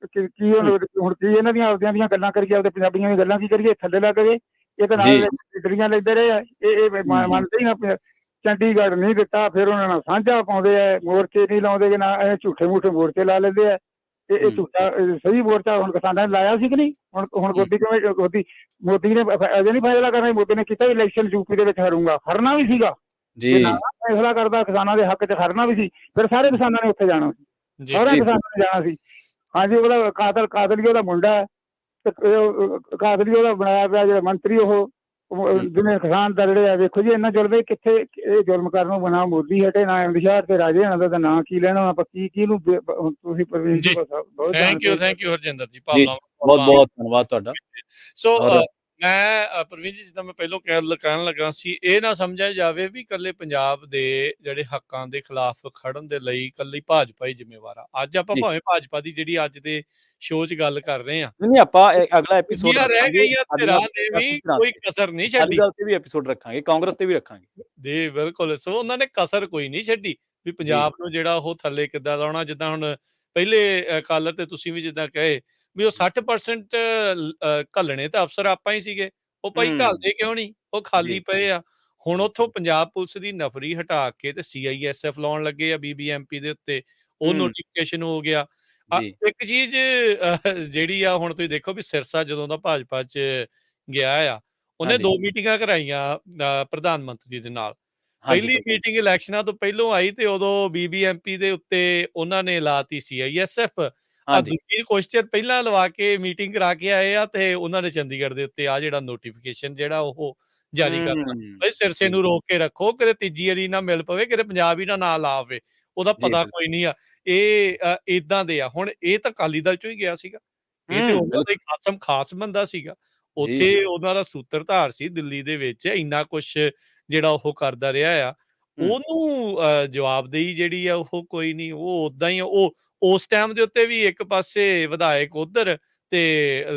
ਕੀ ਹੁਣ ਕੀ ਇਹਨਾਂ ਦੀਆਂ ਆਪਦੀਆਂ ਦੀਆਂ ਗੱਲਾਂ ਕਰੀਏ, ਆਪਦੇ ਪੰਜਾਬੀਆਂ ਦੀਆਂ ਗੱਲਾਂ ਕੀ ਕਰੀਏ, ਥੱਲੇ ਲੱਗ ਗਏ। ਇਹ ਤਾਂ ਨਾਲ ਲੀਡਰੀਆਂ ਲੈਂਦੇ ਰਹੇ ਆ, ਇਹ ਮੰਨਦੇ ਹੀ ਨਾ। ਚੰਡੀਗੜ੍ਹ ਨਹੀਂ ਦਿੱਤਾ, ਫਿਰ ਉਹਨਾਂ ਨਾਲ ਸਾਂਝਾ ਪਾਉਂਦੇ ਆ, ਮੋਰਚੇ ਨਹੀਂ ਲਾਉਂਦੇ ਨਾ, ਇਹ ਝੂਠੇ ਮੂਠੇ ਮੋਰਚੇ ਲਾ ਲੈਂਦੇ ਆ। ਇਹ ਝੂਠਾ ਸਹੀ ਮੋਰਚਾ ਹੁਣ ਕਿਸਾਨਾਂ ਨੇ ਲਾਇਆ ਸੀ ਕਿ ਨਹੀਂ? ਹੁਣ ਮੋਦੀ ਨੇ ਅਜੇ ਨਹੀਂ ਫੈਸਲਾ ਕਰਨਾ, ਮੋਦੀ ਨੇ ਕੀਤਾ ਇਲੈਕਸ਼ਨ ਯੂਪੀ ਦੇ ਵਿੱਚ ਹਾਰੂੰਗਾ, ਹਾਰਨਾ ਵੀ ਸੀਗਾ ਜੀ, ਫੈਸਲਾ ਕਰਦਾ ਕਿਸਾਨਾਂ ਦੇ ਹੱਕ 'ਚ, ਹਾਰਨਾ ਵੀ ਸੀ, ਫਿਰ ਸਾਰੇ ਕਿਸਾਨਾਂ ਨੇ ਉੱਥੇ ਜਾਣਾ ਸੀ, ਸਾਰੇ ਕਿਸਾਨਾਂ ਨੇ ਜਾਣਾ ਸੀ। ਹਾਂਜੀ, ਉਹਦਾ ਕਾਤਲੀ ਉਹਦਾ ਮੁੰਡਾ ਹੈ, ਕਾਤਲੀ ਉਹਦਾ ਬਣਾਇਆ ਪਿਆ ਜਿਹੜਾ ਮੰਤਰੀ, ਉਹ ਜਿਵੇਂ ਕਿਸਾਨ ਦਾ ਜਿਹੜੇ ਆ, ਵੇਖੋ ਜੀ ਇੰਨਾ ਜੁਲਮ ਕਿੱਥੇ, ਇਹ ਜ਼ੁਲਮ ਕਰਨ ਨੂੰ ਬਣਾ ਮੋਦੀ ਹਟੇ ਨਾ ਇੰਤਜ਼ਾਰ ਤੇ ਰਾਜੇ ਇਹਨਾਂ ਦਾ ਨਾਂ ਕੀ ਲੈਣਾ ਆਪਾਂ, ਕਿਹਨੂੰ ਤੁਸੀਂ ਪ੍ਰਵੀਨ ਜੀ ਬਹੁਤ ਥੈਂਕ ਯੂ ਹਰਜਿੰਦਰ ਜੀ, ਬਹੁਤ ਬਹੁਤ ਧੰਨਵਾਦ ਤੁਹਾਡਾ। ਸੋ ਮੈਂ ਪ੍ਰਵੀਨ ਜੀ, ਜਿੱਦਾਂ ਮੈਂ ਪਹਿਲਾਂ ਕਹਿਣ ਲੱਗਾ ਸੀ, ਇਹ ਨਾ ਸਮਝਿਆ ਜਾਵੇ ਵੀ ਇਕੱਲੇ ਪੰਜਾਬ ਦੇ ਜਿਹੜੇ ਹੱਕਾਂ ਦੇ ਖਿਲਾਫ ਖੜਨ ਦੇ ਲਈ ਇਕੱਲੀ ਭਾਜਪਾ ਹੀ ਜ਼ਿੰਮੇਵਾਰ ਆ। ਅੱਜ ਆਪਾਂ ਭਾਵੇਂ ਭਾਜਪਾ ਦੀ ਜਿਹੜੀ ਅੱਜ ਦੇ ਸ਼ੋਅ 'ਚ ਗੱਲ ਕਰ ਰਹੇ ਹਾਂ, ਨਹੀਂ ਆਪਾਂ ਅਗਲਾ ਐਪੀਸੋਡ ਰਹਿ ਗਈਆਂ ਧਿਰਾਂ ਨੇ ਵੀ ਕੋਈ ਕਸਰ ਨਹੀਂ ਛੱਡੀ, ਤੇ ਵੀ ਐਪੀਸੋਡ ਰੱਖਾਂਗੇ, ਕਾਂਗਰਸ ਤੇ ਵੀ ਰੱਖਾਂਗੇ ਜੀ, ਬਿਲਕੁਲ। ਸੋ ਉਹਨਾਂ ਨੇ ਕਸਰ ਕੋਈ ਨਹੀਂ ਛੱਡੀ ਵੀ ਪੰਜਾਬ ਨੂੰ ਜਿਹੜਾ ਉਹ ਥੱਲੇ ਕਿੱਦਾਂ ਲਾਉਣਾ। ਜਿੱਦਾਂ ਹੁਣ ਪਹਿਲੇ ਕਾਲਰ ਤੇ ਤੁਸੀਂ ਵੀ ਜਿੱਦਾਂ ਕਹੇ ਵੀ ਉਹ 60% ਘੱਲਣੇ ਤਾਂ ਅਫਸਰ ਆਪਾਂ ਹੀ ਸੀਗੇ, ਉਹ ਭਾਈ ਘੱਲਦੇ ਕਿਉਂ ਨਹੀਂ, ਉਹ ਖਾਲੀ ਪਏ ਆ। ਹੁਣ ਉੱਥੋਂ ਪੰਜਾਬ ਪੁਲਿਸ ਦੀ ਨਫਰੀ ਹਟਾ ਕੇ ਤੇ CISF ਲਾਉਣ ਲੱਗੇ ਆ BBMP ਦੇ ਉੱਤੇ, ਉਹ ਨੋਟੀਫਿਕੇਸ਼ਨ ਹੋ ਗਿਆ। ਇੱਕ ਚੀਜ਼ ਜਿਹੜੀ ਆ, ਹੁਣ ਤੁਸੀਂ ਦੇਖੋ ਵੀ ਸਿਰਸਾ ਜਦੋਂ ਦਾ ਭਾਜਪਾ 'ਚ ਗਿਆ ਆ, ਉਹਨੇ 2 ਮੀਟਿੰਗਾਂ ਕਰਾਈਆਂ ਪ੍ਰਧਾਨ ਮੰਤਰੀ ਦੇ ਨਾਲ। ਪਹਿਲੀ ਮੀਟਿੰਗ ਇਲੈਕਸ਼ਨਾਂ ਤੋਂ ਪਹਿਲੋਂ ਆਈ ਤੇ ਉਦੋਂ BBMP ਦੇ ਉੱਤੇ ਉਹਨਾਂ ਨੇ ਲਾਤੀ CISF। ਦੂਜੀ ਕੁਛ ਚਿਰ ਪਹਿਲਾਂ ਲਵਾ ਕੇ ਮੀਟਿੰਗ ਕਰਾ ਕੇ ਆਏ ਆ ਤੇ ਉਹਨਾਂ ਨੇ ਚੰਡੀਗੜ੍ਹ ਦੇ ਉੱਤੇ ਆ ਜਿਹੜਾ ਨੋਟੀਫਿਕੇਸ਼ਨ ਜਿਹੜਾ ਉਹ ਜਾਰੀ ਕਰਤਾ, ਬਈ ਸਿਰਸੇ ਨੂੰ ਰੋਕ ਕੇ ਰੱਖੋ, ਕਿਤੇ ਤੀਜੀ ਵਾਰੀ ਨਾ ਮਿਲ ਪਵੇ, ਕਿਤੇ ਪੰਜਾਬ ਹੀ ਨਾ ਨਾਂ ਆਵੇ, ਉਹਦਾ ਪਤਾ ਕੋਈ ਨਹੀਂ ਆ। ਇਹ ਏਦਾਂ ਦੇ ਆ। ਹੁਣ ਇਹ ਤਾਂ ਅਕਾਲੀ ਦਲ ਚੋਂ ਹੀ ਗਿਆ ਸੀਗਾ, ਇਹ ਤੇ ਉਹਨਾਂ ਦਾ ਇੱਕ ਖਾਸ ਬੰਦਾ ਸੀਗਾ, ਉੱਥੇ ਉਹਨਾਂ ਦਾ ਸੂਤਰਧਾਰ ਸੀ ਦਿੱਲੀ ਦੇ ਵਿੱਚ, ਇੰਨਾ ਕੁਛ ਜਿਹੜਾ ਉਹ ਕਰਦਾ ਰਿਹਾ ਆ। ਉਹਨੂੰ ਜਵਾਬਦੇਹੀ ਜਿਹੜੀ ਆ ਉਹ ਕੋਈ ਨਹੀਂ, ਉਹ ਓਦਾਂ ਹੀ ਉਹ ਉਸ ਟਾਈਮ ਦੇ ਉੱਤੇ ਵੀ ਇੱਕ ਪਾਸੇ ਵਿਧਾਇਕ ਉੱਧਰ ਤੇ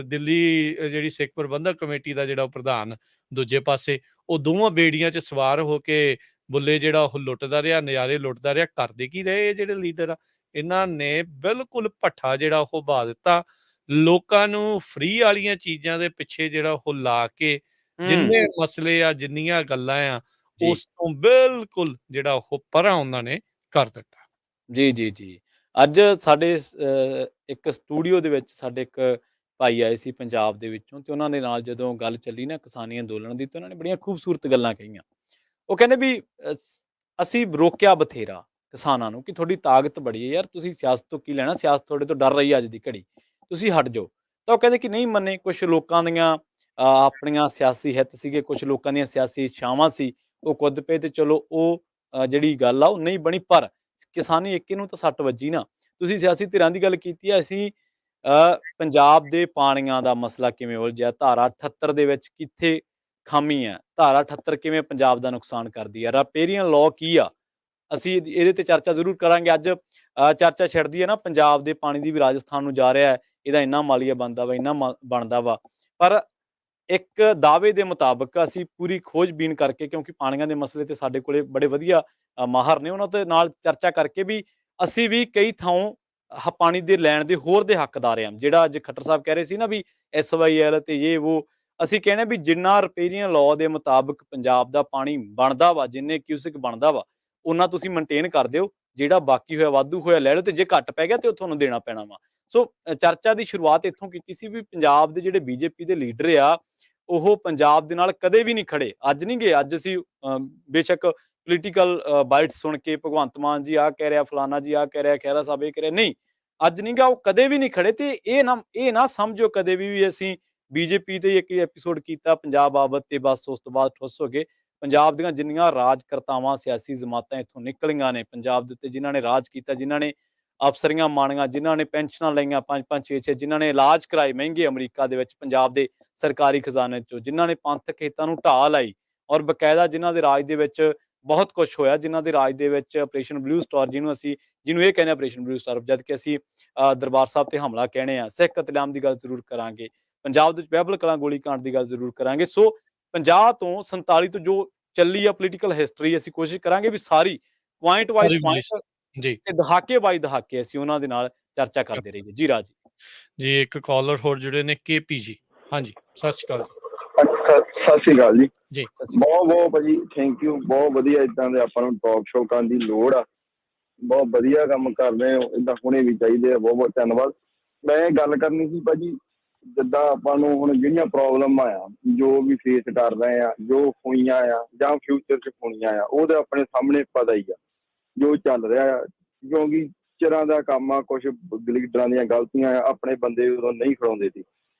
ਦਿੱਲੀ ਜਿਹੜੀ ਸਿੱਖ ਪ੍ਰਬੰਧਕ ਕਮੇਟੀ ਦਾ ਜਿਹੜਾ ਪ੍ਰਧਾਨ ਦੂਜੇ ਪਾਸੇ, ਉਹ ਦੋਵਾਂ ਬੇੜੀਆਂ 'ਚ ਸਵਾਰ ਹੋ ਕੇ ਬੁੱਲੇ ਜਿਹੜਾ ਉਹ ਲੁੱਟਦਾ ਰਿਹਾ, ਨਜ਼ਾਰੇ ਲੁੱਟਦਾ ਰਿਹਾ। ਕਰਦੇ ਕੀ ਰਹੇ ਜਿਹੜੇ ਲੀਡਰ ਆ, ਇਹਨਾਂ ਨੇ ਬਿਲਕੁਲ ਭੱਠਾ ਜਿਹੜਾ ਉਹ ਬਹਾ ਦਿੱਤਾ, ਲੋਕਾਂ ਨੂੰ ਫ੍ਰੀ ਵਾਲੀਆਂ ਚੀਜ਼ਾਂ ਦੇ ਪਿੱਛੇ ਜਿਹੜਾ ਉਹ ਲਾ ਕੇ, ਜਿੰਨੇ ਮਸਲੇ ਆ, ਜਿੰਨੀਆਂ ਗੱਲਾਂ ਆ, ਉਸ ਤੋਂ ਬਿਲਕੁਲ ਜਿਹੜਾ ਉਹ ਪਰਾਂ ਉਹਨਾਂ ਨੇ ਕਰ ਦਿੱਤਾ। ਜੀ ਜੀ ਜੀ। ਅੱਜ ਸਾਡੇ ਇੱਕ ਸਟੂਡੀਓ ਦੇ ਵਿੱਚ ਸਾਡੇ ਇੱਕ ਭਾਈ ਆਏ ਸੀ ਪੰਜਾਬ ਦੇ ਵਿੱਚੋਂ, ਤੇ ਉਹਨਾਂ ਦੇ ਨਾਲ ਜਦੋਂ ਗੱਲ ਚੱਲੀ ਨਾ ਕਿਸਾਨੀ ਅੰਦੋਲਨ ਦੀ, ਤੇ ਉਹਨਾਂ ਨੇ ਬੜੀਆਂ ਖੂਬਸੂਰਤ ਗੱਲਾਂ ਕਹੀਆਂ। ਉਹ ਕਹਿੰਦੇ ਵੀ ਅਸੀਂ ਰੋਕਿਆ ਬਥੇਰਾ ਕਿਸਾਨਾਂ ਨੂੰ ਕਿ ਤੁਹਾਡੀ ਤਾਕਤ ਬੜੀ ਹੈ ਯਾਰ, ਤੁਸੀਂ ਸਿਆਸਤ ਤੋਂ ਕੀ ਲੈਣਾ, ਸਿਆਸਤ ਤੁਹਾਡੇ ਤੋਂ ਡਰ ਰਹੀ ਹੈ ਅੱਜ ਦੀ ਘੜੀ, ਤੁਸੀਂ ਹਟ ਜਾਓ। ਤਾਂ ਉਹ ਕਹਿੰਦੇ ਕਿ ਨਹੀਂ ਮੰਨੇ, ਕੁਛ ਲੋਕਾਂ ਦੀਆਂ ਆਪਣੀਆਂ ਸਿਆਸੀ ਹਿੱਤ ਸੀਗੇ, ਕੁਛ ਲੋਕਾਂ ਦੀਆਂ ਸਿਆਸੀ ਇੱਛਾਵਾਂ ਸੀ, ਉਹ ਕੁੱਦ ਪਏ, ਤੇ ਚਲੋ ਉਹ ਜਿਹੜੀ ਗੱਲ ਆ ਉਹ ਨਹੀਂ ਬਣੀ। ਪਰ ਕਿਸਾਨੀ ਏਕੇ ਨੂੰ ਤਾਂ ਸੱਟ ਵੱਜੀ ਨਾ। ਤੁਸੀਂ ਸਿਆਸੀ ਧਿਰਾਂ ਦੀ ਗੱਲ ਕੀਤੀ ਹੈ, ਅਸੀਂ ਪੰਜਾਬ ਦੇ ਪਾਣੀਆਂ ਦਾ ਮਸਲਾ ਕਿਵੇਂ ਉਲਝਿਆ, ਧਾਰਾ 78 ਦੇ ਵਿੱਚ ਕਿੱਥੇ ਖਾਮੀ ਹੈ, ਧਾਰਾ 78 ਕਿਵੇਂ ਪੰਜਾਬ ਦਾ ਨੁਕਸਾਨ ਕਰਦੀ ਹੈ, ਰਾਪੇਰੀਅਨ ਲਾਅ ਕੀ ਆ, ਅਸੀਂ ਇਹਦੇ ਤੇ ਚਰਚਾ ਜ਼ਰੂਰ ਕਰਾਂਗੇ। ਅੱਜ ਚਰਚਾ ਛਿੜਦੀ ਹੈ ਨਾ ਪੰਜਾਬ ਦੇ ਪਾਣੀ ਦੀ ਵੀ, ਰਾਜਸਥਾਨ ਨੂੰ ਜਾ ਰਿਹਾ ਹੈ, ਇਹਦਾ ਇੰਨਾ ਮਾਲੀਆ ਬਣਦਾ ਵਾ, ਇੰਨਾ ਬਣਦਾ ਵਾ। ਪਰ ਇੱਕ ਦਾਅਵੇ ਦੇ ਮੁਤਾਬਕ ਅਸੀਂ ਪੂਰੀ ਖੋਜਬੀਨ ਕਰਕੇ, ਕਿਉਂਕਿ ਪਾਣੀਆਂ ਦੇ ਮਸਲੇ ਤੇ ਸਾਡੇ ਕੋਲੇ ਬੜੇ ਵਧੀਆ ਮਾਹਰ ਨੇ, ਉਹਨਾਂ ਦੇ ਨਾਲ ਚਰਚਾ ਕਰਕੇ ਵੀ ਅਸੀਂ ਵੀ ਕਈ ਥਾਂ ਪਾਣੀ ਦੇ ਲੈਣ ਦੇ ਹੋਰ ਦੇ ਹੱਕਦਾਰ ਹਾਂ। ਜਿਹੜਾ ਅੱਜ ਖੱਟਰ ਸਾਹਿਬ ਕਹਿ ਰਹੇ ਸੀ ਨਾ ਵੀ SYL ਤੇ ਇਹ ਉਹ, ਅਸੀਂ ਕਹਿੰਦੇ ਵੀ ਜਿੰਨਾ ਰਿਪੇਰੀਅਨ ਲਾਅ ਦੇ ਮੁਤਾਬਕ ਪੰਜਾਬ ਦਾ ਪਾਣੀ ਬਣਦਾ ਵਾ, ਜਿੰਨੇ ਕਿਊਸਿਕ ਬਣਦਾ ਵਾ, ਉਹਨਾਂ ਤੁਸੀਂ ਮੇਨਟੇਨ ਕਰ ਦਿਓ, ਜਿਹੜਾ ਬਾਕੀ ਹੋਇਆ ਵਾਧੂ ਹੋਇਆ ਲੈ ਲਓ, ਤੇ ਜੇ ਘੱਟ ਪੈ ਗਿਆ ਤੇ ਉਹ ਤੁਹਾਨੂੰ ਦੇਣਾ ਪੈਣਾ ਵਾ। ਸੋ ਚਰਚਾ ਦੀ ਸ਼ੁਰੂਆਤ ਇੱਥੋਂ ਕੀਤੀ ਸੀ ਵੀ ਪੰਜਾਬ ਦੇ ਜਿਹੜੇ BJP ਦੇ ਲੀਡਰ ਆ, ਉਹ ਪੰਜਾਬ ਦੇ ਨਾਲ ਕਦੇ ਵੀ ਨਹੀਂ ਖੜੇ। ਅੱਜ ਨਹੀਂ ਗਏ, ਅੱਜ ਅਸੀਂ ਬੇਸ਼ੱਕ ਪੋਲੀਟੀਕਲ ਬਾਈਟਸ ਸੁਣ ਕੇ ਭਗਵੰਤ ਮਾਨ ਜੀ ਆਹ ਕਹਿ ਰਿਹਾ, ਫਲਾਨਾ ਜੀ ਆਹ ਕਹਿ ਰਿਹਾ, ਖਹਿਰਾ ਸਾਹਿਬ ਇਹ ਕਹਿ ਰਿਹਾ, ਨਹੀਂ, ਅੱਜ ਨਹੀਂ ਗਾ, ਉਹ ਕਦੇ ਵੀ ਨਹੀਂ ਖੜੇ। ਤੇ ਇਹ ਨਾ ਸਮਝੋ ਕਦੇ ਵੀ ਅਸੀਂ ਬੀਜੇਪੀ ਤੇ ਇੱਕ ਐਪੀਸੋਡ ਕੀਤਾ ਪੰਜਾਬ ਬਾਬਤ ਤੇ ਬਸ ਉਸ ਤੋਂ ਬਾਅਦ ਠੁੱਸ ਹੋ ਗਏ। ਪੰਜਾਬ ਦੀਆਂ ਜਿੰਨੀਆਂ ਰਾਜਕਰਤਾਵਾਂ, ਸਿਆਸੀ ਜਮਾਤਾਂ ਇੱਥੋਂ ਨਿਕਲੀਆਂ ਨੇ ਪੰਜਾਬ ਦੇ ਉੱਤੇ, ਜਿਨ੍ਹਾਂ ਨੇ ਰਾਜ ਕੀਤਾ, ਜਿਨ੍ਹਾਂ ਨੇ ਅਫਸਰੀਆਂ ਮਾਣੀਆਂ, ਜਿਨ੍ਹਾਂ ਨੇ ਪੈਨਸ਼ਨਾਂ ਲਈਆਂ 5-5 6-6, ਜਿਨ੍ਹਾਂ ਨੇ ਇਲਾਜ ਕਰਾਏ ਮਹਿੰਗੇ ਅਮਰੀਕਾ ਦੇ ਵਿੱਚ ਪੰਜਾਬ ਦੇ ਸਰਕਾਰੀ ਖਜ਼ਾਨੇ ਚੋਂ, ਜਿਨ੍ਹਾਂ ਨੇ ਪੰਥਕ ਹਿੱਤਾਂ ਨੂੰ ਢਾਹ ਲਾਈ, ਔਰ ਬਕਾਇਦਾ ਜਿਨ੍ਹਾਂ ਦੇ ਰਾਜ ਦੇ ਵਿੱਚ ਬਹੁਤ ਕੁਝ ਹੋਇਆ, ਜਿਨ੍ਹਾਂ ਦੇ ਰਾਜ ਦੇ ਵਿੱਚ ਆਪਰੇਸ਼ਨ ਬਲੂ ਸਟਾਰ, ਜਿਹਨੂੰ ਇਹ ਕਹਿੰਦੇ ਆਪਰੇਸ਼ਨ ਬਲੂ ਸਟਾਰ, ਜਦ ਕਿ ਅਸੀਂ ਦਰਬਾਰ ਸਾਹਿਬ ਤੇ ਹਮਲਾ ਕਹਿੰਦੇ ਆ, ਸਿੱਖ ਕਤਲੇਆਮ ਦੀ ਗੱਲ ਜ਼ਰੂਰ ਕਰਾਂਗੇ, ਪੰਜਾਬ ਦੇ ਵਿੱਚ ਬਹਿਬਲ ਕਲਾਂ ਗੋਲੀ ਕਾਂਡ ਦੀ ਗੱਲ ਜ਼ਰੂਰ ਕਰਾਂਗੇ। ਸੋ 50 ਤੋਂ 47 ਤੋਂ ਜੋ ਚੱਲੀ ਆ ਪੋਲੀਟੀਕਲ ਹਿਸਟਰੀ, ਅਸੀਂ ਕੋਸ਼ਿਸ਼ ਕਰਾਂਗੇ ਵੀ ਸਾਰੀ ਪੁਆਇੰਟ ਵਾਈਜ਼ ਪੁਆਇੰਟ ਜੀ ਤੇ ਦਹਾਕੇ ਬਾਈ ਦਹਾਕੇ ਅਸੀਂ ਉਹਨਾਂ ਦੇ ਨਾਲ ਚਰਚਾ ਕਰਦੇ ਰਹੀਏ। ਜੀ ਰਾਜ ਜੀ, ਇੱਕ ਕਾਲਰ ਹੋਰ ਜੁੜੇ ਨੇ, KP ਜੀ। ਹਾਂਜੀ, ਸਤਿ ਸ਼੍ਰੀ ਅਕਾਲ ਸਤਿ ਸ਼੍ਰੀ ਅਕਾਲ ਜੀ। ਜੀ। ਬਹੁਤ ਭਾਜੀ ਥੈਂਕ ਯੂ। ਬਹੁਤ ਵਧੀਆ, ਇਦਾਂ ਦੇ ਆਪਾਂ ਨੂੰ ਟਾਕ ਸ਼ੋ ਕਰਨ ਦੀ ਲੋੜ ਆ। ਬਹੁਤ ਵਧੀਆ ਕੰਮ ਕਰ ਰਹੇ ਹੋ, ਇਦਾਂ ਹੋਣੇ ਵੀ ਚਾਹੀਦੇ ਆ। ਬਹੁਤ ਬਹੁਤ ਧੰਨਵਾਦ। ਮੈਂ ਗੱਲ ਕਰਨੀ ਸੀ ਭਾਜੀ, ਜਿੱਦਾਂ ਆਪਾਂ ਨੂੰ ਹੁਣ ਜਿਹੜੀਆਂ ਪ੍ਰੋਬਲਮ ਆ, ਜੋ ਵੀ ਫੇਸ ਕਰ ਰਹੇ ਆ, ਜੋ ਹੋਈਆਂ ਆ ਜਾਂ ਫਿਊਚਰ 'ਚ ਹੋਣੀਆਂ ਆ, ਉਹ ਤਾਂ ਆਪਣੇ ਸਾਹਮਣੇ ਪਤਾ ਹੀ ਆ ਜੋ ਚੱਲ ਰਿਹਾ ਆ। ਕਿਉਂਕਿ ਚਿਰਾਂ ਦਾ ਕੰਮ ਆ, ਕੁਛ ਲੀਡਰਾਂ ਦੀਆਂ ਗਲਤੀਆਂ ਆ, ਆਪਣੇ ਬੰਦੇ ਉਦੋਂ ਨਹੀਂ ਖੜਾਉਂਦੇ ਸੀ।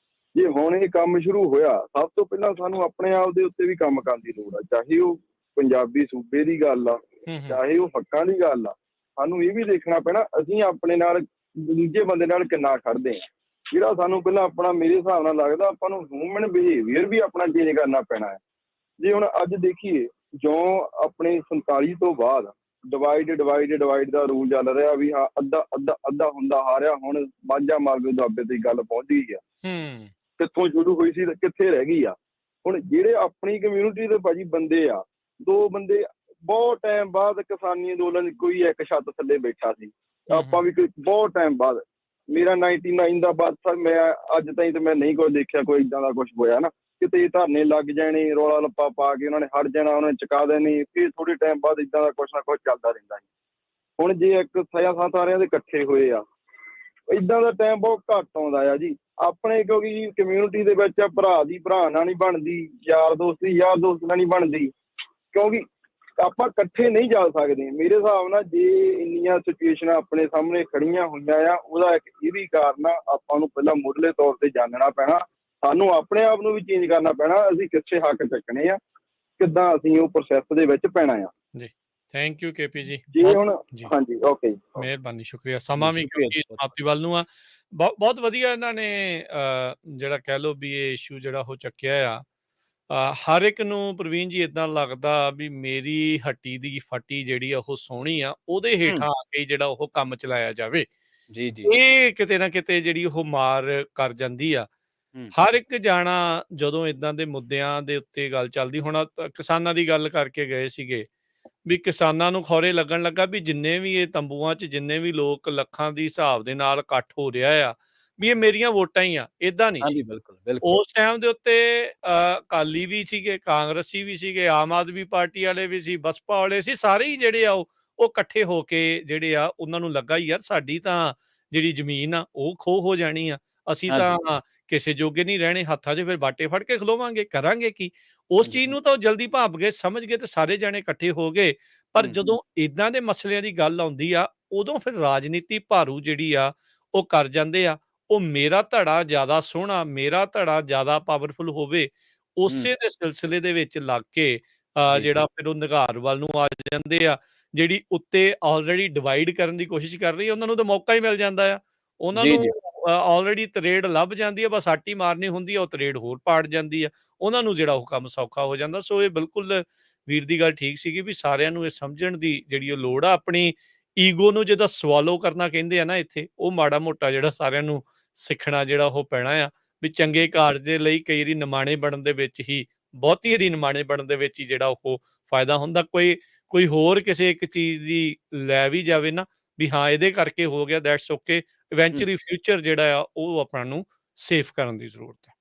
ਜੇ ਹੁਣ ਇਹ ਕੰਮ ਸ਼ੁਰੂ ਹੋਇਆ, ਸਭ ਤੋਂ ਪਹਿਲਾਂ ਸਾਨੂੰ ਆਪਣੇ ਆਪ ਦੇ ਉੱਤੇ ਵੀ ਕੰਮ ਕਰਨ ਦੀ ਲੋੜ ਆ। ਚਾਹੇ ਉਹ ਪੰਜਾਬੀ ਸੂਬੇ ਦੀ ਗੱਲ ਆ, ਚਾਹੇ ਉਹ ਹੱਕਾਂ ਦੀ ਗੱਲ ਆ, ਸਾਨੂੰ ਇਹ ਵੀ ਦੇਖਣਾ ਪੈਣਾ ਅਸੀਂ ਆਪਣੇ ਨਾਲ ਦੂਜੇ ਬੰਦੇ ਨਾਲ ਕਿੰਨਾ ਖੜਦੇ ਆ। ਜਿਹੜਾ ਸਾਨੂੰ ਪਹਿਲਾਂ ਆਪਣਾ, ਮੇਰੇ ਹਿਸਾਬ ਨਾਲ ਲੱਗਦਾ ਆਪਾਂ ਨੂੰ ਹਿਊਮਨ ਬਿਹੇਵੀਅਰ ਵੀ ਆਪਣਾ ਚੇਂਜ ਕਰਨਾ ਪੈਣਾ ਹੈ। ਜੇ ਹੁਣ ਅੱਜ ਦੇਖੀਏ, ਜਿਉਂ ਆਪਣੇ 47 ਤੋਂ ਬਾਅਦ ਡਿਵਾਈਡ ਦਾ ਰੂਲ ਚੱਲ ਰਿਹਾ ਵੀ ਹਾਂ, ਅੱਧਾ ਹੁੰਦਾ ਆ ਰਿਹਾ। ਹੁਣ ਮਾਝਾ ਮਾਲਵੇ ਦੁਆਬੇ ਦੀ ਗੱਲ ਪਹੁੰਚ ਗਈ ਆ। ਕਿੱਥੋਂ ਸ਼ੁਰੂ ਹੋਈ ਸੀ ਤੇ ਕਿੱਥੇ ਰਹਿ ਗਈ ਆ। ਹੁਣ ਜਿਹੜੇ ਆਪਣੀ ਕਮਿਊਨਿਟੀ ਦੇ ਭਾਜੀ ਬੰਦੇ ਆ, 2 ਬੰਦੇ ਬਹੁਤ ਟਾਈਮ ਬਾਅਦ ਕਿਸਾਨੀ ਅੰਦੋਲਨ, ਕੋਈ ਇੱਕ ਛੱਤ ਥੱਲੇ ਬੈਠਾ ਸੀ। ਆਪਾਂ ਵੀ ਬਹੁਤ ਟਾਈਮ ਬਾਅਦ, ਮੇਰਾ 99 ਦਾ ਬਾਅਦ, ਮੈਂ ਅੱਜ ਤਾਈਂ ਤੇ ਮੈਂ ਨਹੀਂ ਕੋਈ ਦੇਖਿਆ ਕੋਈ ਏਦਾਂ ਦਾ ਕੁਛ ਹੋਇਆ ਨਾ। ਕਿਤੇ ਧਰਨੇ ਲੱਗ ਜਾਣੇ, ਰੌਲਾ ਲੱਪਾ ਪਾ ਕੇ ਉਹਨਾਂ ਨੇ ਹਟ ਜਾਣਾ, ਉਹਨਾਂ ਨੇ ਚੁਕਾ ਦੇਣੀ, ਫਿਰ ਥੋੜੇ ਟਾਈਮ ਬਾਅਦ ਏਦਾਂ ਦਾ ਕੁਛ ਨਾ ਕੁਛ ਚੱਲਦਾ ਰਹਿੰਦਾ ਸੀ। ਹੁਣ ਜੇ ਇੱਕ 6-7 ਆਰਿਆਂ ਦੇ ਇਕੱਠੇ ਹੋਏ ਆ, ਏਦਾਂ ਦਾ ਟਾਈਮ ਬਹੁਤ ਘੱਟ ਆਉਂਦਾ ਆ ਜੀ ਆਪਣੇ। ਕਿਉਂਕਿ ਕਮਿਊਨਿਟੀ ਦੇ ਵਿੱਚ ਭਰਾ ਦੀ ਭਰਾ ਨਾਲ ਨਹੀਂ ਬਣਦੀ, ਯਾਰ ਦੋਸਤ ਦੀ ਯਾਰ ਦੋਸਤ ਨਾਲ ਨਹੀਂ ਬਣਦੀ, ਕਿਉਂਕਿ ਆਪਾਂ ਇਕੱਠੇ ਨਹੀਂ ਜਾ ਸਕਦੇ ਮੇਰੇ ਹਿਸਾਬ ਨਾਲ। ਜੇ ਇੰਨੀਆਂ ਸਿਚੁਏਸ਼ਨਾਂ ਆਪਣੇ ਸਾਹਮਣੇ ਖੜੀਆਂ ਹੋਈਆਂ ਆ, ਉਹਦਾ ਇੱਕ ਇਹ ਵੀ ਕਾਰਨ ਆ, ਆਪਾਂ ਨੂੰ ਪਹਿਲਾਂ ਮੁੱਢਲੇ ਤੌਰ ਤੇ ਜਾਣਨਾ ਪੈਣਾ। ਸਾਨੂੰ ਆਪਣੇ ਆਪ ਨੂੰ ਵੀ ਚੇਂਜ ਕਰਨਾ ਪੈਣਾ, ਅਸੀਂ ਕਿੱਥੇ ਹੱਕ ਚੱਕਣੇ ਆ, ਕਿੱਦਾਂ ਅਸੀਂ ਉਹ ਪ੍ਰੋਸੈਸ ਦੇ ਵਿੱਚ ਪੈਣਾ ਆ। ਜੀ, ਥੈਂਕ ਯੂ KP ਜੀ। ਜੀ ਹੁਣ ਹਾਂਜੀ, ਓਕੇ, ਮਿਹਰਬਾਨੀ, ਸ਼ੁਕਰੀਆ। ਸਮਾਂ ਵੀ ਕਿਉਂਕਿ ਸਮਾਪਤੀ ਵੱਲ ਨੂੰ ਆ। ਬਹੁਤ ਵਧੀਆ ਇਹਨਾਂ ਨੇ ਜਿਹੜਾ ਕਹਿ ਲਓ ਵੀ ਇਹ ਇਸ਼ੂ ਜਿਹੜਾ ਉਹ ਚੱਕਿਆ ਆ। ਹਰ ਇੱਕ ਨੂੰ ਪ੍ਰਵੀਨ ਜੀ ਏਦਾਂ ਲੱਗਦਾ ਵੀ ਮੇਰੀ ਹੱਟੀ ਦੀ ਫੱਟੀ ਜਿਹੜੀ ਆ ਉਹ ਸੋਹਣੀ ਆ, ਉਹਦੇ ਹੇਠਾਂ ਆ ਕੇ ਜਿਹੜਾ ਉਹ ਕੰਮ ਚਲਾਇਆ ਜਾਵੇ। ਇਹ ਕਿਤੇ ਨਾ ਕਿਤੇ ਜਿਹੜੀ ਉਹ ਮਾਰ ਕਰ ਜਾਂਦੀ ਆ। ਹਰ ਇੱਕ ਜਾਣਾ ਜਦੋਂ ਏਦਾਂ ਦੇ ਮੁੱਦਿਆਂ ਦੇ ਉੱਤੇ ਗੱਲ ਚੱਲਦੀ, ਹੁਣ ਕਿਸਾਨਾਂ ਦੀ ਗੱਲ ਕਰਕੇ ਗਏ ਸੀਗੇ ਵੀ ਕਿਸਾਨਾਂ ਨੂੰ ਖੌਰੇ ਲੱਗਣ ਲੱਗਾ ਵੀ ਜਿੰਨੇ ਵੀ ਇਹ ਤੰਬੂਆਂ 'ਚ ਜਿੰਨੇ ਵੀ ਲੋਕ ਲੱਖਾਂ ਦੀ ਹਿਸਾਬ ਦੇ ਨਾਲ ਇਕੱਠ ਹੋ ਰਿਹਾ ਆ, ਵੀ ਇਹ ਮੇਰੀਆਂ ਵੋਟਾਂ ਹੀ ਆ। ਏਦਾਂ ਨਹੀਂ ਸੀ। ਉਸ ਟਾਈਮ ਦੇ ਉੱਤੇ ਅਕਾਲੀ ਵੀ ਸੀਗੇ, ਕਾਂਗਰਸੀ ਵੀ ਸੀਗੇ, ਆਮ ਆਦਮੀ ਪਾਰਟੀ ਵਾਲੇ ਵੀ ਸੀ, ਬਸਪਾ ਵਾਲੇ ਸੀ, ਸਾਰੇ ਹੀ ਜਿਹੜੇ ਆ ਉਹ ਇਕੱਠੇ ਹੋ ਕੇ ਜਿਹੜੇ ਆ ਉਹਨਾਂ ਨੂੰ ਲੱਗਾ ਯਾਰ ਸਾਡੀ ਤਾਂ ਜਿਹੜੀ ਜ਼ਮੀਨ ਆ ਉਹ ਖੋਹ ਹੋ ਜਾਣੀ ਆ, ਅਸੀਂ ਤਾਂ ਕਿਸੇ ਜੋਗੇ ਨਹੀਂ ਰਹਿਣੇ, ਹੱਥਾਂ 'ਚ ਫਿਰ ਬਾਟੇ ਫੜ ਕੇ ਖਲੋਵਾਂਗੇ, ਕਰਾਂਗੇ ਕੀ। ਉਸ ਚੀਜ਼ ਨੂੰ ਤਾਂ ਉਹ ਜਲਦੀ ਭਾਪ ਗਏ, ਸਮਝ ਗਏ ਤੇ ਸਾਰੇ ਜਾਣੇ ਇਕੱਠੇ ਹੋ ਗਏ। ਪਰ ਜਦੋਂ ਏਦਾਂ ਦੇ ਮਸਲਿਆਂ ਦੀ ਗੱਲ ਆਉਂਦੀ ਆ, ਉਦੋਂ ਫਿਰ ਰਾਜਨੀਤੀ ਭਾਰੂ ਜਿਹੜੀ ਆ ਉਹ ਕਰ ਜਾਂਦੇ ਆ। ਉਹ ਮੇਰਾ ਧੜਾ ਜ਼ਿਆਦਾ ਸੋਹਣਾ, ਮੇਰਾ ਧੜਾ ਜ਼ਿਆਦਾ ਪਾਵਰਫੁਲ ਹੋਵੇ, ਉਸੇ ਦੇ ਸਿਲਸਿਲੇ ਦੇ ਵਿੱਚ ਲੱਗ ਕੇ ਜਿਹੜਾ ਫਿਰ ਉਹ ਨਿਘਾਰ ਵੱਲ ਨੂੰ ਆ ਜਾਂਦੇ ਆ। ਜਿਹੜੀ ਉੱਤੇ ਆਲਰੇਡੀ ਡਿਵਾਈਡ ਕਰਨ ਦੀ ਕੋਸ਼ਿਸ਼ ਕਰ ਰਹੀ ਹੈ, ਉਹਨਾਂ ਨੂੰ ਤਾਂ ਮੌਕਾ ਹੀ ਮਿਲ ਜਾਂਦਾ ਆ। ਉਹਨਾਂ ਨੂੰ ਆਲਰੇਡੀ ਤਰੇੜ ਲੱਭ ਜਾਂਦੀ ਹੈ, ਬਸ ਆਟੀ ਮਾਰਨੀ ਹੁੰਦੀ ਆ, ਉਹ ਤਰੇੜ ਹੋਰ ਪਾੜ ਜਾਂਦੀ ਆ। ਉਹਨਾਂ ਨੂੰ ਜਿਹੜਾ ਉਹ ਕੰਮ ਸੌਖਾ ਹੋ ਜਾਂਦਾ। ਸੋ ਇਹ ਬਿਲਕੁਲ ਵੀਰ ਦੀ ਗੱਲ ਠੀਕ ਸੀਗੀ ਵੀ ਸਾਰਿਆਂ ਨੂੰ ਇਹ ਸਮਝਣ ਦੀ ਜਿਹੜੀ ਉਹ ਲੋੜ ਆ। ਆਪਣੀ ਈਗੋ ਨੂੰ ਜਿੱਦਾਂ ਸਵਾਲੋ ਕਰਨਾ ਕਹਿੰਦੇ ਆ ਨਾ ਇੱਥੇ, ਉਹ ਮਾੜਾ ਮੋਟਾ ਜਿਹੜਾ ਸਾਰਿਆਂ ਨੂੰ ਸਿੱਖਣਾ ਜਿਹੜਾ ਉਹ ਪੈਣਾ ਆ ਵੀ ਚੰਗੇ ਕਾਰਜ ਦੇ ਲਈ ਕਈ ਵਾਰੀ ਨਿਮਾਣੇ ਬਣਨ ਦੇ ਵਿੱਚ ਹੀ, ਬਹੁਤੀ ਵਾਰੀ ਨਿਮਾਣੇ ਬਣਨ ਦੇ ਵਿੱਚ ਹੀ ਜਿਹੜਾ ਉਹ ਫਾਇਦਾ ਹੁੰਦਾ। ਕੋਈ ਹੋਰ ਕਿਸੇ ਇੱਕ ਚੀਜ਼ ਦੀ ਲੈ ਵੀ ਜਾਵੇ ਨਾ ਵੀ ਹਾਂ ਇਹਦੇ ਕਰਕੇ ਹੋ ਗਿਆ, ਦੈਟਸ ਓਕੇ। ਇਵੈਂਚੁਅਲੀ ਫਿਊਚਰ ਜਿਹੜਾ ਆ ਉਹ ਆਪਾਂ ਨੂੰ ਸੇਫ ਕਰਨ ਦੀ ਜ਼ਰੂਰਤ ਹੈ।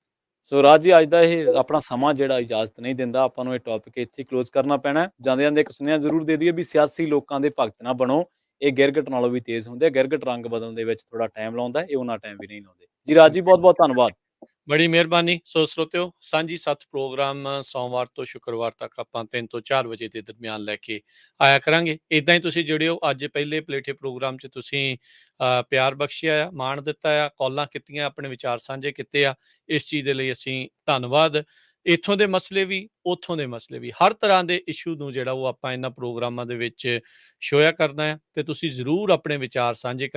ਸੋ ਰਾਜ ਜੀ, ਅੱਜ ਦਾ ਇਹ ਆਪਣਾ ਸਮਾਂ ਜਿਹੜਾ ਇਜਾਜ਼ਤ ਨਹੀਂ ਦਿੰਦਾ, ਆਪਾਂ ਨੂੰ ਇਹ ਟੌਪਿਕ ਇੱਥੇ ਕਲੋਜ਼ ਕਰਨਾ ਪੈਣਾ। ਜਾਂਦੇ ਜਾਂਦੇ ਇੱਕ ਸੁਨੇਹਾ ਜ਼ਰੂਰ ਦੇ ਦਈਏ ਵੀ ਸਿਆਸੀ ਲੋਕਾਂ ਦੇ ਭਗਤ ਨਾ ਬਣੋ, ਇਹ ਗਿਰਗਟ ਨਾਲੋਂ ਵੀ ਤੇਜ਼ ਹੁੰਦੇ ਆ। ਗਿਰਗਟ ਰੰਗ ਬਦਲਣ ਦੇ ਵਿੱਚ ਥੋੜਾ ਟਾਈਮ ਲਾਉਂਦਾ, ਇਹ ਉਹਨਾਂ ਟਾਈਮ ਵੀ ਨਹੀਂ ਲਾਉਂਦੇ। ਜੀ ਰਾਜ ਜੀ, ਬਹੁਤ ਬਹੁਤ ਧੰਨਵਾਦ। ਬੜੀ ਮਿਹਰਬਾਨੀ। ਸੋ ਸਰੋਤਿਓ, ਸਾਂਝੀ ਸੱਥ ਪ੍ਰੋਗਰਾਮ ਸੋਮਵਾਰ ਤੋਂ ਸ਼ੁੱਕਰਵਾਰ ਤੱਕ ਆਪਾਂ 3 ਤੋਂ 4 ਵਜੇ ਦੇ ਦਰਮਿਆਨ ਲੈ ਕੇ ਆਇਆ ਕਰਾਂਗੇ। ਇੱਦਾਂ ਹੀ ਤੁਸੀਂ ਜੁੜਿਓ। ਅੱਜ ਪਹਿਲੇ ਪਲੇਠੇ ਪ੍ਰੋਗਰਾਮ 'ਚ ਤੁਸੀਂ ਪਿਆਰ ਬਖਸ਼ਿਆ ਆ, ਮਾਣ ਦਿੱਤਾ ਆ, ਕਾਲਾਂ ਕੀਤੀਆਂ, ਆਪਣੇ ਵਿਚਾਰ ਸਾਂਝੇ ਕੀਤੇ ਆ। ਇਸ ਚੀਜ਼ ਦੇ ਲਈ ਅਸੀਂ ਧੰਨਵਾਦ। ਇੱਥੋਂ ਦੇ ਮਸਲੇ ਵੀ, ਉੱਥੋਂ ਦੇ ਮਸਲੇ ਵੀ, ਹਰ ਤਰ੍ਹਾਂ ਦੇ ਇਸ਼ੂ ਨੂੰ ਜਿਹੜਾ ਉਹ ਆਪਾਂ ਇਹਨਾਂ ਪ੍ਰੋਗਰਾਮਾਂ ਦੇ ਵਿੱਚ ਸ਼ੋਇਆ ਕਰਨਾ ਹੈ, ਤੇ ਤੁਸੀਂ ਜ਼ਰੂਰ ਆਪਣੇ ਵਿਚਾਰ ਸਾਂਝੇ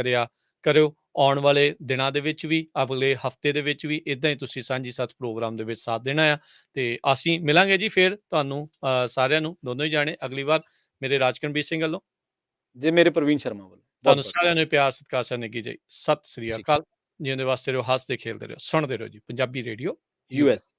ਕਰਿਓ। ਆਉਣ ਵਾਲੇ ਦਿਨਾਂ ਦੇ ਵਿੱਚ ਵੀ, ਅਗਲੇ ਹਫਤੇ ਦੇ ਵਿੱਚ ਵੀ ਇੱਦਾਂ ਹੀ ਤੁਸੀਂ ਸਾਂਝੀ ਸੱਥ ਪ੍ਰੋਗਰਾਮ ਦੇ ਵਿੱਚ ਸਾਥ ਦੇਣਾ ਆ। ਤੇ ਅਸੀਂ ਮਿਲਾਂਗੇ ਜੀ ਫਿਰ ਤੁਹਾਨੂੰ ਸਾਰਿਆਂ ਨੂੰ, ਦੋਨੋਂ ਹੀ ਜਾਣੇ ਅਗਲੀ ਵਾਰ। ਮੇਰੇ ਰਾਜਕਰਨਬੀਰ ਸਿੰਘ ਵੱਲੋਂ ਜੇ ਮੇਰੇ ਪ੍ਰਵੀਨ ਸ਼ਰਮਾ ਵੱਲੋਂ ਤੁਹਾਨੂੰ ਬਹੁਤ ਸਾਰਿਆਂ ਨੂੰ ਪਿਆਰ ਸਤਿਕਾਰ ਸਰ ਨਿੱਘੀ ਜੀ ਸਤਿ ਸ੍ਰੀ ਬਹੁਤ ਅਕਾਲ। ਜਿਉਂਦੇ ਵਾਸਤੇ ਰਹੋ, ਹੱਸਦੇ ਖੇਲਦੇ ਰਹੋ, ਸੁਣਦੇ ਰਹੋ ਜੀ ਪੰਜਾਬੀ ਰੇਡੀਓ ਯੂਐਸ